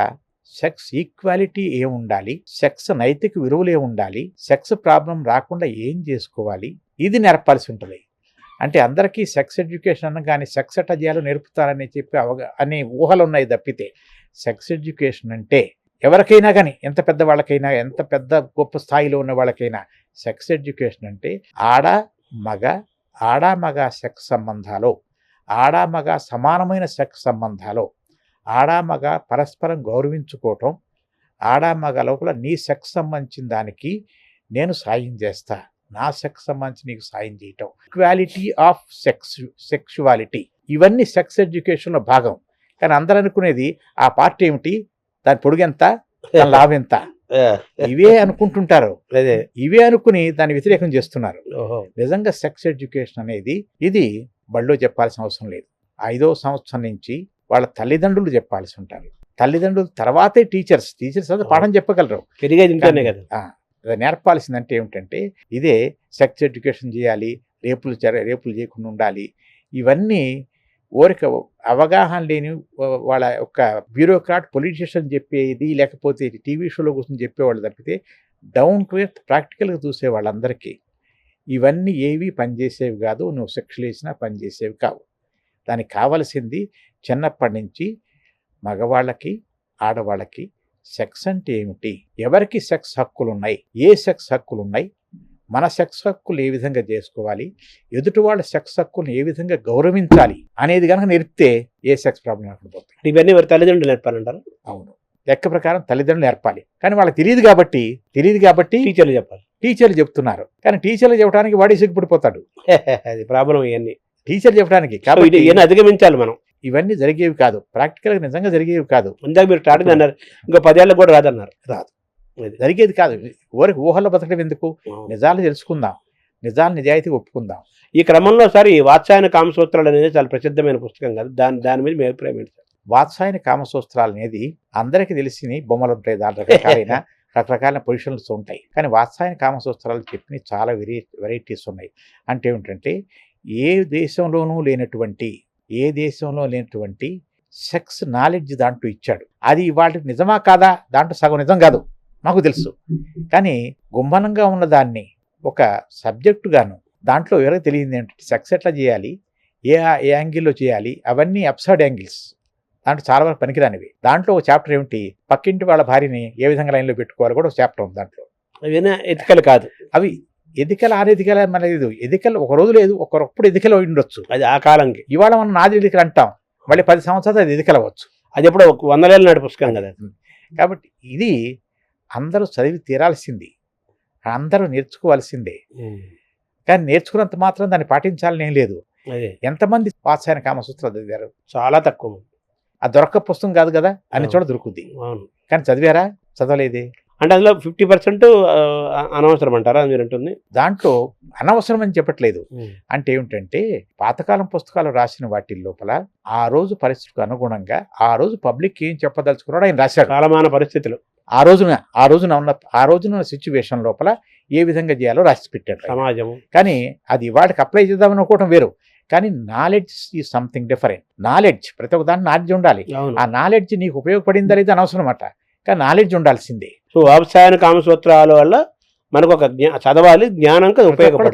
[SPEAKER 2] సెక్స్ ఈక్వాలిటీ ఏం ఉండాలి, సెక్స్ నైతిక విలువలు ఏం ఉండాలి, సెక్స్ ప్రాబ్లం రాకుండా ఏం చేసుకోవాలి, ఇది నేర్పాల్సి ఉంటుంది. అంటే అందరికీ సెక్స్ ఎడ్యుకేషన్ అనగానే సెక్స్ ఎట్లా చేయాలో నేర్పుతారని చెప్పి అనే ఊహలు ఉన్నాయి తప్పితే సెక్స్ ఎడ్యుకేషన్ అంటే ఎవరికైనా కానీ, ఎంత పెద్ద వాళ్ళకైనా, ఎంత పెద్ద గొప్ప స్థాయిలో ఉన్న వాళ్ళకైనా సెక్స్ ఎడ్యుకేషన్ అంటే ఆడ మగ సెక్స్ సంబంధాలు, ఆడ మగ సమానమైన సెక్స్ సంబంధాలు, ఆడ మగ పరస్పరం గౌరవించుకోవటం, ఆడ మగ లోపల నీ సెక్స్ సంబంధించిన దానికి నేను సాయం చేస్తా, నా సెక్స్ సంబంధించి నీకు సాయం చేయటం, ఈక్వాలిటీ ఆఫ్ సెక్షువాలిటీ, ఇవన్నీ సెక్స్ ఎడ్యుకేషన్లో భాగం. కానీ అందరూ అనుకునేది ఆ పార్ట్ ఏమిటి, దాని పొడుగెంత, దాని లాభెంత, ఇవే అనుకుంటుంటారు. ఇవే అనుకుని దాన్ని వ్యతిరేకం చేస్తున్నారు. నిజంగా సెక్స్ ఎడ్యుకేషన్ అనేది ఇది బడిలో చెప్పాల్సిన అవసరం లేదు. 5వ సంవత్సరం నుంచి వాళ్ళ తల్లిదండ్రులు చెప్పాల్సి ఉంటారు. తల్లిదండ్రులు తర్వాతే టీచర్స్ అయితే పాఠం చెప్పగలరు. అది నేర్పాల్సిందంటే ఏమిటంటే ఇదే సెక్స్ ఎడ్యుకేషన్ చేయాలి, రేపులు చేయకుండా ఉండాలి. ఇవన్నీ ఊరిక అవగాహన లేని వాళ్ళ యొక్క బ్యూరోక్రాట్ పొలిటీషియన్ చెప్పేది, లేకపోతే టీవీ షోలో కూర్చొని చెప్పేవాళ్ళు తప్పితే డౌన్ టు ఎర్త్ ప్రాక్టికల్గా చూసే వాళ్ళందరికీ ఇవన్నీ ఏవి పనిచేసేవి కాదు. నువ్వు సెక్షులు వేసినా పనిచేసేవి కావు. దానికి కావలసింది చిన్నప్పటి నుంచి మగవాళ్ళకి ఆడవాళ్ళకి సెక్స్ అంటే ఏమిటి, ఎవరికి సెక్స్ హక్కులు ఉన్నాయి, ఏ సెక్స్ హక్కులు ఉన్నాయి, మన సెక్స్ హక్కులు ఏ విధంగా చేసుకోవాలి, ఎదుటి వాళ్ళ సెక్స్ హక్కులను ఏ విధంగా గౌరవించాలి అనేది కనుక నేర్పితే ఏ సెక్స్ ప్రాబ్లం లేకుండా పోతాయి.
[SPEAKER 1] ఇవన్నీ తల్లిదండ్రులు నేర్పాలంటారు.
[SPEAKER 2] అవును, లెక్క ప్రకారం తల్లిదండ్రులు నేర్పాలి. కానీ వాళ్ళకి తెలియదు కాబట్టి
[SPEAKER 1] టీచర్లు చెప్పాలి.
[SPEAKER 2] టీచర్లు చెప్తున్నారు, కానీ టీచర్లు చెప్పడానికి వాడి సిగ్గుపడిపోతాడు.
[SPEAKER 1] అది ప్రాబ్లం. ఇవన్నీ
[SPEAKER 2] టీచర్లు చెప్పడానికి
[SPEAKER 1] కాబట్టి ఇవన్నీ అధిగమించాలి మనం.
[SPEAKER 2] ఇవన్నీ జరిగేవి కాదు, ప్రాక్టికల్గా నిజంగా జరిగేవి కాదు.
[SPEAKER 1] ఇందాక మీరు స్టార్టింగ్ అన్నారు, ఇంకో 10 ఏళ్ళకి కూడా రాదన్నారు.
[SPEAKER 2] రాదు, జరిగేది కాదు. ఊరికి ఊహల్లో బతకడం ఎందుకు, నిజాలు తెలుసుకుందాం, నిజాలు నిజాయితీగా ఒప్పుకుందాం.
[SPEAKER 1] ఈ క్రమంలో సార్ ఈ వాత్సాయన కామసూత్రాలు అనేది చాలా ప్రసిద్ధమైన పుస్తకం కాదు, దాని మీద మీ అభిప్రాయం ఏంటి సార్?
[SPEAKER 2] వాత్సాయన కామసూత్రాలు అనేది అందరికీ తెలిసిన బొమ్మలు ఉంటాయి, దాని రకరకాల పొజిషన్స్ ఉంటాయి. కానీ వాత్సాయన కామసూత్రాలు చెప్పిన చాలా వెరైటీస్ ఉన్నాయి. అంటే ఏమిటంటే ఏ దేశంలో లేనటువంటి సెక్స్ నాలెడ్జ్ దాంట్లో ఇచ్చాడు. అది వాళ్ళకి నిజమా కాదా, దాంట్లో సగం నిజం కాదు నాకు తెలుసు. కానీ గుంభనంగా ఉన్న దాన్ని ఒక సబ్జెక్టుగాను దాంట్లో ఎవరికి తెలియదు ఏంటంటే సెక్స్ ఎట్లా చేయాలి, ఏ యాంగిల్లో చేయాలి, అవన్నీ అబ్సర్డ్ యాంగిల్స్, దాంట్లో చాలా వరకు పనికిరానివి. దాంట్లో ఒక చాప్టర్ ఏమిటి, పక్కింటి వాళ్ళ భార్యని ఏ విధంగా లైన్లో పెట్టుకోవాలి కూడా ఒక చాప్టర్ ఉంది దాంట్లో.
[SPEAKER 1] అవి ఎథికల్ కాదు,
[SPEAKER 2] అవి ఎథికల్ ఆనెథికల్ మన లేదు. ఎథికల్ ఒక రోజు లేదు, ఒకప్పుడు ఎథికల్ ఉండొచ్చు,
[SPEAKER 1] అది ఆ కాలంకి.
[SPEAKER 2] ఇవాళ మనం నాది ఎథికల్ అంటాం, మళ్ళీ 10 సంవత్సరాలు అది ఎథికల్ అవ్వచ్చు.
[SPEAKER 1] అది ఎప్పుడో 100 ఏళ్ళ నాటి పుస్తకం కదా.
[SPEAKER 2] కాబట్టి ఇది అందరూ చదివి తీరాల్సింది, అందరూ నేర్చుకోవాల్సిందే. కానీ నేర్చుకున్నంత మాత్రం దాన్ని పాటించాలని ఏం లేదు. ఎంతమంది వాత్సాయన కామసూత్రాలు చదివారు?
[SPEAKER 1] చాలా తక్కువ.
[SPEAKER 2] ఆ దొరక పుస్తకం కాదు కదా, అన్ని చోట దొరుకుద్ది. కానీ చదివారా? చదవలేదే.
[SPEAKER 1] అంటే అందులో 50% అనవసరం అంటారా మీరు అంటుంది?
[SPEAKER 2] దాంట్లో అనవసరం అని చెప్పట్లేదు. అంటే ఏమిటంటే పాతకాలం పుస్తకాలు రాసిన వాటి లోపల ఆ రోజు పరిస్థితికి అనుగుణంగా ఆ రోజు పబ్లిక్ ఏం చెప్పదలుచుకున్నాడో ఆయన రాశాడు.
[SPEAKER 1] కాలమాన పరిస్థితులు ఆ
[SPEAKER 2] రోజున సిచ్యువేషన్ లోపల ఏ విధంగా చేయాలో రాసి పెట్టాడు
[SPEAKER 1] సమాజం.
[SPEAKER 2] కానీ అది వాటికి అప్లై చేద్దామని అనుకోవటం వేరు. కానీ knowledge is something different. Knowledge, ప్రతి ఒక్క దాని నాలెడ్జ్ ఉండాలి. ఆ నాలెడ్జ్ నీకు ఉపయోగపడిందా లేదా అనవసరం అన్నమాట, కానీ నాలెడ్జ్ ఉండాల్సిందే.
[SPEAKER 1] సో వాత్సాయన కామసూత్రాల వల్ల మనకు ఒక చదవాలి, జ్ఞానంగా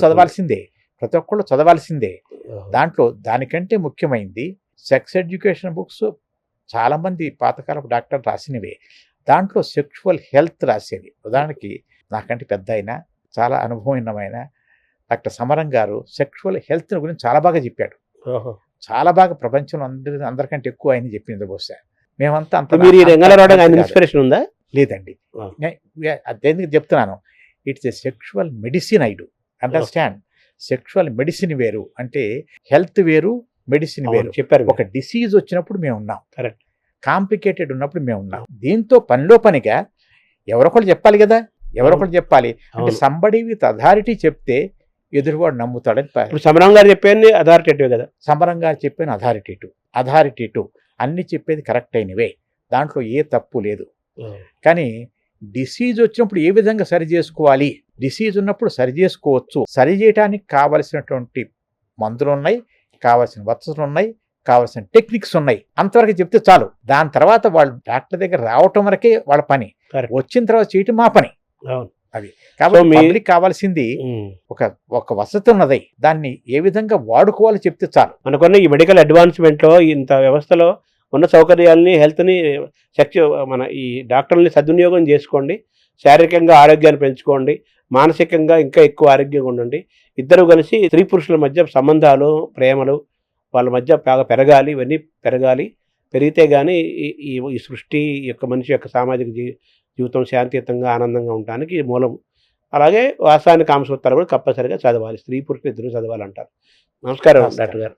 [SPEAKER 2] చదవాల్సిందే, ప్రతి ఒక్కళ్ళు చదవాల్సిందే. దాంట్లో దానికంటే ముఖ్యమైనది సెక్స్ ఎడ్యుకేషన్ బుక్స్ చాలా మంది పాతకాలపు డాక్టర్లు రాసినవే. దాంట్లో సెక్షువల్ హెల్త్ రాసేది. ఉదాహరణకి నాకంటే పెద్ద అయినా చాలా అనుభవమైన డాక్టర్ సమరం గారు సెక్షువల్ హెల్త్ గురించి చాలా బాగా చెప్పాడు. చాలా బాగా ప్రపంచంలో అందరికంటే ఎక్కువ ఆయన చెప్పింది. బహుశా మేమంతా
[SPEAKER 1] ఇన్స్పిరేషన్ ఉందా?
[SPEAKER 2] లేదండి, అదేందుకు చెప్తున్నాను, it's a sexual medicine. I do understand. Sexual medicine వేరు, అంటే హెల్త్ వేరు, మెడిసిన్ వేరు.
[SPEAKER 1] చెప్పారు.
[SPEAKER 2] ఒక డిసీజ్ వచ్చినప్పుడు మేము ఉన్నాం, కరెక్ట్. కాంప్లికేటెడ్ ఉన్నప్పుడు మేము ఉన్నాం. దీంతో పనిలో పనిగా ఎవరొకళ్ళు చెప్పాలి కదా. ఎవరొకరు చెప్పాలి. అంటే
[SPEAKER 1] అవును.
[SPEAKER 2] సంబడి విత్ అథారిటీ చెప్తే ఎదురువాడు నమ్ముతాడని
[SPEAKER 1] ఇప్పుడు సమరం గారు చెప్పేది అథారిటేటివ్ కదా.
[SPEAKER 2] సమరం గారు చెప్పిన అథారిటేటివ్ అన్ని చెప్పేది కరెక్ట్ అయినవే, దాంట్లో ఏ తప్పు లేదు. కానీ డిసీజ్ వచ్చినప్పుడు ఏ విధంగా సరి చేసుకోవాలి, డిసీజ్ ఉన్నప్పుడు సరి చేసుకోవచ్చు, సరి చేయడానికి కావలసినటువంటి మందులు ఉన్నాయి, కావలసిన వసతులు ఉన్నాయి, కావలసిన టెక్నిక్స్ ఉన్నాయి, అంతవరకు చెప్తే చాలు. దాని తర్వాత వాళ్ళు డాక్టర్ దగ్గర రావటం వరకే వాళ్ళ పని,
[SPEAKER 1] Correct.
[SPEAKER 2] వచ్చిన తర్వాత చేయటం మా పని.
[SPEAKER 1] అవును.
[SPEAKER 2] అది కాబట్టి
[SPEAKER 1] మీ-
[SPEAKER 2] పబ్లిక్ కావాల్సింది ఒక వసతి ఉన్నది, దాన్ని ఏ విధంగా వాడుకోవాలో చెప్తే చాలు.
[SPEAKER 1] మనకున్న ఈ మెడికల్ అడ్వాన్స్మెంట్లో ఇంత వ్యవస్థలో ఉన్న సౌకర్యాలని హెల్త్ని మన ఈ డాక్టర్లని సద్వినియోగం చేసుకోండి. శారీరకంగా ఆరోగ్యాన్ని పెంచుకోండి, మానసికంగా ఇంకా ఎక్కువ ఆరోగ్యంగా ఉండండి. ఇద్దరు కలిసి స్త్రీ పురుషుల మధ్య సంబంధాలు, ప్రేమలు వాళ్ళ మధ్య బాగా పెరగాలి. ఇవన్నీ పెరగాలి. పెరిగితే కానీ ఈ సృష్టి యొక్క మనిషి యొక్క సామాజిక జీవితం శాంతియుతంగా ఆనందంగా ఉండడానికి మూలం. అలాగే వాస్తవానికి కామసూత్రాలు కూడా కంపల్సరిగా చదవాలి. స్త్రీ పురుషులు ఇద్దరు చదవాలంటారు. నమస్కారం డాక్టర్ గారు.